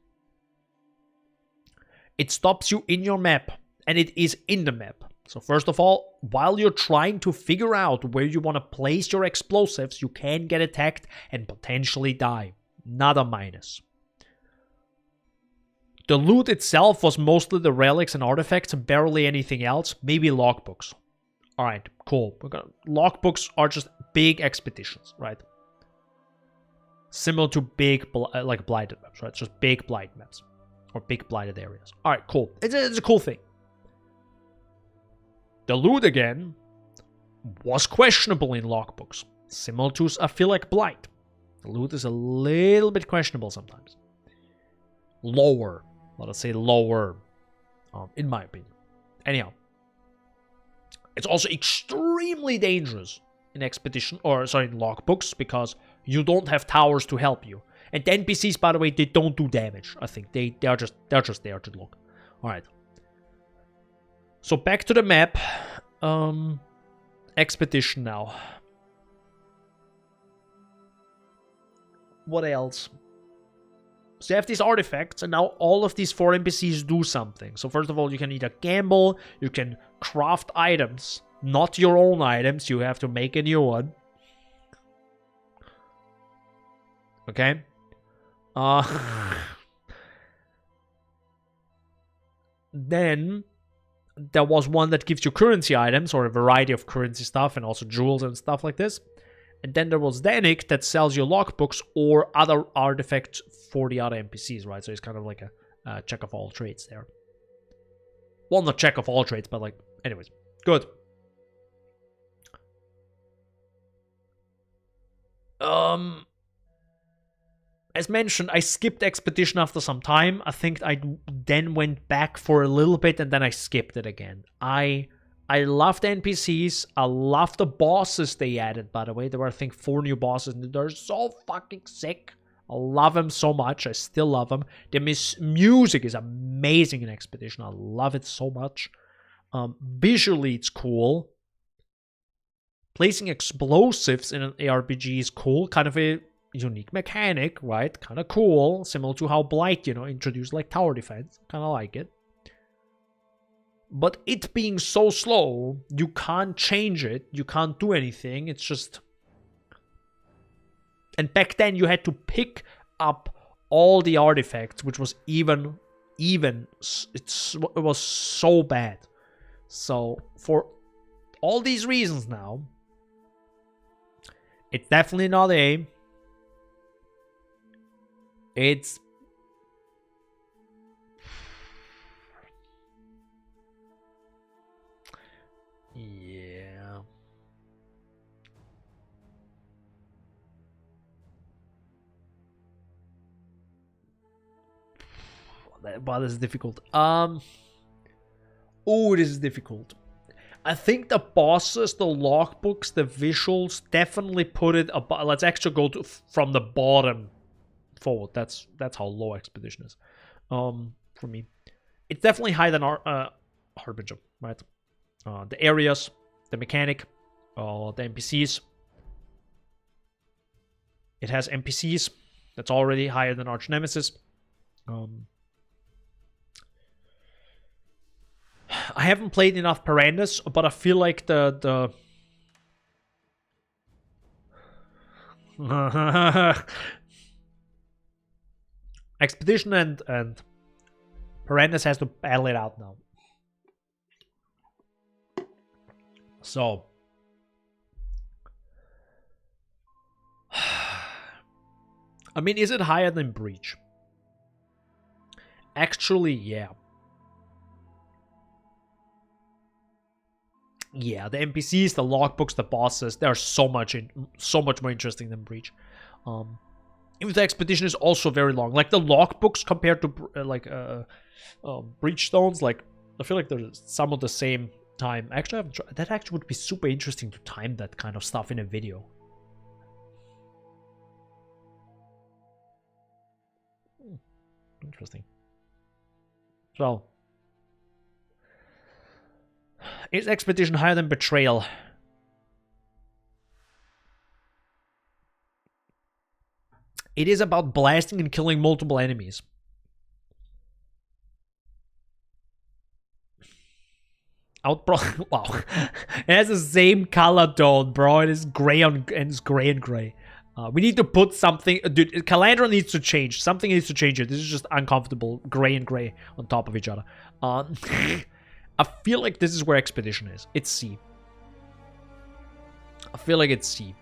A: It stops you in your map. And it is in the map. So first of all, while you're trying to figure out where you want to place your explosives, you can get attacked and potentially die. Not a minus. The loot itself was mostly the relics and artifacts and barely anything else. Maybe logbooks. Alright, cool. Logbooks are just big expeditions, right? Similar to big, like blighted maps, right? Just big blight maps. Or big blighted areas. Alright, cool. It's a cool thing. The loot, again, was questionable in logbooks. Similar to, I feel like, blight. The loot is a little bit questionable sometimes. Lower. Let us say lower. In my opinion. Anyhow. It's also extremely dangerous in expedition, or sorry, in logbooks, because you don't have towers to help you. And the NPCs, by the way, they don't do damage. I think they're just there to look. All right. So back to the map. Expedition now. What else? So you have these artifacts, and now all of these 4 NPCs do something. So first of all, you can either gamble, you can craft items, not your own items, you have to make a new one. Okay? Then there was one that gives you currency items, or a variety of currency stuff, and also jewels and stuff like this. And then there was Danik that sells you logbooks or other artifacts for the other NPCs, right? So it's kind of like a check of all trades there. Well, not check of all trades, but like, anyways. Good. As mentioned, I skipped Expedition after some time. I think I then went back for a little bit and then I skipped it again. I love the NPCs. I love the bosses they added, by the way. There were, I think, 4 new bosses, and they're so fucking sick. I love them so much. I still love them. The music is amazing in Expedition. I love it so much. Visually, it's cool. Placing explosives in an ARPG is cool. Kind of a unique mechanic, right? Kind of cool. Similar to how Blight, introduced like tower defense. Kind of like it. But it being so slow, you can't change it. You can't do anything. It's just... And back then, you had to pick up all the artifacts, which was even... It was so bad. So, for all these reasons now, it's definitely not A. It's... Yeah. But this is difficult. Oh, this is difficult. I think the bosses, the logbooks, the visuals definitely put it above. Let's actually go from the bottom forward. That's how low Expedition is. For me, it's definitely higher than Harbinger, right? The areas, the mechanic, the NPCs. It has NPCs. That's already higher than Arch Nemesis. I haven't played enough Piranhas, but I feel like the Expedition and Piranhas has to battle it out now. So, I mean, is it higher than Breach? Actually, yeah. Yeah, the NPCs, the logbooks, the bosses, they're so much more interesting than Breach. Even the Expedition is also very long. Like the logbooks compared to Breach Stones, like I feel like there's some of the same time. Actually, I haven't tried. That actually would be super interesting to time that kind of stuff in a video. Interesting. So, is Expedition higher than Betrayal? It is about blasting and killing multiple enemies. Wow. It has the same color tone, bro. It is gray and gray. We need to put something... Dude, Calandra needs to change. Something needs to change here. This is just uncomfortable. Gray and gray on top of each other. I feel like this is where Expedition is. It's C. I feel like it's C.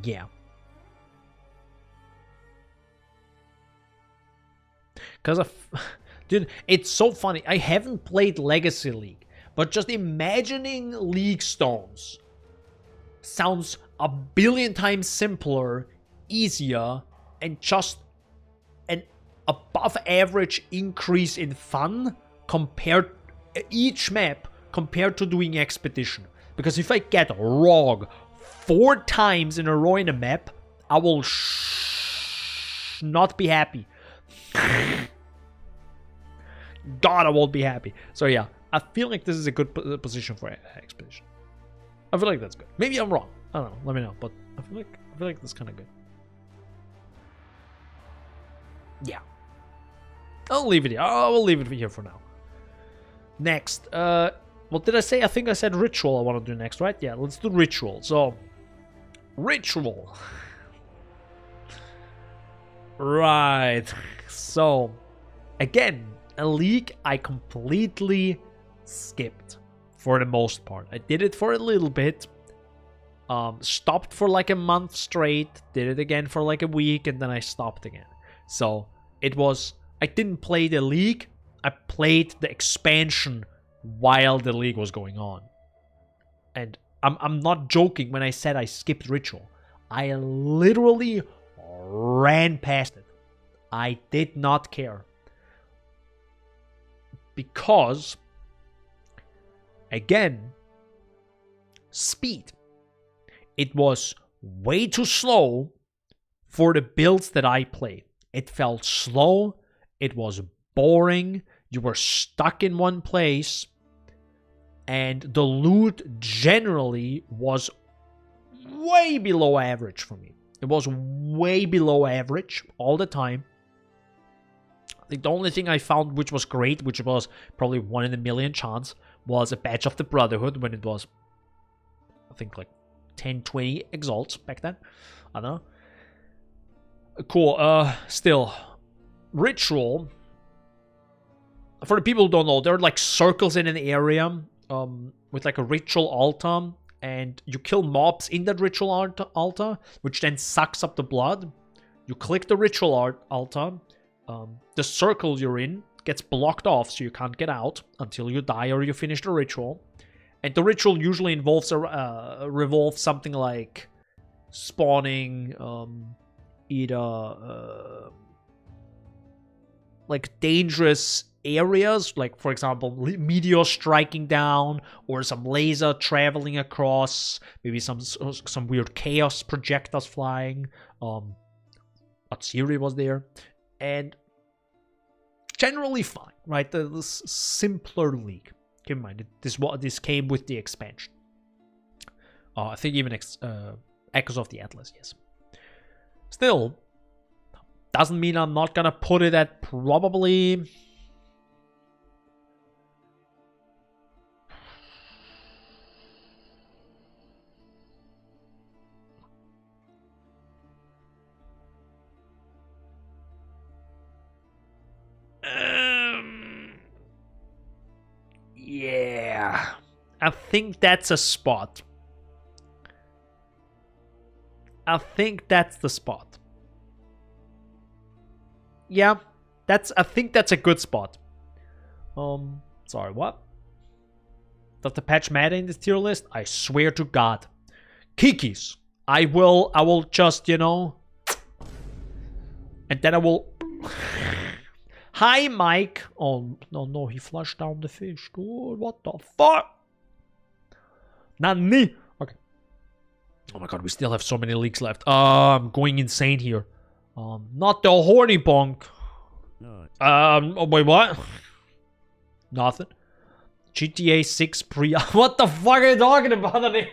A: Yeah. Because dude, it's so funny. I haven't played Legacy League, but just imagining League Stones sounds a billion times simpler, easier, and just an above average increase in fun compared each map compared to doing Expedition. Because if I get Rogue 4 times in a row in a map, I will not be happy. God, I won't be happy. So yeah, I feel like this is a good position for Expedition. I feel like that's good. Maybe I'm wrong. I don't know. Let me know. But I feel like that's kind of good. Yeah. I'll leave it here. I will leave it here for now. Next. What did I say? I think I said Ritual I want to do next, right? Yeah, let's do Ritual. So, Ritual. Right. So, again, a league I completely skipped for the most part. I did it for a little bit. Stopped for like a month straight. Did it again for like a week, and then I stopped again. So, it was... I didn't play the league. I played the expansion while the league was going on. And I'm not joking when I said I skipped Ritual. I literally ran past it. I did not care. Because, again, speed. It was way too slow for the builds that I played. It felt slow. It was boring. You were stuck in one place. And the loot generally was way below average for me. It was way below average all the time. I think the only thing I found which was great, which was probably 1 in a million chance, was a Badge of the Brotherhood when it was, I think, like 10, 20 exalts back then. I don't know. Cool. Still, Ritual. For the people who don't know, there are like circles in an area with like a ritual altar, and you kill mobs in that ritual altar, which then sucks up the blood. You click the ritual altar, the circle you're in gets blocked off, so you can't get out until you die or you finish the ritual. And the ritual usually revolves something like spawning either like dangerous areas, like for example meteor striking down, or some laser traveling across, maybe some weird chaos projectiles flying. Atsiri was there, and generally fine, right? The simpler league. Keep in mind, this came with the expansion. I think even Echoes of the Atlas, yes. Still, doesn't mean I'm not gonna put it at probably... Yeah, I think that's a spot. I think that's the spot. Yeah, I think that's a good spot. Sorry, what? Does the patch matter in this tier list? I swear to God. Kikis. I will just, you know... And then I will... Hi, Mike. Oh, no, he flushed down the fish. Dude, what the fuck? Nani? Okay. Oh my God, we still have so many leaks left. I'm going insane here. Not the horny bonk.
D: No.
A: Oh, wait, what? Nothing. GTA 6 pre... What the fuck are you talking about, Nani?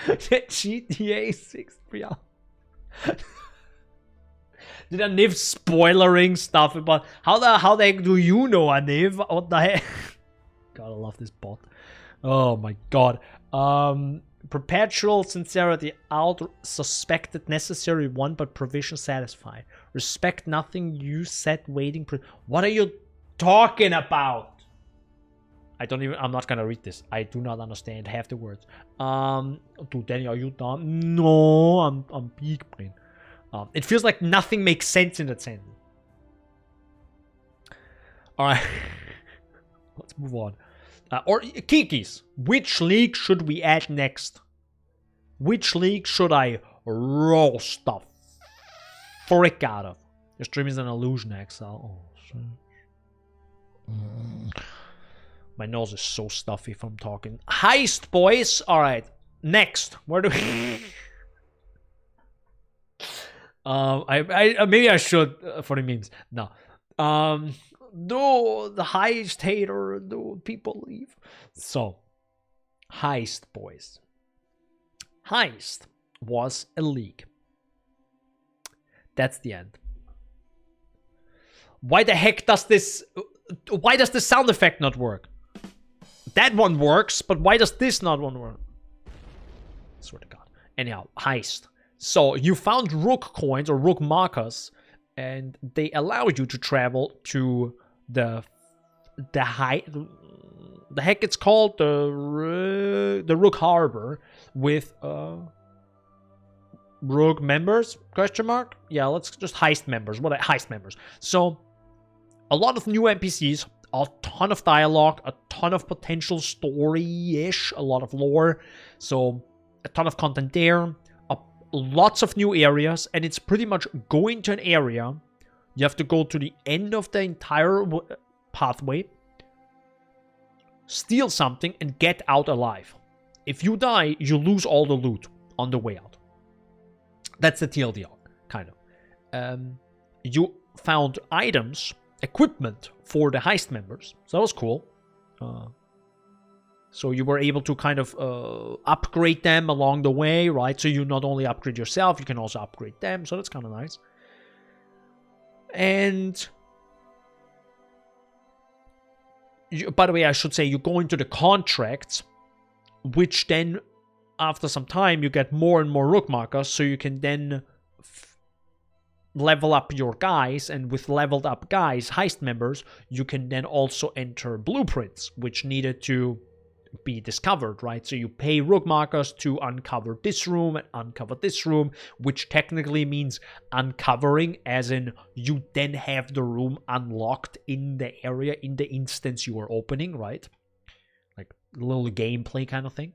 A: GTA 6 pre... Did Aniv spoilering stuff about... How the heck do you know, Aniv? What the heck? God, I love this bot. Oh my god. Perpetual sincerity out suspected necessary one but provision satisfied. Respect nothing you set waiting. What are you talking about? I'm not gonna read this. I do not understand half the words. Dude, Danny, are you done? No, I'm big brain. It feels like nothing makes sense in that sentence. Alright. Let's move on. Or Kikis. Which league should we add next? Which league should I roast the frick out of? Your stream is an illusion, Exile. Oh, shit. My nose is so stuffy if I'm talking. Heist, boys! Alright. Next. Where do we... maybe I should for the memes. No. No, the heist hater. No, people leave. So, Heist, boys. Heist was a league. That's the end. Why the heck does this... Why does the sound effect not work? That one works, but why does this not one work? I swear to God. Anyhow, Heist. So, you found rook coins or rook markers, and they allow you to travel to the heck it's called, the Rook Harbor with rook members, question mark? Yeah, let's just heist members. What are heist members? So, a lot of new NPCs, a ton of dialogue, a ton of potential story-ish, a lot of lore. So, a ton of content there. Lots of new areas, and it's pretty much going to an area. You have to go to the end of the entire pathway, steal something, and get out alive. If you die, you lose all the loot on the way out. That's the TLDR, kind of. You found items, equipment for the heist members, so that was cool. So you were able to kind of upgrade them along the way, right? So you not only upgrade yourself, you can also upgrade them. So that's kind of nice. And by the way, I should say you go into the contracts, which then after some time you get more and more rook markers, so you can then level up your guys, and with leveled up guys, heist members, you can then also enter blueprints, which needed to be discovered, right? So you pay rook markers to uncover this room and uncover this room, which technically means uncovering, as in you then have the room unlocked in the area, in the instance you are opening, right? Like a little gameplay kind of thing.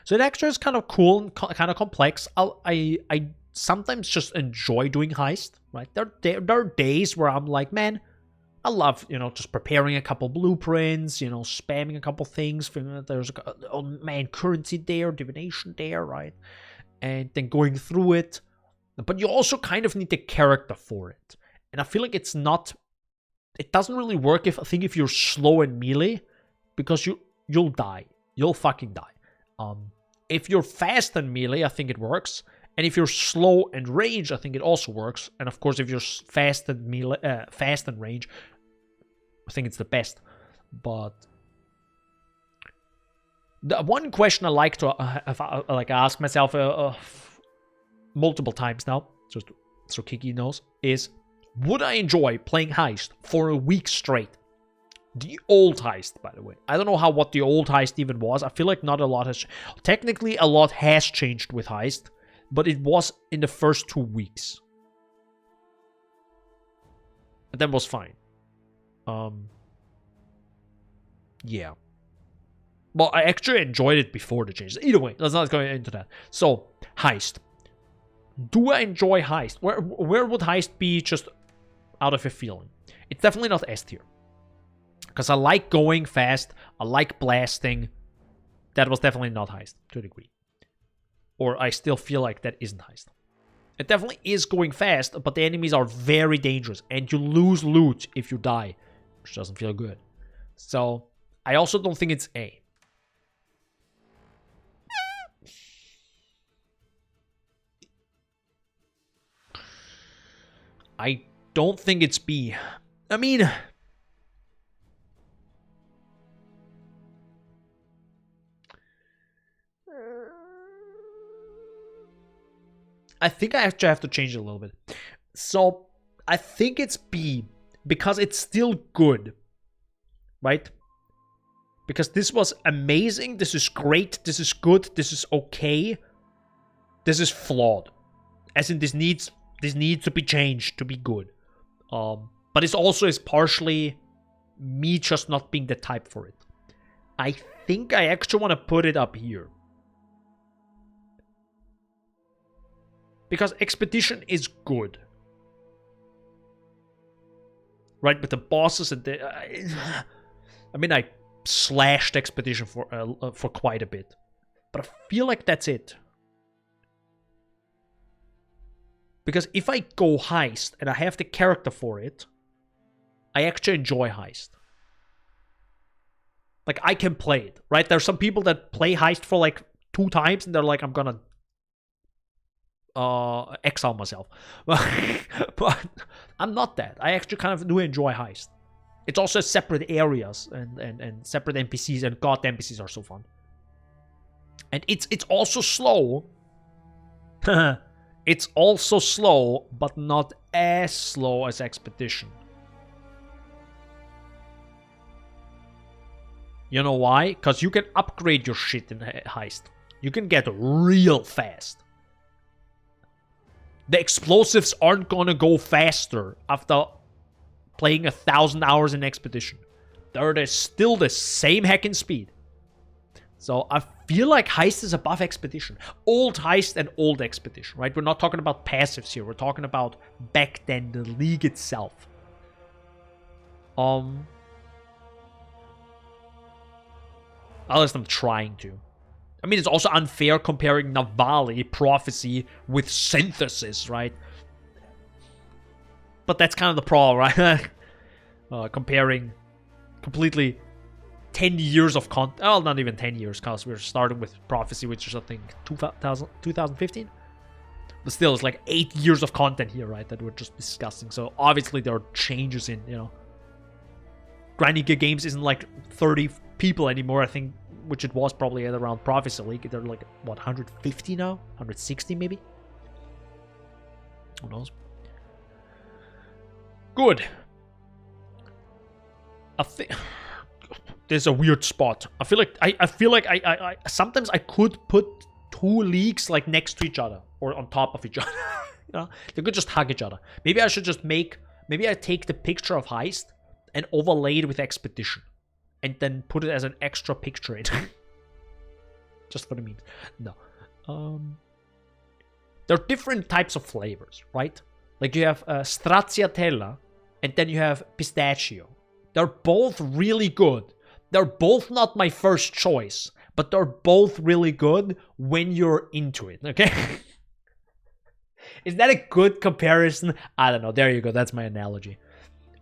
A: So it actually is kind of cool and kind of complex. I sometimes just enjoy doing heist, right? There are days where I'm like, man, I love, just preparing a couple blueprints, spamming a couple things. There's oh man, currency there, divination there, right? And then going through it. But you also kind of need the character for it. And I feel like it doesn't really work if you're slow and melee, because you'll die. You'll fucking die. If you're fast and melee, I think it works. And if you're slow and range, I think it also works. And of course, if you're fast and melee, fast and range, I think it's the best. But the one question I like to ask myself multiple times now, just so Kiki knows, is would I enjoy playing Heist for a week straight? The old Heist, by the way. I don't know what the old Heist even was. I feel like not a lot has... Technically, a lot has changed with Heist, but it was in the first 2 weeks. And that was fine. Yeah. Well, I actually enjoyed it before the changes. Either way, let's not go into that. So, Heist. Do I enjoy Heist? Where would Heist be just out of a feeling? It's definitely not S tier. Because I like going fast. I like blasting. That was definitely not Heist, to a degree. Or I still feel like that isn't Heist. It definitely is going fast, but the enemies are very dangerous. And you lose loot if you die, which doesn't feel good. So, I also don't think it's A. I don't think it's B. I mean, I think I actually have to change it a little bit. So I think it's B because it's still good, right? Because this was amazing, this is great, this is good, this is okay, this is flawed. As in, this needs to be changed to be good. But it also is partially me just not being the type for it. I think I actually want to put it up here. Because Expedition is good. Right, but the bosses and the... I mean, I slashed Expedition for quite a bit. But I feel like that's it. Because if I go Heist and I have the character for it, I actually enjoy Heist. Like, I can play it, right? There's some people that play Heist for like 2 times and they're like, I'm gonna exile myself. But I'm not that. I actually kind of do enjoy Heist. It's also separate areas and separate NPCs, and god, the NPCs are so fun. And it's also slow. It's also slow, but not as slow as Expedition. You know why? Because you can upgrade your shit in Heist. You can get real fast. The explosives aren't gonna go faster after playing 1,000 hours in Expedition. They're still the same hacking speed. So I feel like Heist is above Expedition. Old Heist and old Expedition, right? We're not talking about passives here. We're talking about back then, the league itself. At least I'm trying to. I mean, it's also unfair comparing Navali, Prophecy, with Synthesis, right? But that's kind of the problem, right? Comparing completely 10 years of content. Well, not even 10 years, because we're starting with Prophecy, which is, I think, 2015? But still, it's like 8 years of content here, right? That we're just discussing. So obviously there are changes in, you know. Grinding Games isn't like 30 people anymore, I think, which it was probably at around Prophecy League. They're like, what, 150 now? 160 maybe? Who knows? Good. I think there's a weird spot. I feel like I sometimes I could put 2 leagues like next to each other or on top of each other. You know, they could just hug each other. Maybe I should just maybe I take the picture of Heist and overlay it with Expedition, and then put it as an extra picture in. Just for the memes. No. There are different types of flavors, right? Like you have stracciatella, and then you have pistachio. They're both really good. They're both not my first choice, but they're both really good when you're into it, okay? Is that a good comparison? I don't know. There you go. That's my analogy.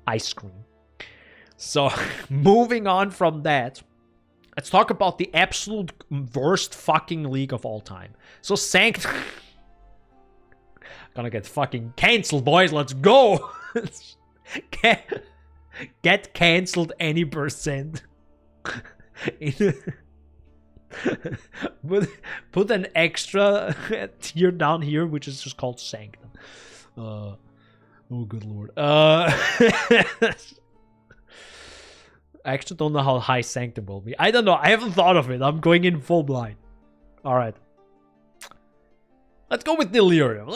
A: Ice cream. So, moving on from that, let's talk about the absolute worst fucking league of all time. So, Gonna get fucking cancelled, boys. Let's go. Get cancelled any percent. Put an extra tier down here, which is just called Sanctum. Oh, good lord. I actually don't know how high Sanctum will be. I don't know. I haven't thought of it. I'm going in full blind. Alright. Let's go with Delirium.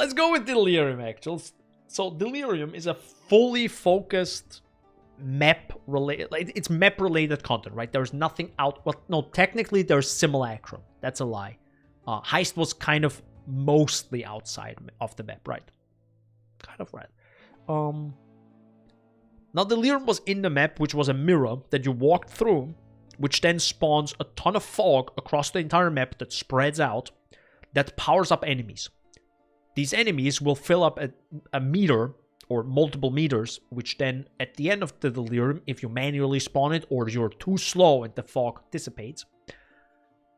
A: Actually. So, Delirium is a fully focused map-related... It's map-related content, right? There's nothing out... Well, no, technically there's Simulacrum. That's a lie. Heist was kind of mostly outside of the map, right? Kind of right. Now, Delirium was in the map, which was a mirror that you walked through, which then spawns a ton of fog across the entire map that spreads out, that powers up enemies. These enemies will fill up a meter, or multiple meters, which then, at the end of the Delirium, if you manually spawn it, or you're too slow and the fog dissipates,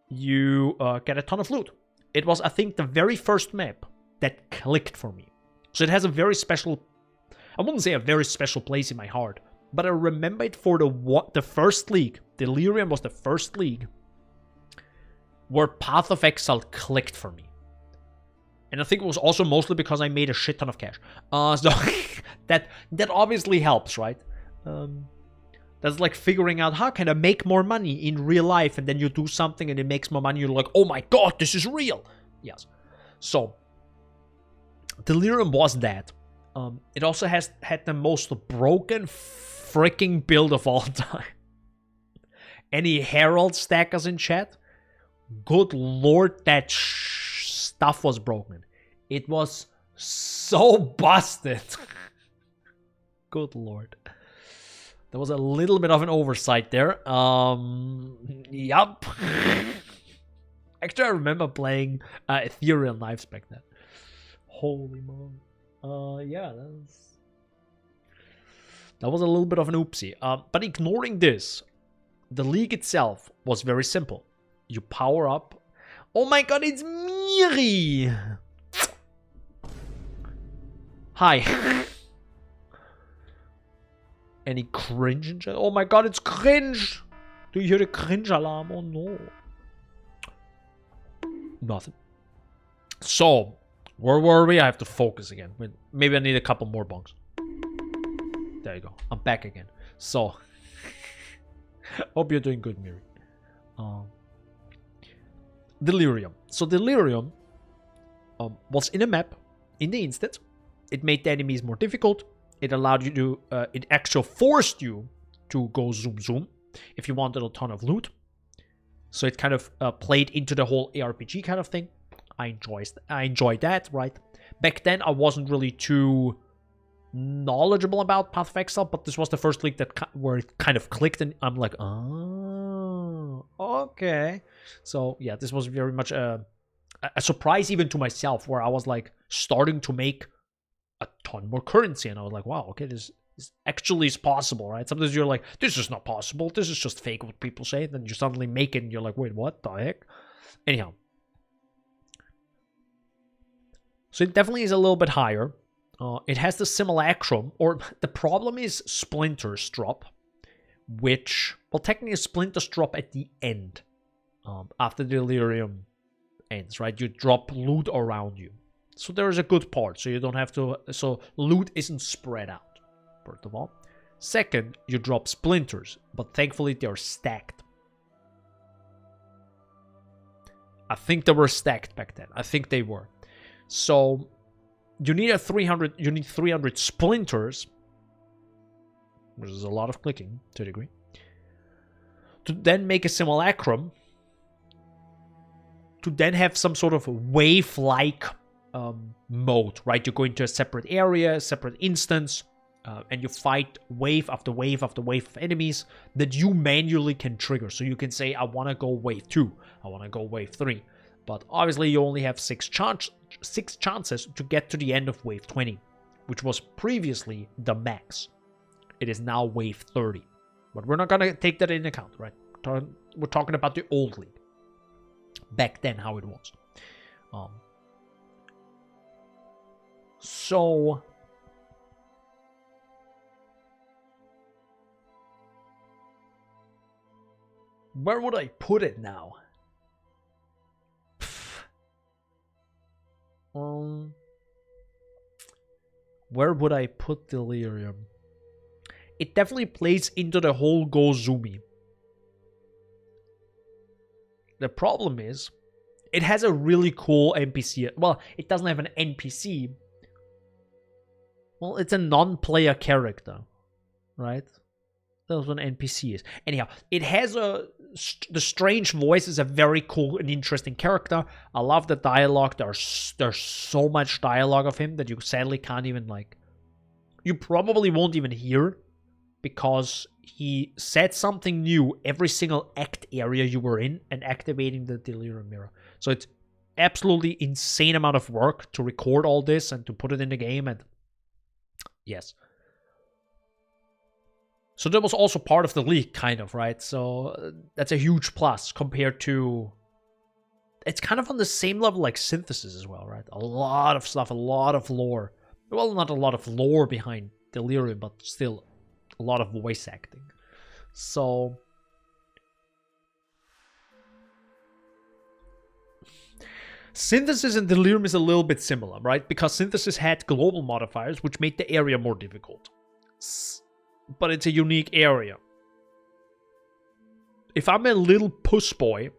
A: you get a ton of loot. It was, I think, the very first map that clicked for me. So it has a very special... I wouldn't say a very special place in my heart, but I remember it for the first league. Delirium was the first league where Path of Exile clicked for me. And I think it was also mostly because I made a shit ton of cash. So that obviously helps, right? That's like figuring out how can I make more money in real life, and then you do something and it makes more money. You're like, oh my god, this is real. Yes. So Delirium was that. It also had the most broken freaking build of all time. Any Herald stackers in chat? Good lord, that stuff was broken. It was so busted. Good lord. There was a little bit of an oversight there. Yup. Actually, I remember playing Ethereal Knives back then. Holy moly. Yeah, that was a little bit of an oopsie. But ignoring this, the league itself was very simple. You power up. Oh my god, it's Miri! Hi. Any cringe in chat? Oh my god, it's cringe! Do you hear the cringe alarm? Oh no. Nothing. So, where were we? I have to focus again. Maybe I need a couple more bonks. There you go. I'm back again. So, hope you're doing good, Miri. Delirium. So Delirium was in a map, in the instance. It made the enemies more difficult. It allowed you to, it actually forced you to go zoom zoom if you wanted a ton of loot. So it kind of played into the whole ARPG kind of thing. I enjoyed that, right? Back then I wasn't really too knowledgeable about Path of Exile, but this was the first league where it kind of clicked, and I'm like, oh, okay. So yeah, this was very much a surprise even to myself, where I was like starting to make a ton more currency, and I was like, wow, okay, this actually is possible, right? Sometimes you're like, this is not possible, this is just fake what people say, then you suddenly make it and you're like, wait, what the heck? Anyhow, so it definitely is a little bit higher. It has the simulacrum, or the problem is splinters drop, which, well, technically splinters drop at the end, after Delirium ends, right? You drop loot around you. So there is a good part, so you don't have to, so loot isn't spread out, first of all. Second, you drop splinters, but thankfully they're stacked. I think they were stacked back then. I think they were. So you need 300 splinters, which is a lot of clicking to a degree, to then make a simulacrum, to then have some sort of wave-like mode, right? You go into a separate area, a separate instance, and you fight wave after wave after wave of enemies that you manually can trigger. So you can say, I want to go wave 2, I want to go wave 3. But obviously you only have 6 chances to get to the end of wave 20, which was previously the max. It is now wave 30. But we're not going to take that into account, right? We're talking about the old league. Back then, how it was. So where would I put it now? Where would I put Delirium? It definitely plays into the whole go zoomy. The problem is, it has a really cool NPC. Well, it doesn't have an NPC. Well, it's a non-player character, right? That's what an NPC is. Anyhow, it has the Strange Voice is a very cool and interesting character. I love the dialogue. There's so much dialogue of him that you sadly can't even, like, you probably won't even hear, because he said something new every single act area you were in and activating the Delirium Mirror. So it's absolutely insane amount of work to record all this and to put it in the game, and yes. So that was also part of the leak, kind of, right? So that's a huge plus compared to... It's kind of on the same level like Synthesis as well, right? A lot of stuff, a lot of lore. Well, not a lot of lore behind Delirium, but still a lot of voice acting. So... Synthesis and Delirium is a little bit similar, right? Because Synthesis had global modifiers, which made the area more difficult. But it's a unique area. If I'm a little puss boy,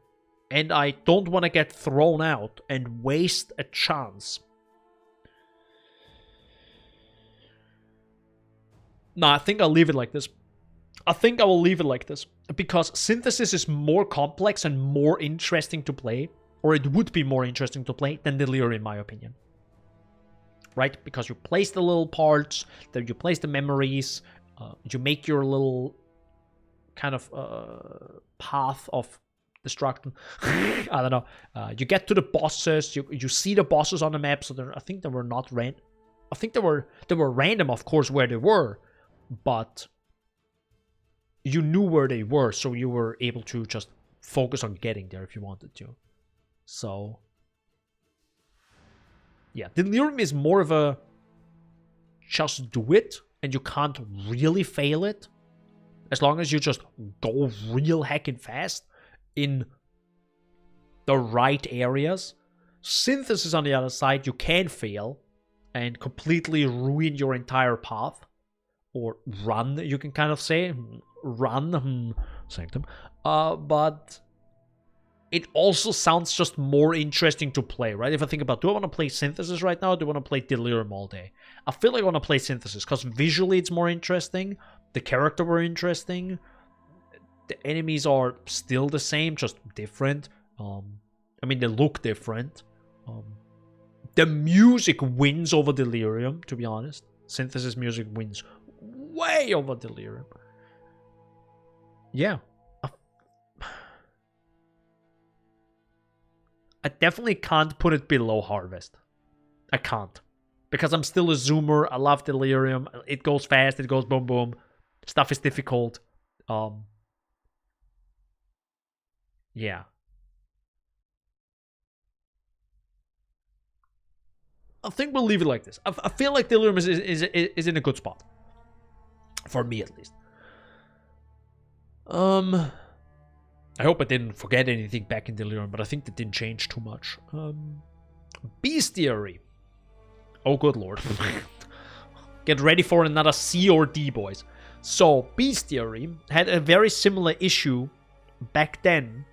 A: and I don't want to get thrown out and waste a chance. No, I think I'll leave it like this. I think I will leave it like this. Because Synthesis is more complex and more interesting to play. Or it would be more interesting to play than Delirium, in my opinion. Right? Because you place the little parts, then you place the memories, you make your little kind of path of destruction. I don't know. You get to the bosses. You see the bosses on the map. So I think they were not random. I think they were random, of course, where they were, but you knew where they were, so you were able to just focus on getting there if you wanted to. So yeah, Delirium is more of a just do it, and you can't really fail it as long as you just go real heckin' fast in the right areas. Synthesis, on the other side, you can fail and completely ruin your entire path. Or run, you can kind of say. Run, sanctum. But it also sounds just more interesting to play, right? If I think about, do I want to play Synthesis right now, or do I want to play Delirium all day? I feel like I want to play Synthesis, because visually it's more interesting. The character were interesting. The enemies are still the same, just different. I mean, they look different. The music wins over Delirium, to be honest. Synthesis music wins way over Delirium. Yeah. I definitely can't put it below Harvest. I can't. Because I'm still a zoomer. I love Delirium. It goes fast. It goes boom boom. Stuff is difficult. Yeah. I think we'll leave it like this. I feel like Delirium is in a good spot. For me, at least. I hope I didn't forget anything back in Delirium, but I think that didn't change too much. Bestiary. Oh, good lord. Get ready for another C or D, boys. So, Bestiary had a very similar issue back then.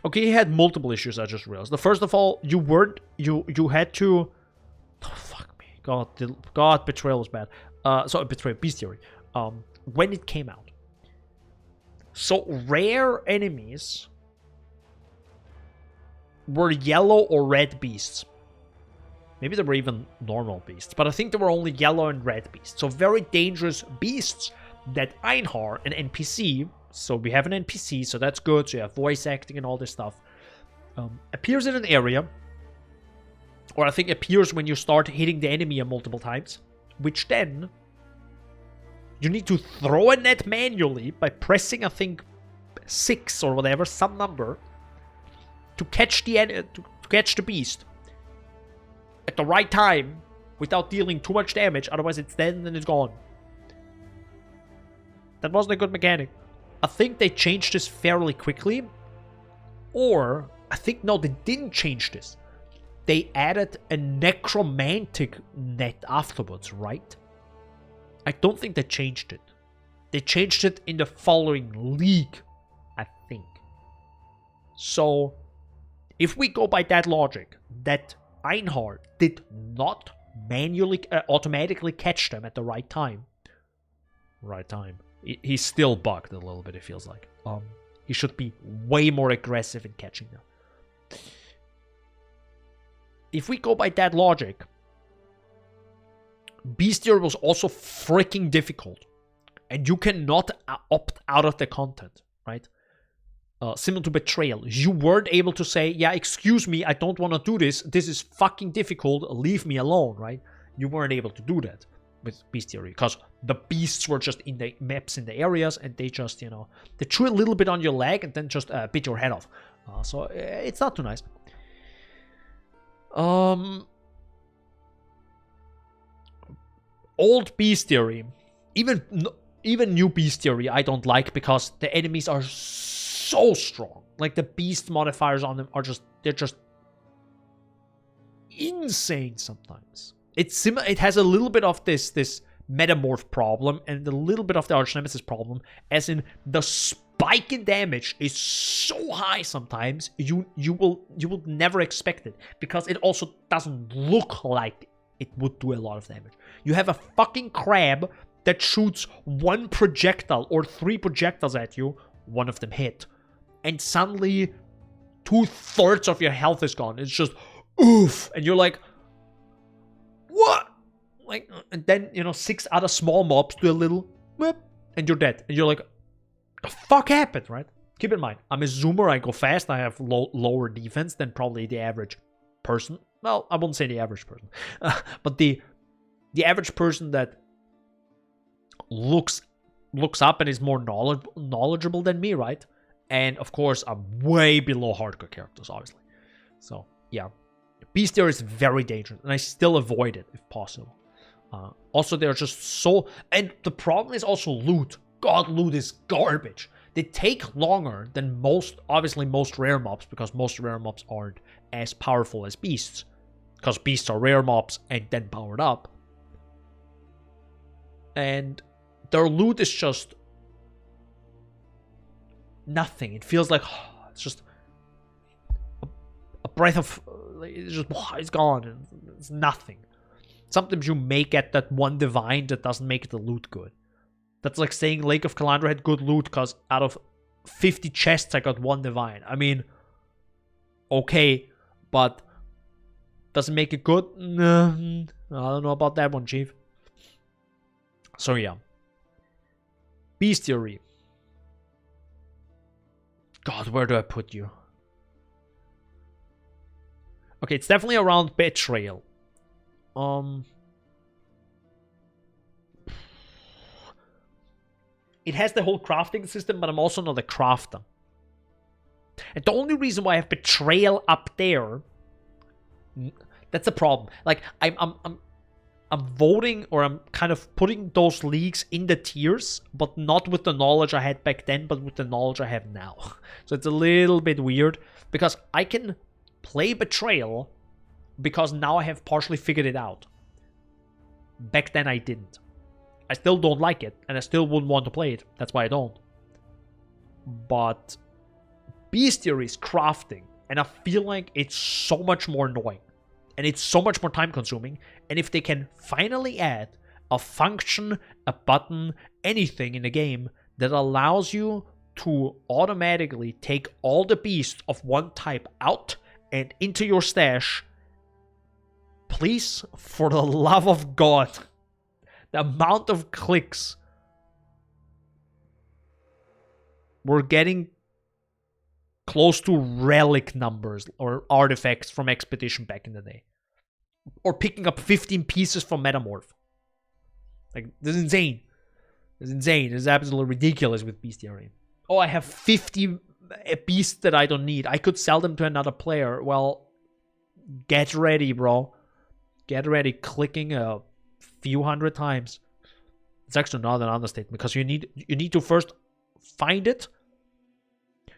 A: Okay, he had multiple issues, I just realized. The first of all, you had to... Oh, fuck me. God, Betrayal was bad. Betrayal, Bestiary. When it came out. So, rare enemies were yellow or red beasts. Maybe they were even normal beasts, but I think they were only yellow and red beasts. So, very dangerous beasts that Einhar, an NPC, so we have an NPC, so that's good, so you have voice acting and all this stuff, appears in an area, or I think appears when you start hitting the enemy multiple times, which then you need to throw a net manually by pressing, I think, 6 or whatever, some number, to catch the beast at the right time without dealing too much damage. Otherwise, it's dead and then it's gone. That wasn't a good mechanic. I think they changed this fairly quickly, or I think no, they didn't change this. They added a necromantic net afterwards, right? I don't think they changed it. They changed it in the following league, I think. So, if we go by that logic, that Einhar did not manually, automatically catch them at the right time. He's still bugged a little bit, it feels like. He should be way more aggressive in catching them. If we go by that logic, Bestiary was also freaking difficult. And you cannot opt out of the content, right? Similar to Betrayal. You weren't able to say, yeah, excuse me, I don't want to do this. This is fucking difficult. Leave me alone, right? You weren't able to do that with Bestiary. Because the beasts were just in the maps in the areas. And they just, they chew a little bit on your leg and then just bit your head off. So it's not too nice. Old Bestiary, even new Bestiary, I don't like because the enemies are so strong. Like the beast modifiers on them are they're just insane sometimes. It has a little bit of this metamorph problem and a little bit of the arch nemesis problem, as in the spike in damage is so high sometimes you will never expect it, because it also doesn't look like it would do a lot of damage. You have a fucking crab that shoots one projectile or 3 projectiles at you, one of them hit, and suddenly 2/3 of your health is gone. It's just oof, and you're like, what? Like, and then 6 other small mobs do a little whip, and you're dead, and you're like, the fuck happened, right? Keep in mind, I'm a zoomer, I go fast, I have lower defense than probably the average person. Well, I won't say the average person, but the average person that looks up and is more knowledgeable than me, right? And of course, I'm way below hardcore characters, obviously. So yeah, Bestiary is very dangerous, and I still avoid it if possible. Also, they're just so, and the problem is also loot. God, loot is garbage. They take longer than most rare mobs, because most rare mobs aren't as powerful as beasts, because beasts are rare mobs and then powered up. And their loot is just nothing. It feels like it's just a breath of, it's gone. It's nothing. Sometimes you may get that one divine that doesn't make the loot good. That's like saying Lake of Kalandra had good loot because out of 50 chests I got one divine. I mean, okay, but does it make it good? No, I don't know about that one, Chief. So yeah. Bestiary. God, where do I put you? Okay, it's definitely around Betrayal. It has the whole crafting system, but I'm also not a crafter. And the only reason why I have Betrayal up there, that's a problem. Like, I'm voting, or I'm kind of putting those leagues in the tiers, but not with the knowledge I had back then, but with the knowledge I have now. So it's a little bit weird, because I can play Betrayal because now I have partially figured it out. Back then I didn't. I still don't like it, and I still wouldn't want to play it. That's why I don't. But Bestiary is crafting, and I feel like it's so much more annoying. And it's so much more time consuming. And if they can finally add a function, a button, anything in the game that allows you to automatically take all the beasts of one type out and into your stash, please, for the love of God, the amount of clicks we're getting close to relic numbers or artifacts from Expedition back in the day. Or picking up 15 pieces from Metamorph. Like, this is insane. It's insane. It's absolutely ridiculous with Bestiary. Oh, I have 50 beasts that I don't need. I could sell them to another player. Well, get ready, bro. Get ready. Clicking a few hundred times. It's actually not an understatement, because you need to first find it.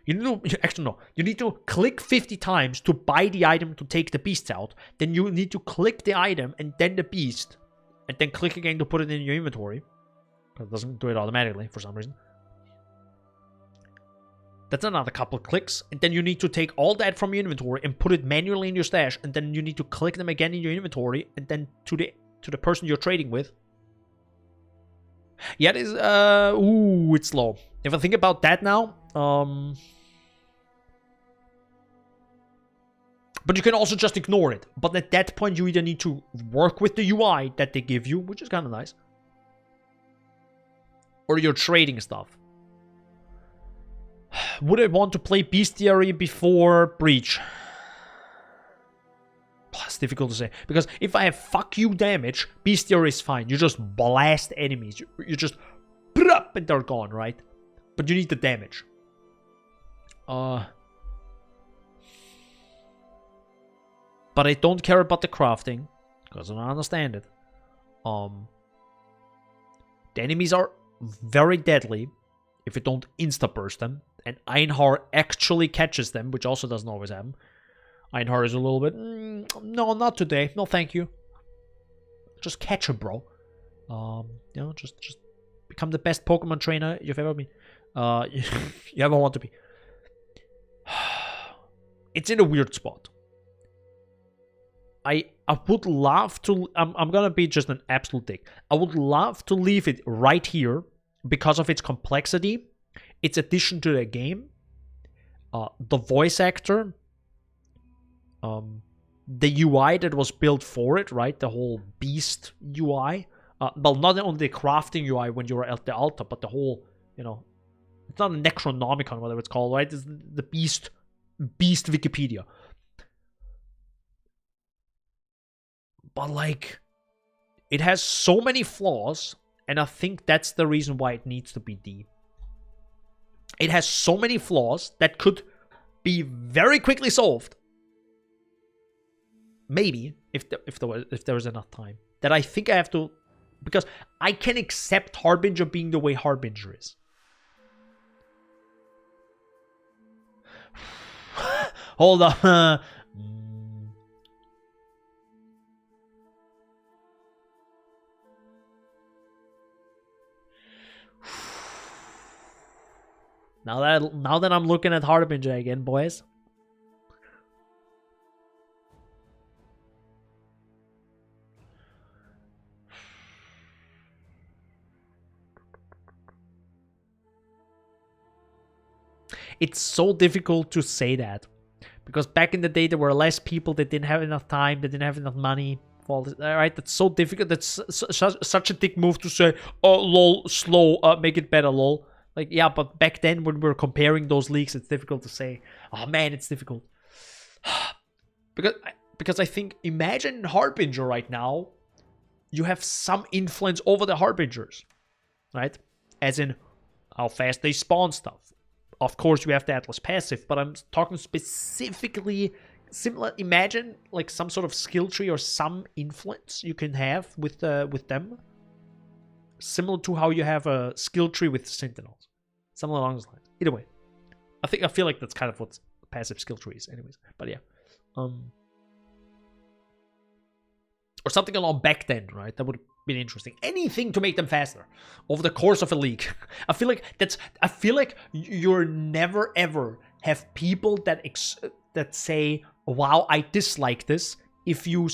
A: You need to click 50 times to buy the item to take the beasts out. Then you need to click the item and then the beast, and then click again to put it in your inventory. It doesn't do it automatically for some reason. That's another couple clicks, and then you need to take all that from your inventory and put it manually in your stash, and then you need to click them again in your inventory, and then to the person you're trading with. Yeah, it is. It's slow. If I think about that now, but you can also just ignore it. But at that point, you either need to work with the UI that they give you, which is kind of nice, or you're trading stuff. Would I want to play Bestiary before Breach? It's difficult to say, because if I have fuck you damage, Bestiary is fine. You just blast enemies. You just and they're gone, right? But you need the damage. But I don't care about the crafting, because I don't understand it. The enemies are very deadly if you don't insta-burst them, and Einhar actually catches them, which also doesn't always happen. Einhard is a little bit, no, not today. No, thank you. Just catch him, bro. You know, just become the best Pokemon trainer you've ever been. You ever want to be. It's in a weird spot. I would love to. I'm gonna be just an absolute dick. I would love to leave it right here because of its complexity, its addition to the game, the voice actor, the UI that was built for it, right? The whole Beast UI. Well, not only the crafting UI when you were at the altar, but the whole, you know, it's not a Necronomicon, whatever it's called, right? It's the Beast Wikipedia. But like, it has so many flaws, and I think that's the reason why it needs to be D. It has so many flaws that could be very quickly solved. Maybe if there was enough time. That I think I have to, because I can accept Harbinger being the way Harbinger is. Hold on. Now that I'm looking at Harbinger again, boys. It's so difficult to say that. Because back in the day, there were less people, they didn't have enough time, they didn't have enough money. Alright, that's so difficult. That's such a dick move to say, oh, lol, slow, make it better, lol. Like, yeah, but back then when we were comparing those leagues, it's difficult to say. Oh man, it's difficult. because I think, imagine Harbinger right now, you have some influence over the Harbingers, right? As in, how fast they spawn stuff. Of course, you have the Atlas passive, but I'm talking specifically similar. Imagine like some sort of skill tree or some influence you can have with them, similar to how you have a skill tree with Sentinels, something along those lines. Either way, I feel like that's kind of what passive skill tree is, anyways. But yeah, or something along back then, right? That would have been interesting. Anything to make them faster over the course of a league. I feel like you're never ever have people that say, "Wow, I dislike this." If you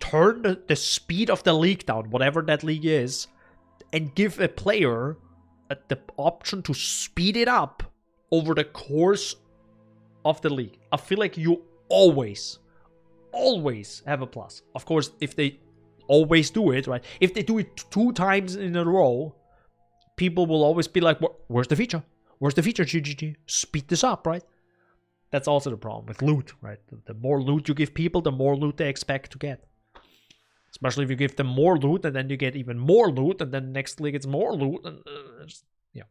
A: turn the speed of the league down, whatever that league is, and give a player the option to speed it up over the course of the league, I feel like you always have a plus. Of course, if they always do it, right? If they do it 2 times in a row, people will always be like, where's the feature? Where's the feature, GGG? Speed this up, right? That's also the problem with loot, right? The more loot you give people, the more loot they expect to get. Especially if you give them more loot, and then you get even more loot, and then next league it's more loot, and yeah.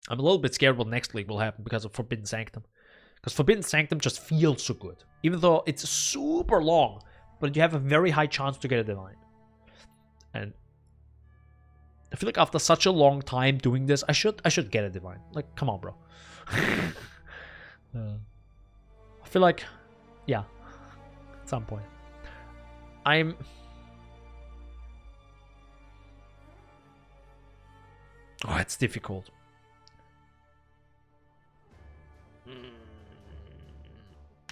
A: I'm a little bit scared what next league will happen because of Forbidden Sanctum. Because Forbidden Sanctum just feels so good. Even though it's super long, but you have a very high chance to get a Divine. And I feel like after such a long time doing this, I should get a Divine. Like, come on, bro. I feel like, yeah, at some point. Oh, it's difficult.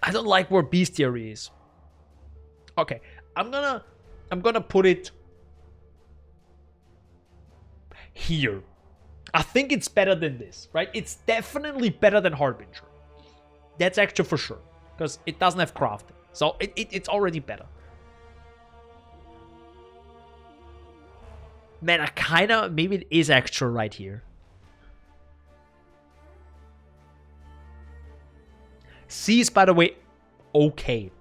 A: I don't like where Bestiary is. Okay, I'm gonna put it here. I think it's better than this, right? It's definitely better than Harbinger. That's actually for sure, because it doesn't have crafting, so it's already better. Man, maybe it is actual right here. C is, by the way, okay.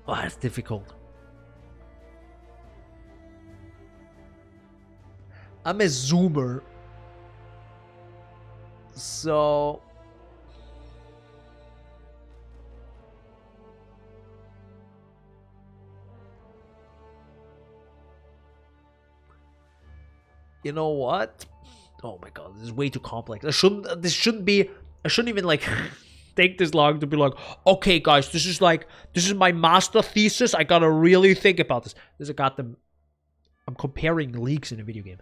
A: Oh, it's difficult. I'm a zoomer. So You know what? Oh my god, this is way too complex. I shouldn't even like take this long to be like, okay guys, this is my master thesis. I gotta really think about this. I'm comparing leagues in a video game.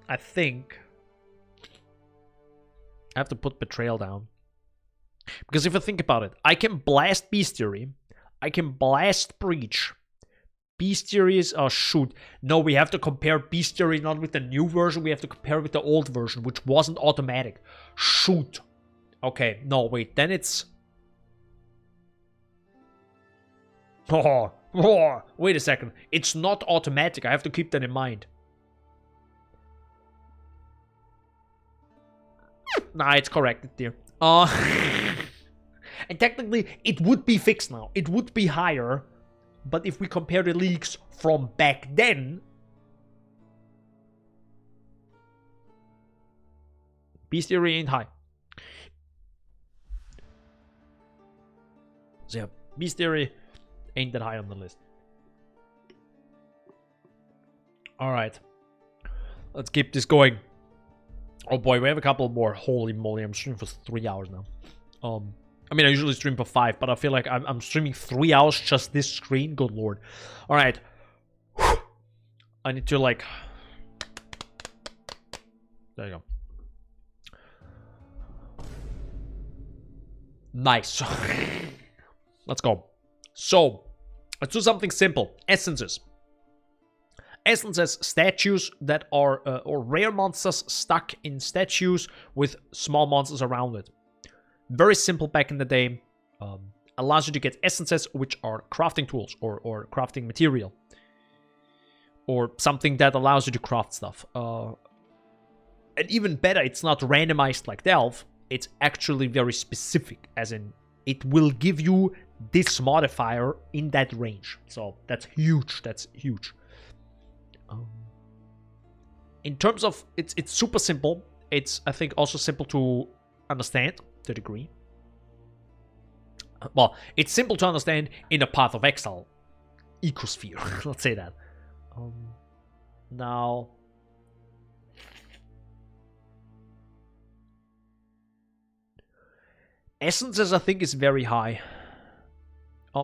A: I think I have to put Betrayal down. Because if I think about it, I can blast Bestiary. I can blast Breach. Bestiary is... Oh, shoot. No, we have to compare Bestiary not with the new version. We have to compare with the old version, which wasn't automatic. Shoot. Okay, no, wait. Then it's... Oh, wait a second. It's not automatic. I have to keep that in mind. Nah, it's corrected there. And technically, it would be fixed now. It would be higher. But if we compare the leagues from back then... Bestiary ain't high. So yeah, Bestiary ain't that high on the list. Alright. Let's keep this going. Oh boy, we have a couple more. Holy moly, I'm streaming for 3 hours now. I mean, I usually stream for 5, but I feel like I'm streaming 3 hours just this screen. Good lord. Alright. I need to, like... There you go. Nice. Let's go. So, let's do something simple. Essences. Essences, statues that are, or rare monsters stuck in statues with small monsters around it. Very simple back in the day. Allows you to get essences, which are crafting tools or crafting material. Or something that allows you to craft stuff. And even better, it's not randomized like Delve. It's actually very specific, as in it will give you this modifier in that range. So that's huge. That's huge. In terms of, it's super simple. It's, I think, also simple to understand to a degree. Well, it's simple to understand in a Path of Exile ecosphere. Let's say that. Now, essences, I think, is very high.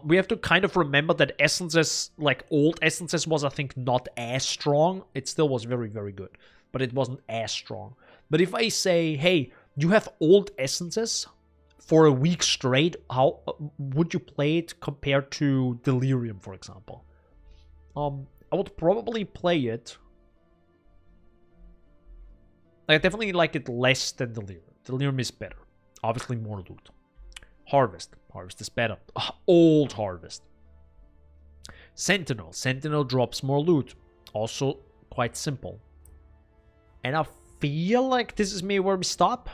A: We have to kind of remember that essences, like old essences, was, I think, not as strong. It still was very, very good, but it wasn't as strong. But if I say, hey, you have old essences for a week straight, how would you play it compared to Delirium, for example? I would probably play it. I definitely like it less than Delirium. Delirium is better. Obviously, more loot. Harvest. Harvest is better. Old Harvest. Sentinel. Sentinel drops more loot. Also quite simple. And I feel like this is maybe where we stop.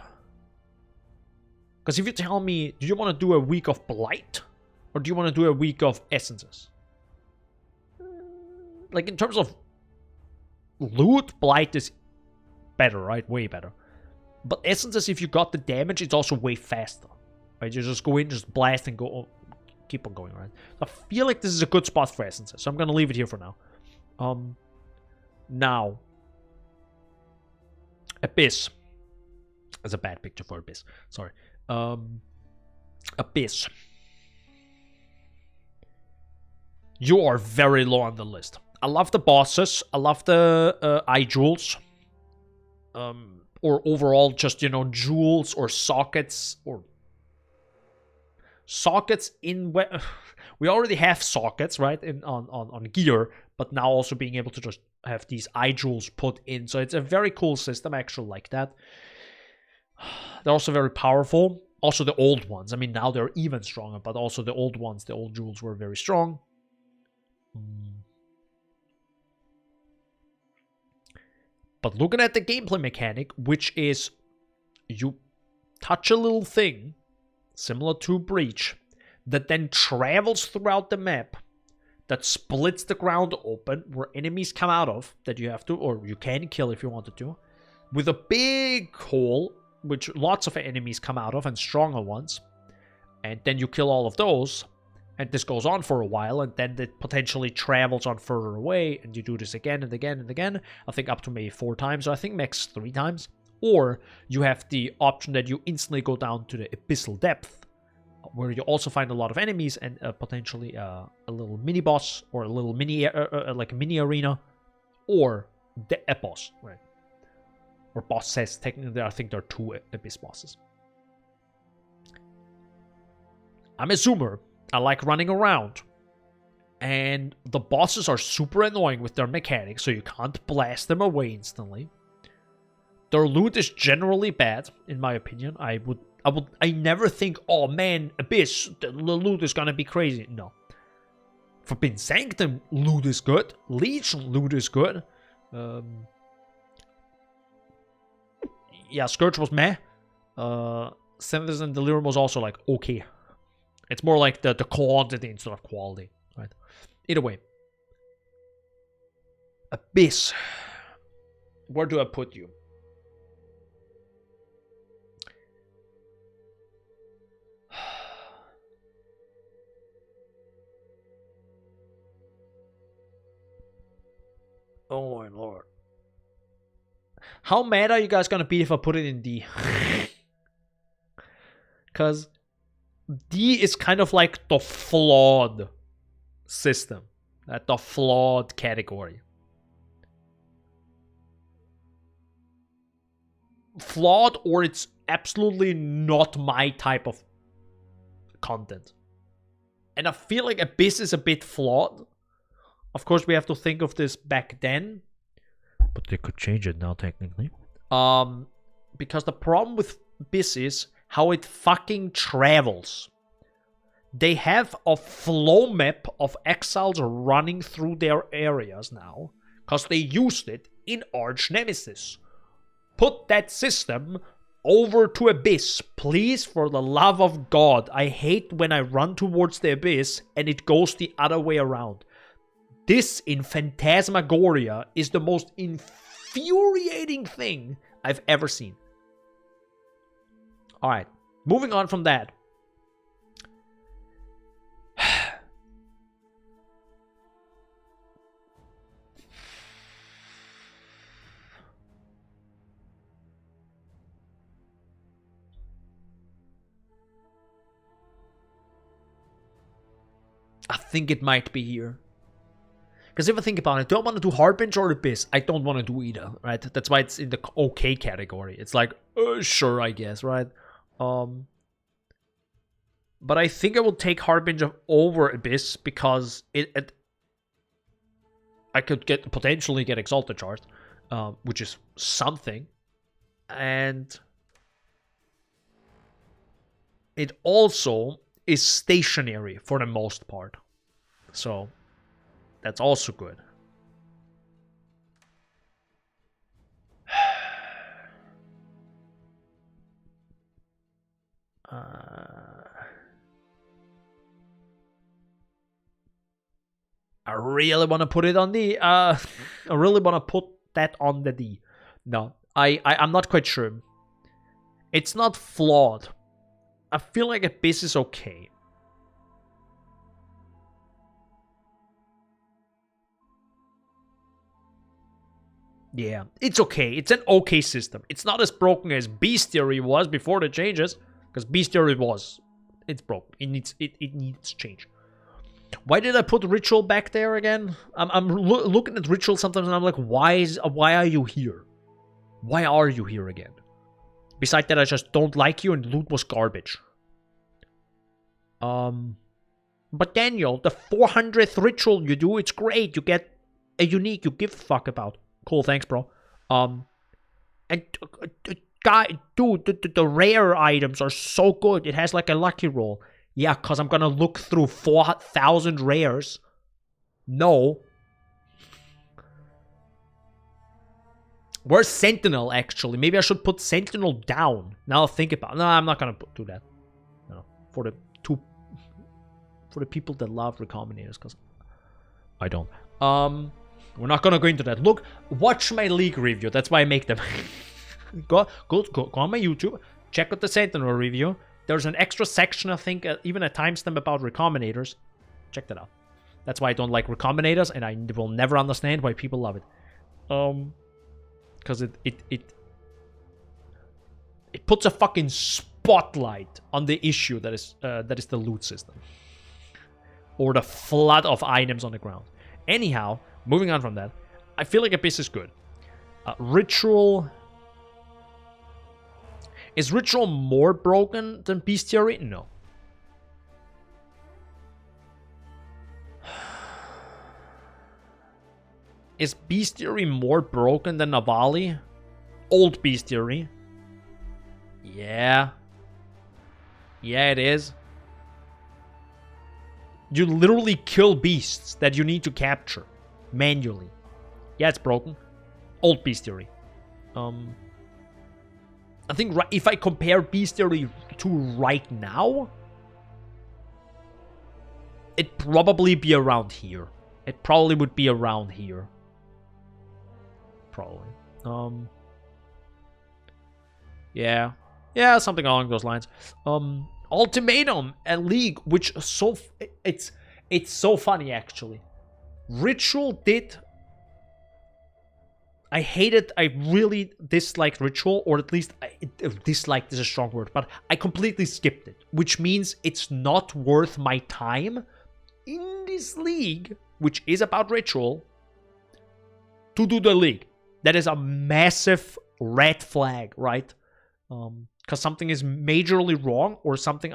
A: Because if you tell me, do you want to do a week of Blight? Or do you want to do a week of Essences? Like in terms of loot, Blight is better, right? Way better. But Essences, if you got the damage, it's also way faster. Right? You just go in, just blast and go, keep on going, right? So I feel like this is a good spot for Essences, so I'm gonna leave it here for now. Now, Abyss. That's a bad picture for Abyss. Sorry. Abyss. You are very low on the list. I love the bosses. I love the eye jewels. Or overall, just, you know, jewels or sockets or sockets in where we already have sockets, right, in on gear, but now also being able to just have these eye jewels put in. So it's a very cool system. I actually like that. They're also very powerful. Also the old ones. I mean, now they're even stronger, but also the old ones, the old jewels were very strong. But looking at the gameplay mechanic, which is you touch a little thing, similar to Breach, that then travels throughout the map, that splits the ground open, where enemies come out of, that you have to, or you can kill if you wanted to, with a big hole, which lots of enemies come out of, and stronger ones, And then you kill all of those, and this goes on for a while, and then it potentially travels on further away, and you do this again and again and again. I think up to maybe 4 times, or I think max 3 times. Or you have the option that you instantly go down to the abyssal depth, where you also find a lot of enemies and potentially a little mini boss, or a little mini like a mini arena, or a boss, right? Or bosses. Technically, I think there are 2 abyss bosses. I'm a zoomer. I like running around. And the bosses are super annoying with their mechanics, so you can't blast them away instantly. Their loot is generally bad, in my opinion. I never think, oh man, Abyss, the loot is gonna be crazy. No. Forbidden Sanctum loot is good. Legion loot is good. Yeah, Scourge was meh. Synthesis and Delirium was also like okay. It's more like the quantity instead of quality, right? Either way. Abyss. Where do I put you? Oh my lord. How mad are you guys gonna be if I put it in D? Because D is kind of like the flawed system. The flawed category. Flawed, or it's absolutely not my type of content. And I feel like Abyss is a bit flawed. Of course, we have to think of this back then. But they could change it now, technically. Because the problem with Abyss is how it fucking travels. They have a flow map of exiles running through their areas now. Because they used it in Arch Nemesis. Put that system over to Abyss, please, for the love of God. I hate when I run towards the Abyss and it goes the other way around. This in Phantasmagoria is the most infuriating thing I've ever seen. Alright, moving on from that. I think it might be here. Because if I think about it, do I want to do Harbinger or Abyss? I don't want to do either, right? That's why it's in the okay category. It's like, sure, I guess, right? But I think I will take Harbinger over Abyss because I could potentially get Exalted Charge, which is something. And it also is stationary for the most part. So that's also good. I really want to put it on the I really want to put that on the D. No, I'm not quite sure. It's not flawed. I feel like Abyss is okay. Yeah, it's okay. It's an okay system. It's not as broken as Bestiary was before the changes, because Bestiary it's broken. It needs change. Why did I put Ritual back there again? I'm looking at Ritual sometimes and I'm like, why are you here? Why are you here again? Besides that, I just don't like you and loot was garbage. But Daniel, the 400th ritual you do, it's great. You get a unique you give a fuck about. Cool, thanks, bro. And guy, dude, the rare items are so good. It has like a lucky roll. Yeah, cause I'm gonna look through 4,000 rares. No. Where's Sentinel, actually? Maybe I should put Sentinel down. Now think about it. No, I'm not gonna do that. No, for the people that love Recombinators, because I don't. We're not gonna go into that. Look, watch my League review. That's why I make them. Go on my YouTube. Check out the Sentinel review. There's an extra section, I think, even a timestamp about recombinators. Check that out. That's why I don't like recombinators, and I will never understand why people love it. Because it puts a fucking spotlight on the issue that is the loot system. Or the flood of items on the ground. Anyhow, moving on from that, I feel like Abyss is good. Ritual... Is Ritual more broken than Bestiary? No. Is Bestiary more broken than Navali? Old Bestiary. Yeah. Yeah, it is. You literally kill beasts that you need to capture manually. Yeah, it's broken. Old Bestiary. I think if I compare Bestiary to right now, it'd probably be around here. It probably would be around here. Probably. Yeah. Yeah, something along those lines. Ultimatum and League, which it's so funny actually. Ritual did... I really disliked Ritual, or at least disliked is a strong word, but I completely skipped it, which means it's not worth my time in this league, which is about Ritual, to do the league. That is a massive red flag, right? Because something is majorly wrong, or something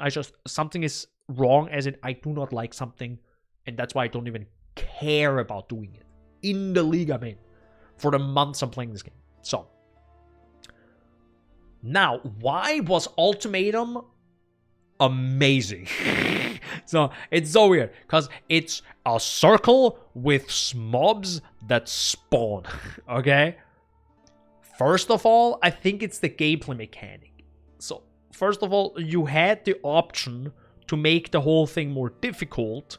A: is wrong as in I do not like something, and that's why I don't even care about doing it. In the league I'm in. For the months I'm playing this game. So. Now, why was Ultimatum amazing? So, it's so weird. Because it's a circle with mobs that spawn. Okay? First of all, I think it's the gameplay mechanic. So, first of all, you had the option to make the whole thing more difficult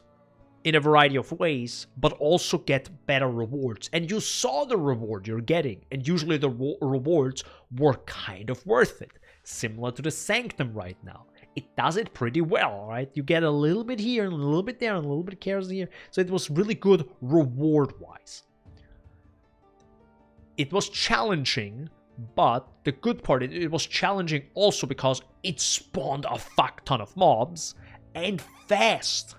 A: in a variety of ways, but also get better rewards. And you saw the reward you're getting, and usually the rewards were kind of worth it. Similar to the Sanctum right now. It does it pretty well, right? You get a little bit here, and a little bit there, and a little bit cares here. So it was really good reward-wise. It was challenging, but the good part, it was challenging also because it spawned a fuck ton of mobs, and fast.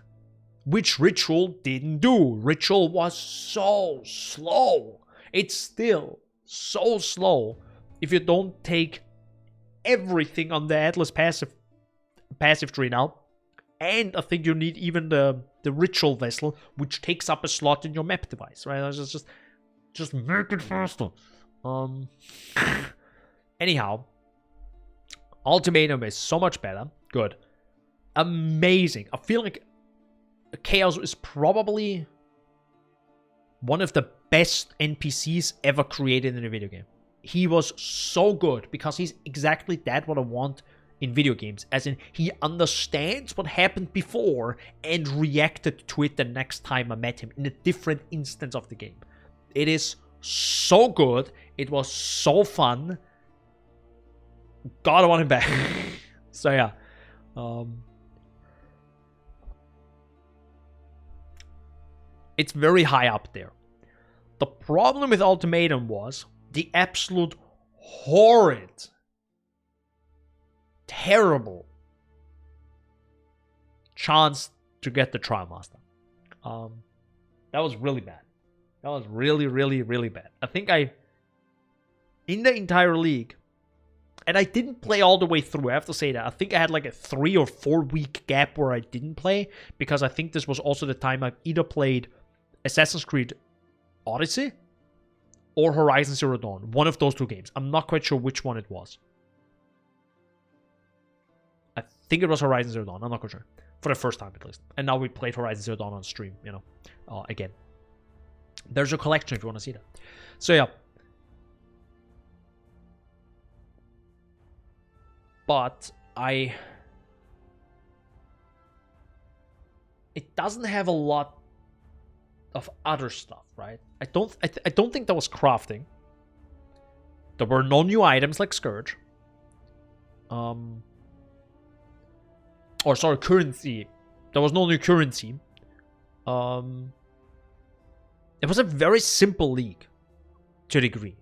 A: Which Ritual didn't do. Ritual was so slow. It's still so slow if you don't take everything on the Atlas passive tree now. And I think you need even the Ritual vessel, which takes up a slot in your map device, right? Just make it faster. Anyhow, Ultimatum is so much better. Good. Amazing. I feel like Chaos is probably one of the best NPCs ever created in a video game. He was so good because he's exactly that what I want in video games. As in, he understands what happened before and reacted to it the next time I met him in a different instance of the game. It is so good. It was so fun. God, I want him back. So yeah. It's very high up there. The problem with Ultimatum was the absolute horrid, terrible chance to get the Trial Master. That was really bad. That was really, really, really bad. I think in the entire league, and I didn't play all the way through, I have to say that. I think I had like a 3 or 4 week gap where I didn't play, because I think this was also the time I either played Assassin's Creed Odyssey or Horizon Zero Dawn. One of those two games. I'm not quite sure which one it was. I think it was Horizon Zero Dawn. I'm not quite sure. For the first time, at least. And now we played Horizon Zero Dawn on stream, you know, again. There's a collection if you want to see that. So, yeah. But it doesn't have a lot of other stuff, right? I don't think there was crafting. There were no new items like Scourge. Or sorry, currency. There was no new currency. It was a very simple league, to a degree.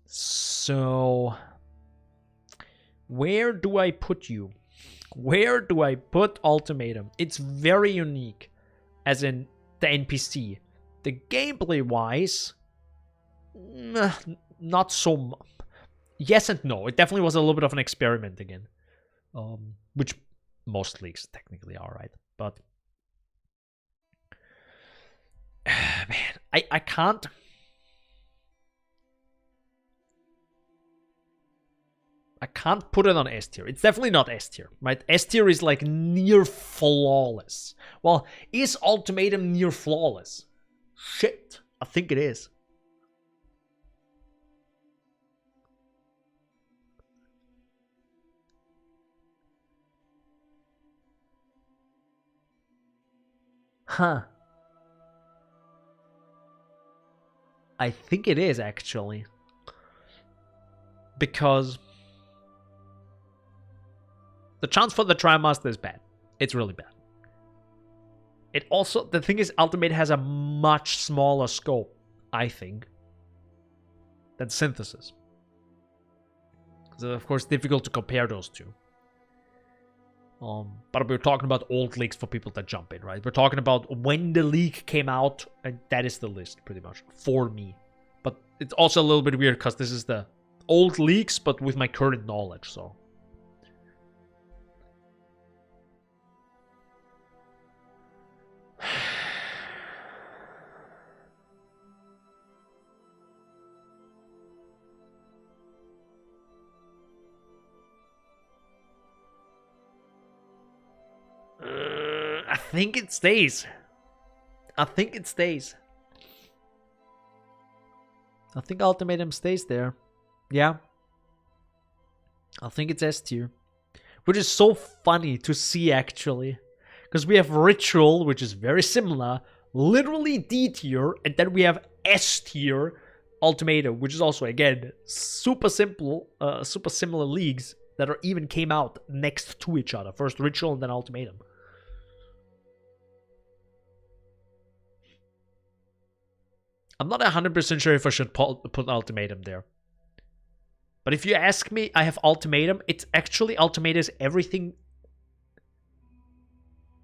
A: So, where do I put you? Where do I put Ultimatum? It's very unique, as in the NPC. The gameplay-wise, not so much. Yes and no. It definitely was a little bit of an experiment again. Which most leagues technically are, right? But man, I can't. I can't put it on S tier. It's definitely not S tier, right? S tier is like near flawless. Well, is Ultimatum near flawless? Shit, I think it is. Huh. I think it is, actually. Because the chance for the Trimaster is bad. It's really bad. It also, the thing is, Ultimate has a much smaller scope, I think, than Synthesis. So, of course, difficult to compare those two. But we're talking about old leagues for people that jump in, right? We're talking about when the league came out, and that is the list, pretty much, for me. But it's also a little bit weird, because this is the old leagues, but with my current knowledge, so. I think it stays. I think it stays. I think Ultimatum stays there. Yeah. I think it's S tier. Which is so funny to see, actually. Because we have Ritual, which is very similar. Literally D tier. And then we have S tier Ultimatum, which is also, again, super simple, super similar leagues that are even came out next to each other. First Ritual and then Ultimatum. I'm not 100% sure if I should put Ultimatum there. But if you ask me, I have Ultimatum. It's actually, Ultimatum is everything.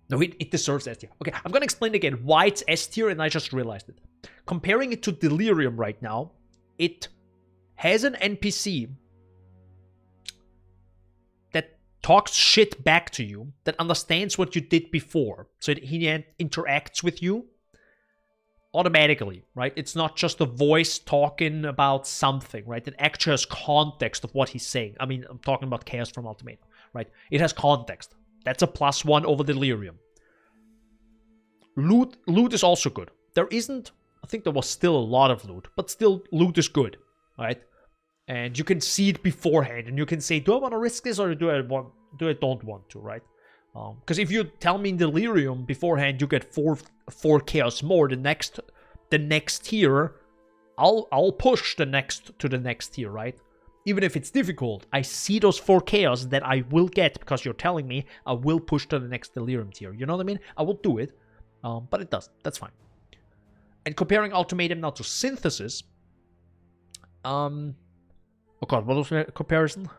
A: No, it deserves S tier. Okay, I'm going to explain again why it's S tier, and I just realized it. Comparing it to Delirium right now, it has an NPC that talks shit back to you, that understands what you did before. So he interacts with you automatically, right? It's not just a voice talking about something, right? It actually has context of what he's saying. I mean, I'm talking about Chaos from Ultimatum, right? It has context. That's a +1 over Delirium. Loot is also good. There isn't, I think there was still a lot of loot, but still loot is good, right? And you can see it beforehand, and you can say, do I want to risk this, or do I don't want to, right? Because if you tell me in Delirium beforehand you get four chaos more, the next tier, I'll push the next to the next tier, right? Even if it's difficult, I see those 4 chaos that I will get because you're telling me I will push to the next Delirium tier. You know what I mean? I will do it, but it doesn't. That's fine. And comparing Ultimatum now to Synthesis, oh god, what was the comparison?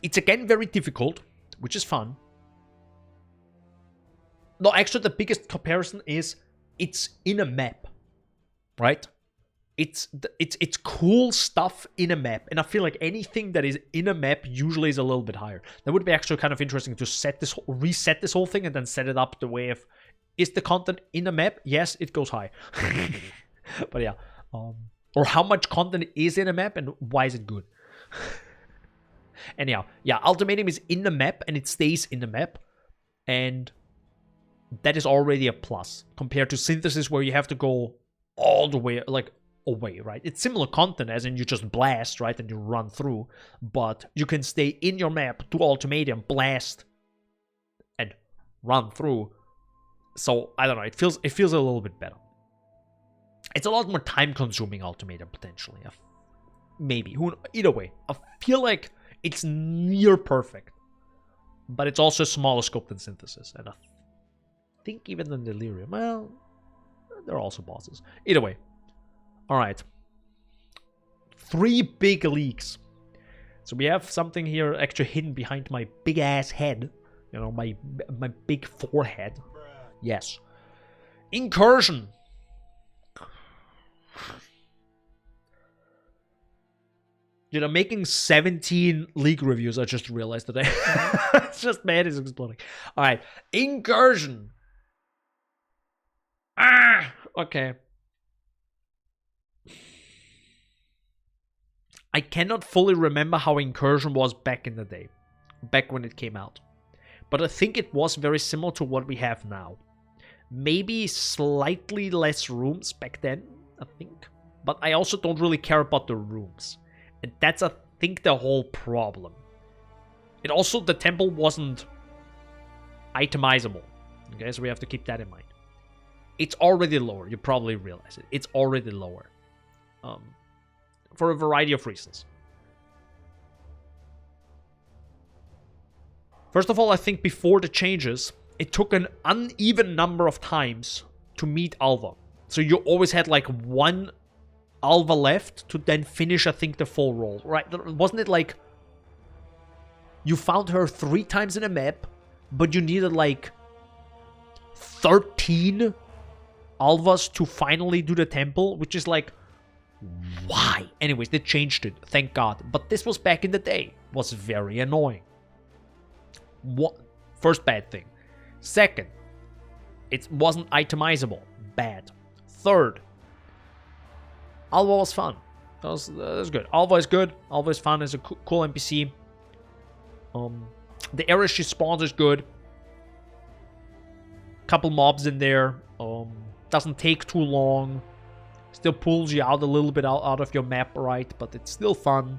A: It's again very difficult, which is fun. No, actually the biggest comparison is it's in a map, right? It's cool stuff in a map, and I feel like anything that is in a map usually is a little bit higher. That would be actually kind of interesting to reset this whole thing and then set it up the way of, is the content in a map? Yes, it goes high. But yeah, or how much content is in a map and why is it good? Anyhow, yeah, Ultimatum is in the map and it stays in the map, and that is already a plus compared to Synthesis, where you have to go all the way, like, away, right? It's similar content, as in you just blast, right, and you run through, but you can stay in your map, do Ultimatum, blast, and run through. So I don't know, it feels a little bit better. It's a lot more time consuming Ultimatum potentially. Maybe. Either way, I feel like it's near perfect. But it's also a smaller scope than Synthesis. And I think even than Delirium. Well, they're also bosses. Either way. Alright. 3 big leaks. So we have something here actually hidden behind my big ass head. You know, my big forehead. Yes. Incursion. You know, making 17 leak reviews, I just realized today. It's just mad is exploding. Alright. Incursion. Ah! Okay. I cannot fully remember how Incursion was back in the day. Back when it came out. But I think it was very similar to what we have now. Maybe slightly less rooms back then, I think. But I also don't really care about the rooms. And that's, I think, the whole problem. It also, the temple wasn't itemizable. Okay, so we have to keep that in mind. It's already lower. You probably realize it. It's already lower. For a variety of reasons. First of all, I think before the changes, it took an uneven number of times to meet Alva. So you always had like one Alva left to then finish, I think, the full roll, right? Wasn't it like you found her 3 times in a map, but you needed like 13 Alvas to finally do the temple, which is like, why? Anyways, they changed it, thank God. But this was back in the day. It was very annoying. First bad thing. Second, it wasn't itemizable. Bad. Third, Alva was fun. That was good. Alva is good. Alva is fun. It's a cool NPC. The area she spawns is good. Couple mobs in there. Doesn't take too long. Still pulls you out a little bit out of your map, right? But it's still fun.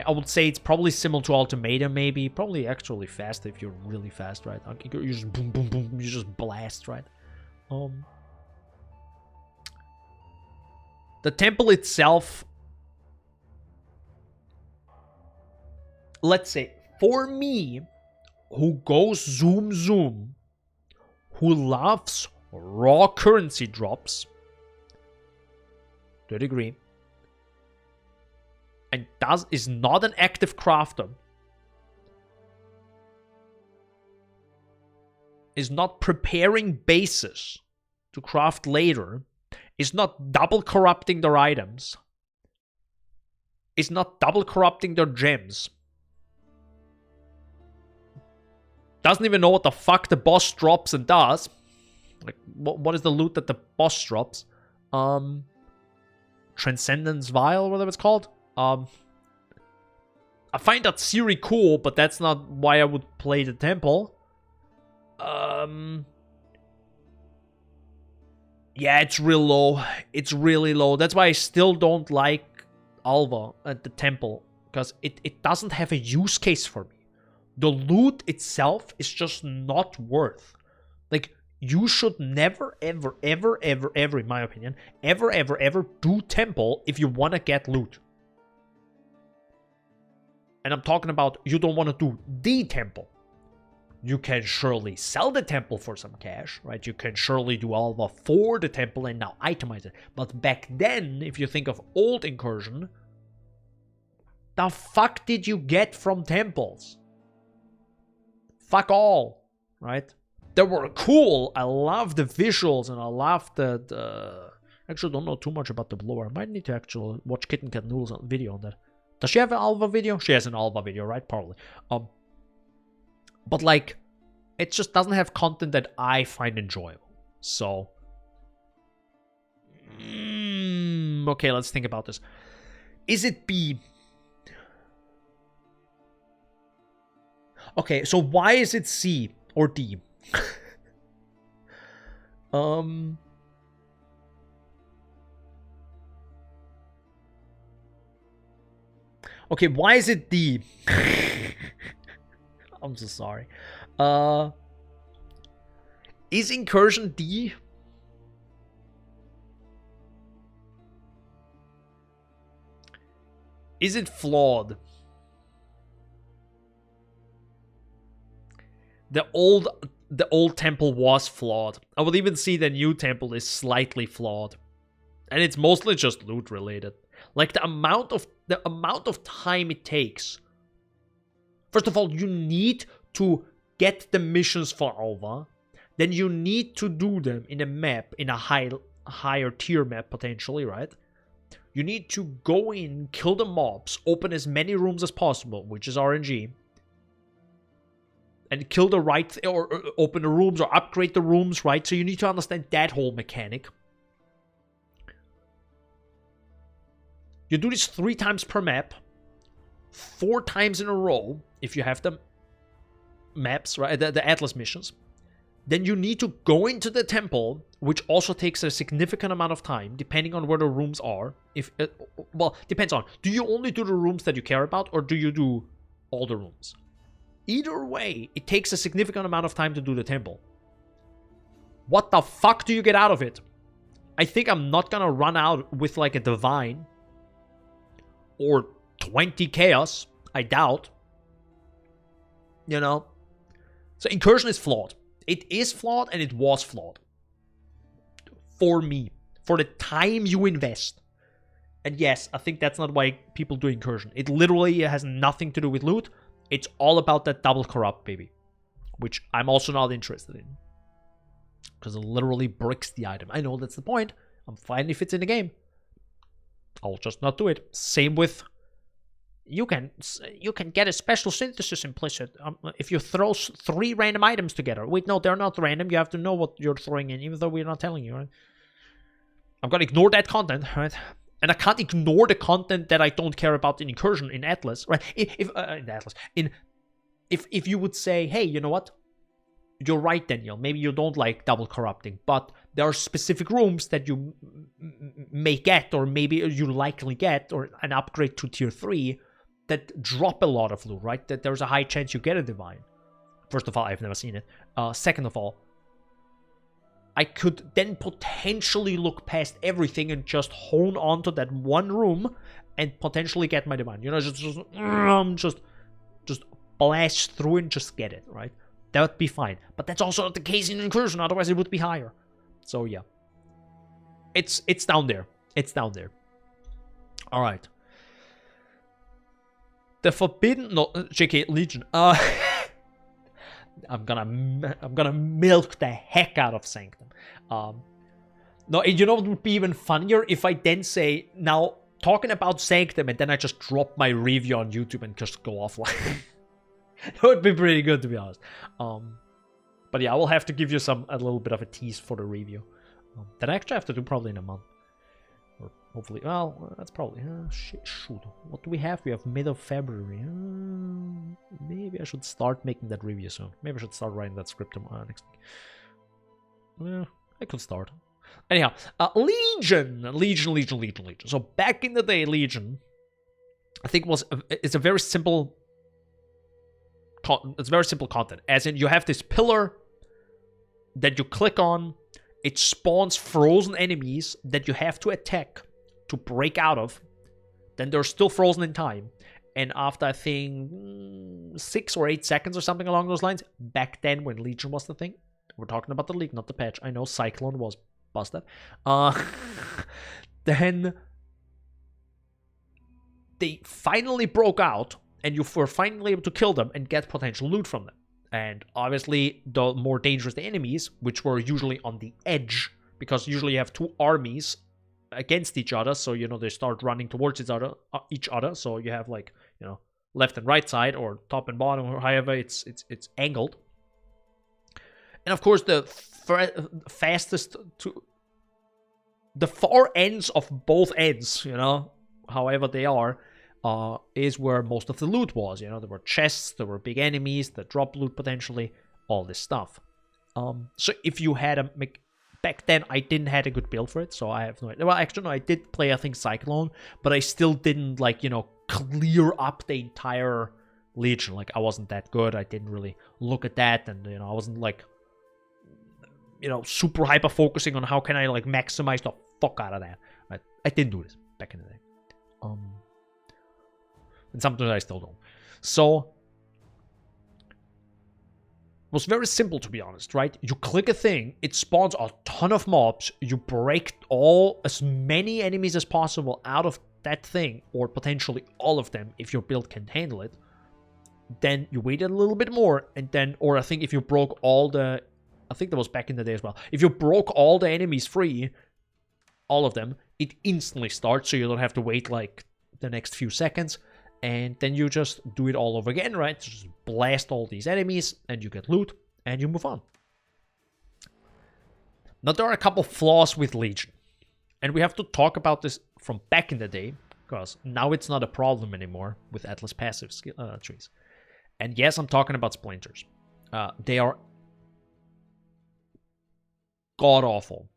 A: I would say it's probably similar to Ultimatum, maybe. Probably actually faster if you're really fast, right? You just boom, boom, boom. You just blast, right? The temple itself, let's say, for me, who goes zoom zoom, who loves raw currency drops, to a degree, and is not an active crafter, is not preparing bases to craft later, is not double corrupting their items, is not double corrupting their gems, doesn't even know what the fuck the boss drops and does. Like, what is the loot that the boss drops? Transcendence Vial, whatever it's called. I find that theory cool, but that's not why I would play the temple. Yeah, it's real low. It's really low. That's why I still don't like Alva at the temple, because it doesn't have a use case for me. The loot itself is just not worth. Like, you should never, ever, ever, ever, ever, in my opinion, ever, ever, ever do temple if you want to get loot. And I'm talking about you don't want to do the temple. You can surely sell the temple for some cash, right? You can surely do Alva for the temple and now itemize it. But back then, if you think of old Incursion, the fuck did you get from temples? Fuck all, right? They were cool. I love the visuals and I love the... Actually, don't know too much about the blower. I might need to actually watch Kitten Cat Noodle's video on that. Does she have an Alva video? She has an Alva video, right? Probably. But like, it just doesn't have content that I find enjoyable. So, okay, let's think about this. Is it B? Okay, so why is it C or D? Okay, why is it D? I'm so sorry. Is Incursion D? Is it flawed? The old temple was flawed. I would even see the new temple is slightly flawed. And it's mostly just loot related. Like the amount of time it takes. First of all, you need to get the missions for Alva. Then you need to do them in a map, in a higher tier map potentially, right? You need to go in, kill the mobs, open as many rooms as possible, which is RNG. And kill the right, or open the rooms, or upgrade the rooms, right? So you need to understand that whole mechanic. You do this 3 times per map, 4 times in a row, if you have the maps, right? The Atlas missions. Then you need to go into the temple, which also takes a significant amount of time, depending on where the rooms are. Well, depends on, do you only do the rooms that you care about, or do you do all the rooms? Either way, it takes a significant amount of time to do the temple. What the fuck do you get out of it? I think I'm not gonna run out with like a divine or 20 chaos. I doubt. You know? So incursion is flawed. It is flawed and it was flawed. For me. For the time you invest. And yes, I think that's not why people do incursion. It literally has nothing to do with loot. It's all about that double corrupt, baby. Which I'm also not interested in. Because it literally bricks the item. I know that's the point. I'm fine if it's in the game. I'll just not do it. Same with... You can get a special synthesis implicit if you throw 3 random items together. Wait, no, they're not random. You have to know what you're throwing in, even though we're not telling you, right? I'm gonna ignore that content, right? And I can't ignore the content that I don't care about in incursion in Atlas, right? In Atlas, if you would say, hey, you know what? You're right, Daniel. Maybe you don't like double corrupting, but there are specific rooms that you may get, or maybe you likely get, or an upgrade to tier 3 that drop a lot of loot, right? That there's a high chance you get a divine. First of all, I've never seen it. Second of all, I could then potentially look past everything and just hone onto that one room and potentially get my divine. You know, just blast through and just get it, right? That would be fine. But that's also not the case in incursion, otherwise it would be higher. So yeah. It's down there. It's down there. Alright. The Forbidden... No, JK, Legion. I'm gonna milk the heck out of Sanctum. No, and you know what would be even funnier? If I then say, now, talking about Sanctum, and then I just drop my review on YouTube and just go offline. That would be pretty good, to be honest. But yeah, I will have to give you a little bit of a tease for the review. That I actually have to do probably in a month. Or hopefully, well, that's probably, shoot. What do we have? We have mid of February. Maybe I should start making that review soon. Maybe I should start writing that script next week. Well, I could start. Anyhow, Legion. So back in the day, Legion, I think it's a very simple... It's very simple content. As in, you have this pillar that you click on. It spawns frozen enemies that you have to attack to break out of. Then they're still frozen in time. And after, I think, 6 or 8 seconds or something along those lines, back then when Legion was the thing, we're talking about the league, not the patch. I know Cyclone was busted. Then they finally broke out, and you were finally able to kill them and get potential loot from them. And obviously, the more dangerous the enemies, which were usually on the edge, because usually you have 2 armies against each other, so, you know, they start running towards each other, so you have, like, you know, left and right side, or top and bottom, or however it's angled. And of course, the fastest to... The far ends of both ends, you know, however they are, is where most of the loot was. You know, there were chests, there were big enemies that drop loot potentially, all this stuff. So if you had back then, I didn't have a good build for it, so I have no idea. Well, actually, no, I did play, I think, Cyclone, but I still didn't, like, you know, clear up the entire Legion. Like, I wasn't that good. I didn't really look at that, and, you know, I wasn't, like, you know, super hyper focusing on how can I, like, maximize the fuck out of that. Right? I didn't do this back in the day. And sometimes I still don't. So it was very simple, to be honest, right? You click a thing, it spawns a ton of mobs, you break as many enemies as possible out of that thing, or potentially all of them if your build can handle it. Then you waited a little bit more, and then, or I think if you broke all the, I think that was back in the day as well. If you broke all the enemies free, all of them, it instantly starts, so you don't have to wait like the next few seconds. And then you just do it all over again, right? Just blast all these enemies, and you get loot, and you move on. Now, there are a couple flaws with Legion. And we have to talk about this from back in the day, because now it's not a problem anymore with Atlas passive trees. And yes, I'm talking about splinters. They are god-awful.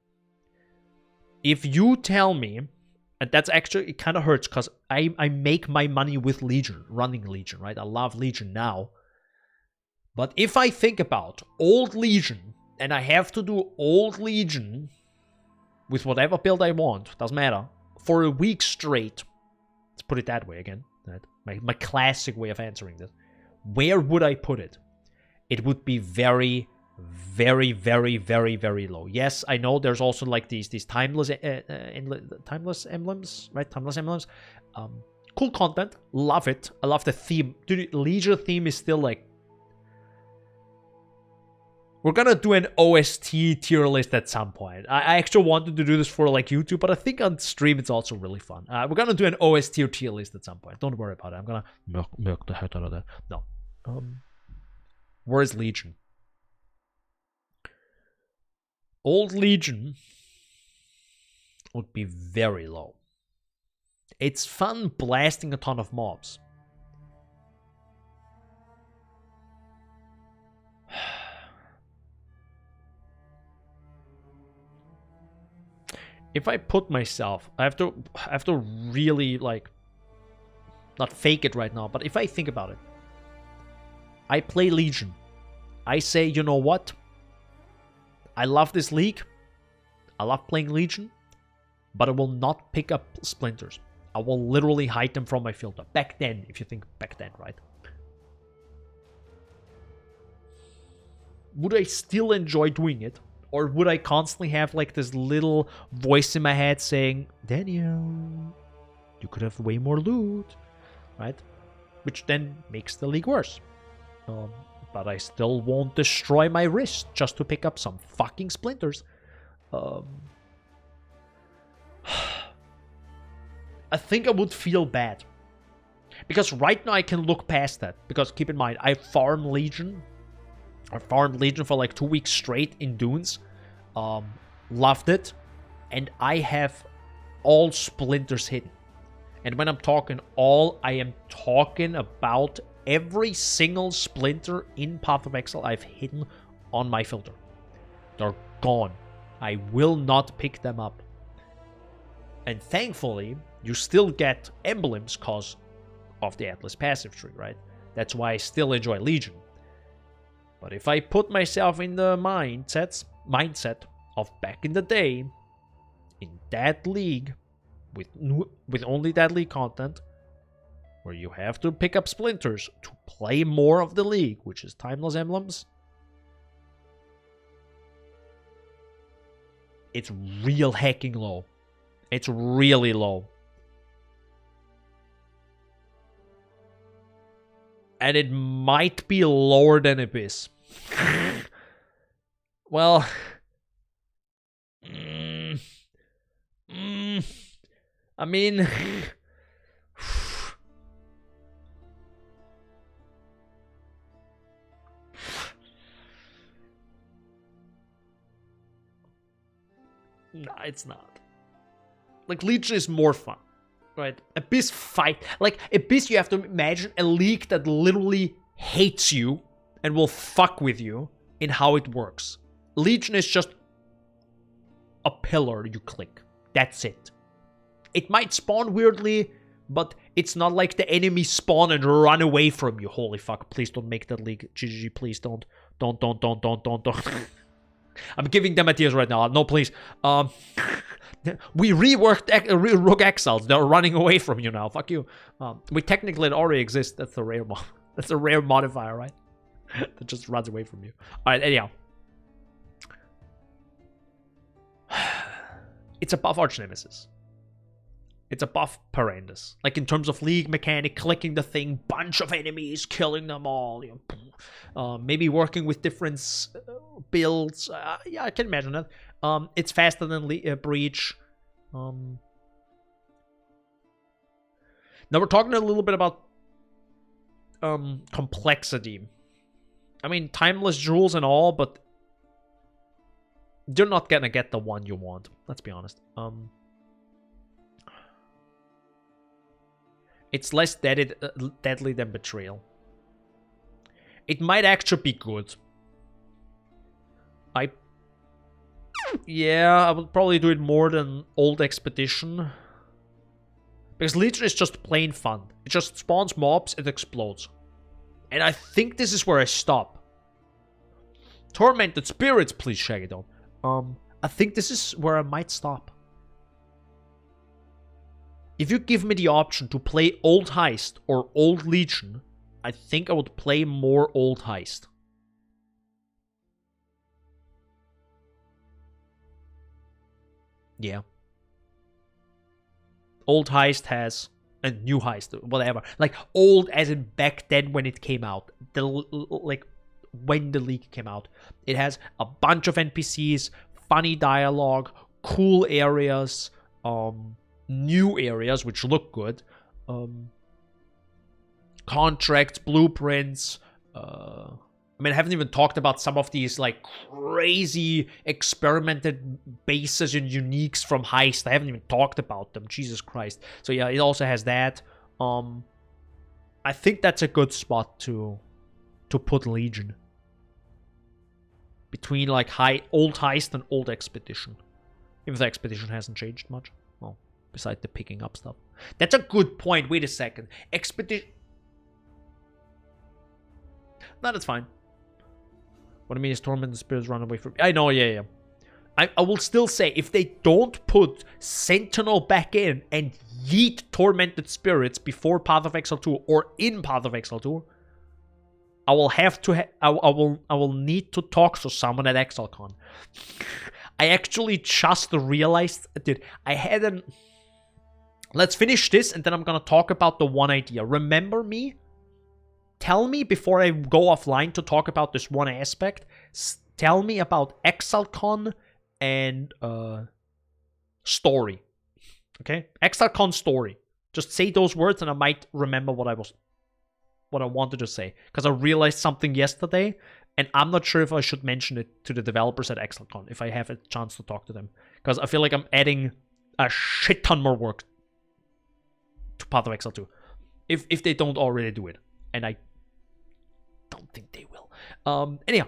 A: If you tell me, and that's actually, it kind of hurts, because I make my money with Legion, running Legion, right? I love Legion now. But if I think about old Legion, and I have to do old Legion with whatever build I want, doesn't matter, for a week straight, let's put it that way again, right? My classic way of answering this, where would I put it? It would be very, very, very, very, very low. Yes, I know there's also like these timeless emblems, right? Timeless emblems. Cool content. Love it. I love the theme. Dude, Legion theme is still like... We're gonna do an OST tier list at some point. I actually wanted to do this for like YouTube, but I think on stream it's also really fun. We're gonna do an OST tier list at some point. Don't worry about it. I'm gonna milk the heck out of that. No. Where is Legion? Old Legion would be very low. It's fun blasting a ton of mobs. If I put myself, I have to really like not fake it right now, but if I think about it, I play Legion. I say, you know what? I love this league. I love playing Legion, but I will not pick up splinters. I will literally hide them from my filter. Back then, if you think back then, right? Would I still enjoy doing it? Or would I constantly have like this little voice in my head saying, Daniel, you could have way more loot, right? Which then makes the league worse. But I still won't destroy my wrist just to pick up some fucking splinters. I think I would feel bad. Because right now I can look past that. Because keep in mind, I farmed Legion for like 2 weeks straight in Dunes. Loved it. And I have all splinters hidden. And when I'm talking all, I am talking about every single splinter in Path of Exile I've hidden on my filter. They're gone. I will not pick them up. And thankfully, you still get emblems because of the Atlas passive tree, right? That's why I still enjoy Legion. But if I put myself in the mindset of back in the day, in that league, with only that league content, where you have to pick up splinters to play more of the league, which is timeless emblems, it's real hacking low. It's really low. And it might be lower than Abyss. Well, I mean, nah, it's not. Like, Legion is more fun, right? Abyss fight. Like, Abyss, you have to imagine a league that literally hates you and will fuck with you in how it works. Legion is just a pillar you click. That's it. It might spawn weirdly, but it's not like the enemies spawn and run away from you. Holy fuck, please don't make that league. GG, please don't. Don't. I'm giving them ideas right now. No, please. We reworked Rogue Exiles. They're running away from you now. Fuck you. We technically it already exists. That's a rare mod. That's a rare modifier, right? That just runs away from you. All right. Anyhow, it's above Arch Nemesis. It's above Parandus. Like in terms of league mechanic, clicking the thing, bunch of enemies, killing them all. You know, maybe working with different builds. Yeah, I can imagine that. It's faster than Breach. Now we're talking a little bit about complexity. I mean, timeless jewels and all, but you're not gonna get the one you want. Let's be honest. It's less deadly than Betrayal. It might actually be good. Yeah, I would probably do it more than Old Expedition. Because Legion is just plain fun. It just spawns mobs, it explodes. And I think this is where I stop. Tormented Spirits, please, Shaggy Dog. I think this is where I might stop. If you give me the option to play Old Heist or Old Legion, I think I would play more Old Heist. Yeah. Old Heist has a new Heist, whatever. Like old as in back then when it came out. Like when the league came out. It has a bunch of NPCs, funny dialogue, cool areas, new areas which look good, contracts, blueprints. I mean, I haven't even talked about some of these like crazy experimented bases and uniques from Heist. I haven't even talked about them. Jesus Christ. So yeah, it also has that. I think that's a good spot to put Legion. Between like Old Heist and Old Expedition. Even the Expedition hasn't changed much. Well, besides the picking up stuff. That's a good point. Wait a second. Expedition... No, that's fine. What I mean is Tormented Spirits run away from... I know, yeah. I will still say, if they don't put Sentinel back in and yeet Tormented Spirits before Path of Exile 2 or in Path of Exile 2, I will have to... I will need to talk to someone at ExileCon. I actually just realized... Dude, I hadn't... Let's finish this and then I'm gonna talk about the one idea. Remember me? Tell me before I go offline to talk about this one aspect. Tell me about ExileCon and story. Okay? ExileCon story. Just say those words and I might remember what I wanted to say. Because I realized something yesterday and I'm not sure if I should mention it to the developers at ExileCon if I have a chance to talk to them. Because I feel like I'm adding a shit ton more work to Path of Exile 2. If they don't already do it. And I don't think they will. Anyhow.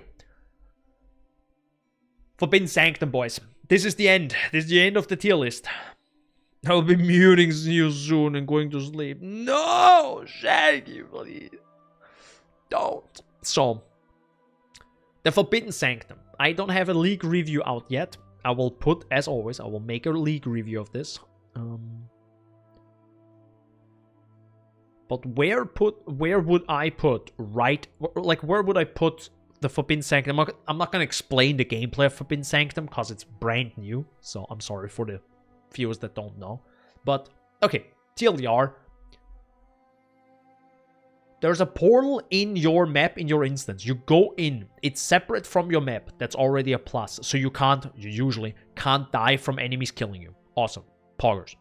A: Forbidden Sanctum, boys. This is the end. This is the end of the tier list. I'll be muting you soon and going to sleep. No! Shaggy, please. Don't. So, the Forbidden Sanctum. I don't have a league review out yet. I will put, as always, I will make a league review of this. But where would I put where would I put the Forbidden Sanctum? I'm not gonna explain the gameplay of Forbidden Sanctum because it's brand new. So I'm sorry for the viewers that don't know. But okay, TLDR. There's a portal in your map, in your instance. You go in. It's separate from your map. That's already a plus. So you usually can't die from enemies killing you. Awesome. Poggers.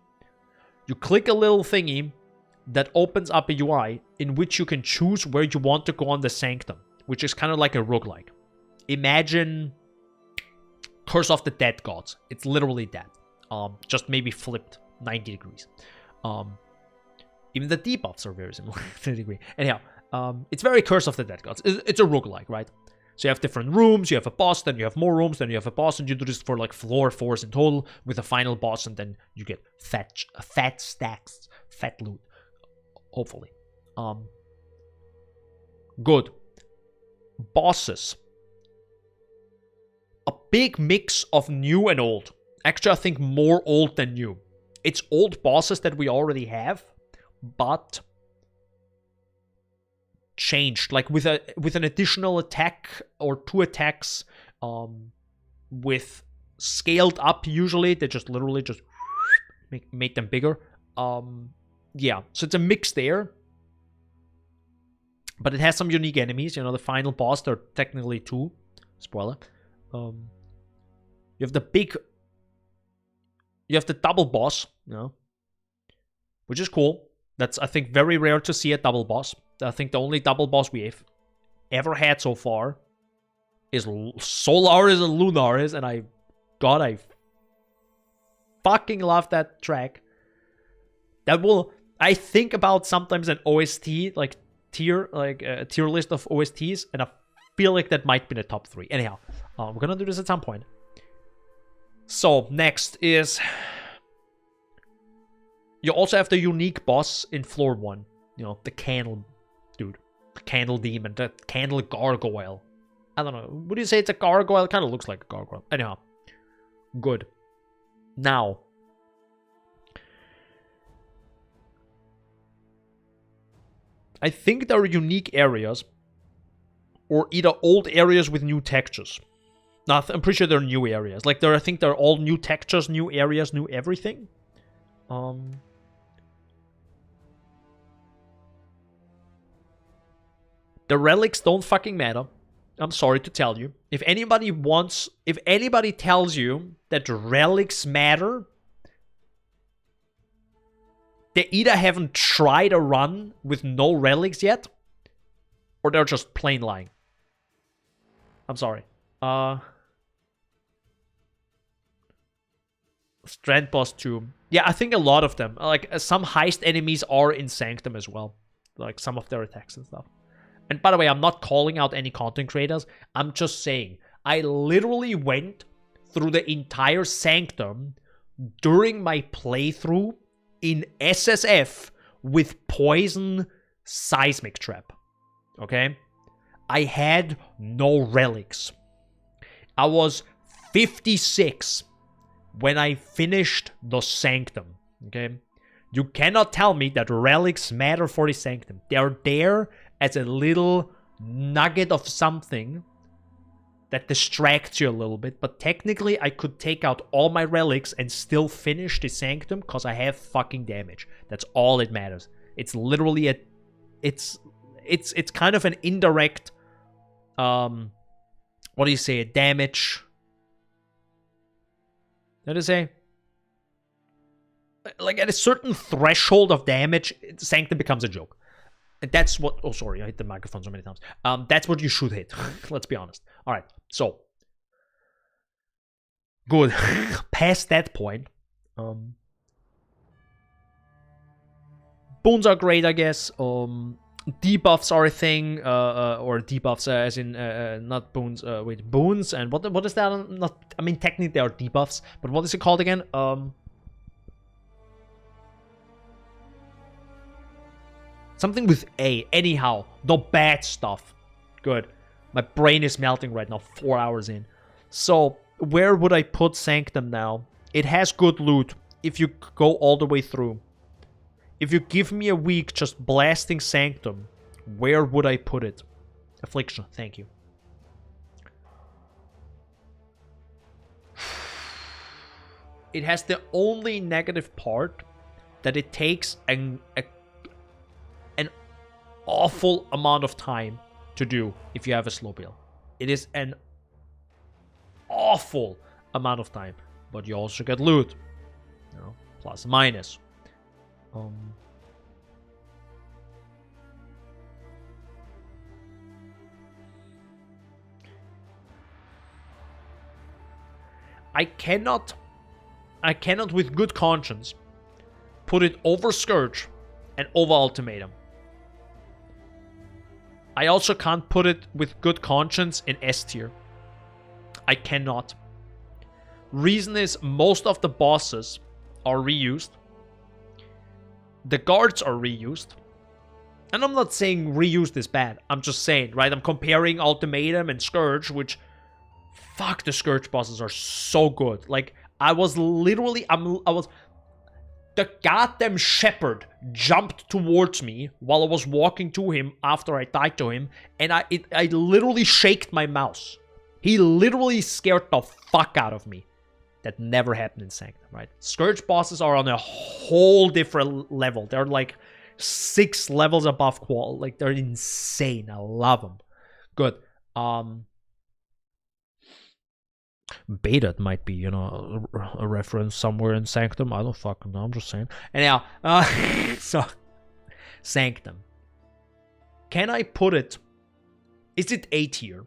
A: You click a little thingy that opens up a UI in which you can choose where you want to go on the Sanctum, which is kind of like a roguelike. Imagine Curse of the Dead Gods. It's literally that. Just maybe flipped 90 degrees. Even the debuffs are very similar to a degree. Anyhow, it's very Curse of the Dead Gods. It's a roguelike, right? So you have different rooms, you have a boss, then you have more rooms, then you have a boss, and you do this for like floor 4s in total with a final boss, and then you get fat stacks, fat loot. Hopefully. Good. Bosses. A big mix of new and old. Actually, I think more old than new. It's old bosses that we already have, but changed, like with an additional attack or 2 attacks, with scaled up. Usually they just literally just make them bigger. Yeah, so it's a mix there, but it has some unique enemies. You know, the final boss, there are technically 2. Spoiler. You have the double boss, you know, which is cool. That's, I think, very rare to see a double boss. I think the only double boss we've ever had so far is Solaris and Lunaris, and I fucking love that track. That will, I think about sometimes an OST, like tier list of OSTs, and I feel like that might be in the top 3. Anyhow, we're gonna do this at some point. So, next is... You also have the unique boss in floor 1. You know, the candle dude. The candle demon. The candle gargoyle. I don't know. Would you say it's a gargoyle? It kind of looks like a gargoyle. Anyhow. Good. Now. I think there are unique areas. Or either old areas with new textures. No, I'm pretty sure they're new areas. Like, I think they're all new textures, new areas, new everything. The relics don't fucking matter. I'm sorry to tell you. If anybody tells you that relics matter, they either haven't tried a run with no relics yet, or they're just plain lying. I'm sorry. Strand Boss 2. Yeah, I think a lot of them. Like, some heist enemies are in Sanctum as well. Like, some of their attacks and stuff. And by the way, I'm not calling out any content creators. I'm just saying, I literally went through the entire Sanctum during my playthrough in SSF with Poison Seismic Trap. Okay? I had no relics. I was 56 when I finished the Sanctum. Okay? You cannot tell me that relics matter for the Sanctum. They are there as a little nugget of something that distracts you a little bit. But technically, I could take out all my relics and still finish the Sanctum because I have fucking damage. That's all it matters. It's literally it's kind of an indirect, what do you say, a damage. What do you say? Like, at a certain threshold of damage, Sanctum becomes a joke. That's what... Oh, sorry, I hit the microphone so many times. That's what you should hit. Let's be honest. All right, so... Good. Past that point. Boons are great, I guess. Debuffs are a thing. Or debuffs as in... not boons. Wait, boons. And what is that? Not... I mean, technically they are debuffs. But what is it called again? Something with A. Anyhow, the bad stuff. Good. My brain is melting right now, 4 hours in. So, where would I put Sanctum now? It has good loot if you go all the way through. If you give me a week just blasting Sanctum, where would I put it? Affliction, thank you. It has the only negative part that it takes an awful amount of time to do if you have a slow build. It is an awful amount of time, but you also get loot, you know, plus minus. I cannot with good conscience put it over Scourge and over Ultimatum. I also can't put it with good conscience in S tier. I cannot. Reason is most of the bosses are reused. The guards are reused. And I'm not saying reused is bad. I'm just saying, right? I'm comparing Ultimatum and Scourge, which... Fuck, the Scourge bosses are so good. Like, I was literally, the goddamn shepherd jumped towards me while I was walking to him after I died to him, and I literally shaked my mouse. He literally scared the fuck out of me. That never happened in Sanctum, right? Scourge bosses are on a whole different level. They're like 6 levels above qual. Like, they're insane. I love them. Good. Beta might be, you know, a reference somewhere in Sanctum. I don't fucking know. I'm just saying. Anyhow, so Sanctum. Can I put it? Is it A tier?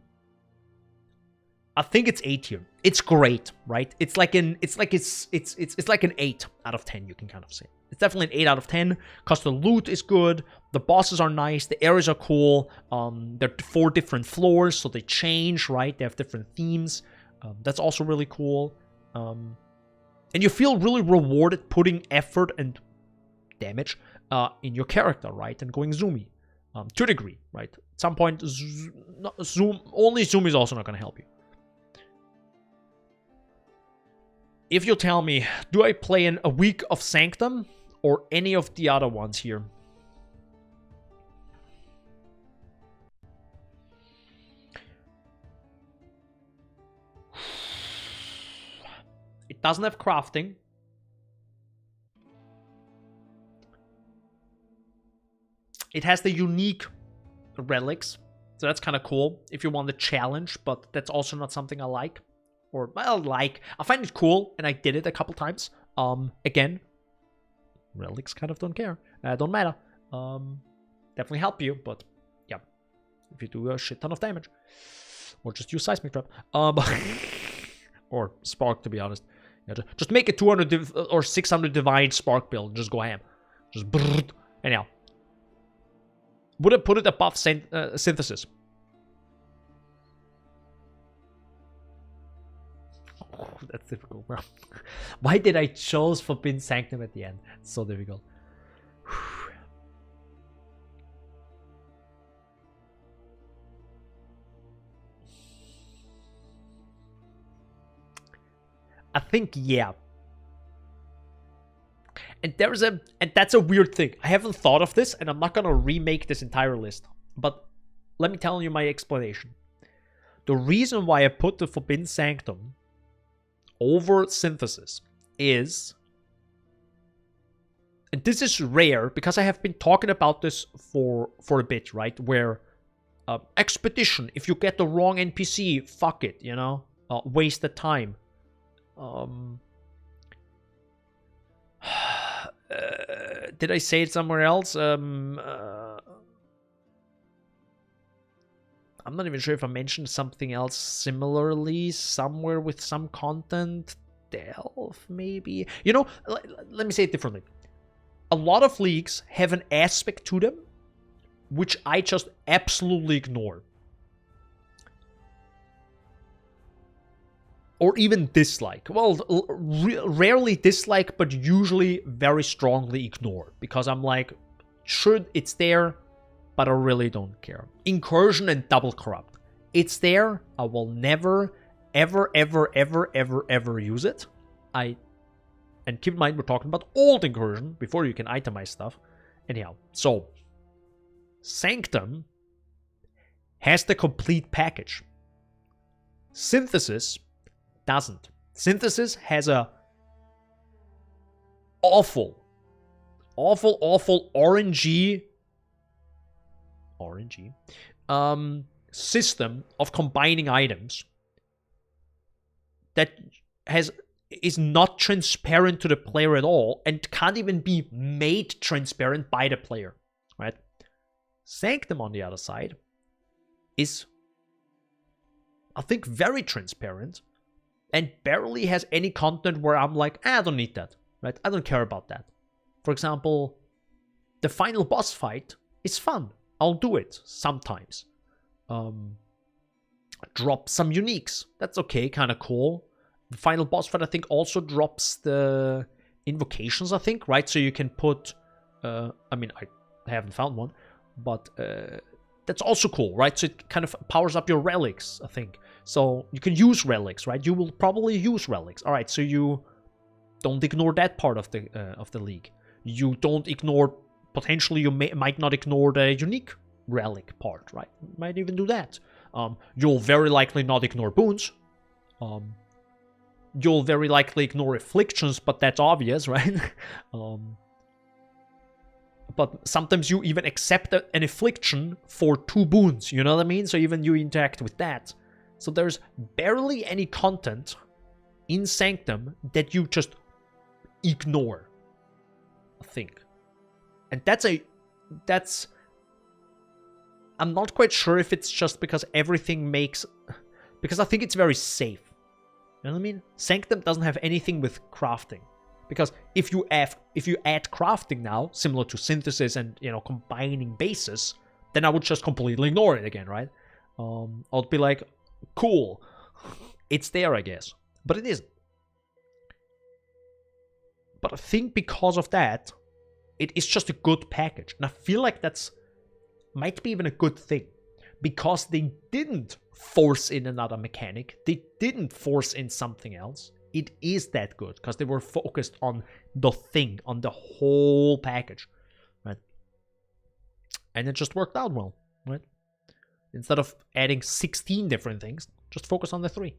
A: I think it's A tier. It's great, right? It's like an 8 out of 10. You can kind of say it's definitely an 8 out of 10 because the loot is good, the bosses are nice, the areas are cool. There are 4 different floors, so they change, right? They have different themes. That's also really cool. And you feel really rewarded putting effort and damage in your character, right? And going zoomy to a degree, right? At some point, only zoom is also not going to help you. If you tell me, do I play in a week of Sanctum or any of the other ones here? It doesn't have crafting. It has the unique relics, so that's kind of cool if you want the challenge, but that's also not something I like. Or, well, I find it cool, and I did it a couple times. Again, relics kind of don't care. Don't matter. Definitely help you, but yeah. If you do a shit ton of damage. Or just use Seismic Trap. Or Spark, to be honest. Yeah, just make a 200 or 600 Divine Spark build and just go ham. Just brrrr. Anyhow. Would have put it above Synthesis. That's difficult, bro. Why did I choose Forbidden Sanctum at the end? It's so difficult. I think, yeah. And that's a weird thing. I haven't thought of this, and I'm not gonna remake this entire list. But let me tell you my explanation. The reason why I put the Forbidden Sanctum over Synthesis is, and this is rare because I have been talking about this for a bit, right? Where Expedition, if you get the wrong NPC, fuck it, you know? Waste the time. Did I say it somewhere else? I'm not even sure if I mentioned something else similarly somewhere with some content. Delve, maybe? You know, let me say it differently. A lot of leagues have an aspect to them which I just absolutely ignore. Or even dislike. Well, rarely dislike, but usually very strongly ignore. Because I'm like, sure, it's there, but I really don't care. Incursion and Double Corrupt. It's there. I will never, ever, ever, ever, ever, ever use it. And keep in mind, we're talking about old Incursion before you can itemize stuff. Anyhow, so Sanctum has the complete package. Synthesis doesn't. Synthesis has a awful RNG system of combining items that is not transparent to the player at all and can't even be made transparent by the player, right? Sanctum, on the other side, is, I think, very transparent and barely has any content where I'm like, I don't need that, right? I don't care about that. For example, the final boss fight is fun. I'll do it sometimes. Drop some uniques. That's okay, kind of cool. The final boss fight, I think, also drops the invocations, I think, right? So you can put, I mean, I haven't found one, but that's also cool, right? So it kind of powers up your relics, I think. So you can use relics, right? You will probably use relics. All right, so you don't ignore that part of the league. You don't ignore, potentially you might not ignore the unique relic part, right? You might even do that. You'll very likely not ignore boons. You'll very likely ignore afflictions, but that's obvious, right? But sometimes you even accept an affliction for 2 boons, you know what I mean? So even you interact with that. So there's barely any content in Sanctum that you just ignore, I think. And that's I'm not quite sure if it's just because everything makes, because I think it's very safe. You know what I mean? Sanctum doesn't have anything with crafting. Because if you add crafting now, similar to synthesis and, you know, combining bases, then I would just completely ignore it again, right? I'd be like, cool, it's there, I guess. But it isn't. But I think because of that, it is just a good package. And I feel like that's might be even a good thing. Because they didn't force in another mechanic. They didn't force in something else. It is that good. Because they were focused on the thing. On the whole package. Right? And it just worked out well. Right? Instead of adding 16 different things, just focus on the 3.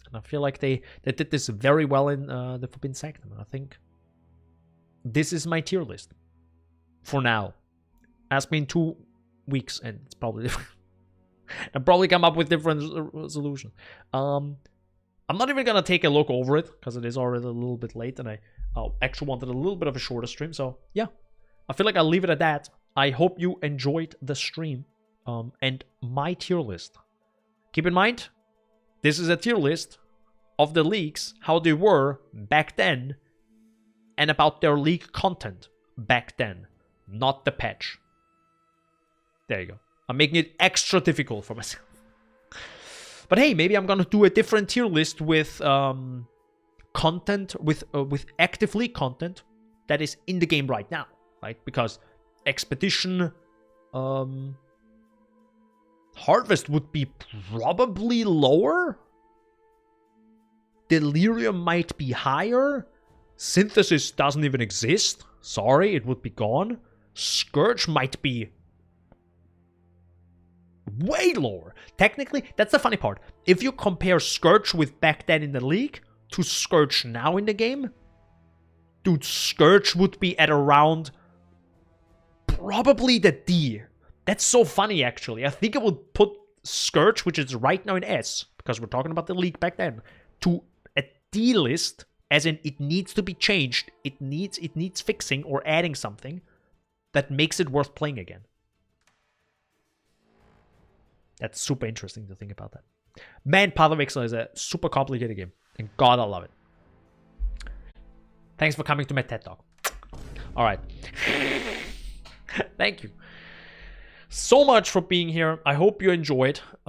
A: And I feel like they did this very well in the Forbidden Sanctum. I think this is my tier list. For now. Ask me in 2 weeks and it's probably different. I'll probably come up with different solutions. I'm not even gonna take a look over it because it is already a little bit late and I actually wanted a little bit of a shorter stream. So yeah, I feel like I'll leave it at that. I hope you enjoyed the stream and my tier list. Keep in mind, this is a tier list of the leagues, how they were back then, and about their league content back then, not the patch. There you go. I'm making it extra difficult for myself. But hey, maybe I'm gonna do a different tier list with content, with active league content that is in the game right now, right? Because Expedition, Harvest would be probably lower. Delirium might be higher. Synthesis doesn't even exist. Sorry, it would be gone. Scourge might be way lower. Technically, that's the funny part. If you compare Scourge with back then in the league to Scourge now in the game, dude, Scourge would be at around probably the D. That's so funny, actually. I think it would put Scourge, which is right now in S, because we're talking about the league back then, to a D list, as in it needs to be changed. It needs fixing or adding something that makes it worth playing again. That's super interesting to think about that. Man, Path of Exile is a super complicated game. And God, I love it. Thanks for coming to my TED Talk. Alright. Thank you so much for being here. I hope you enjoyed.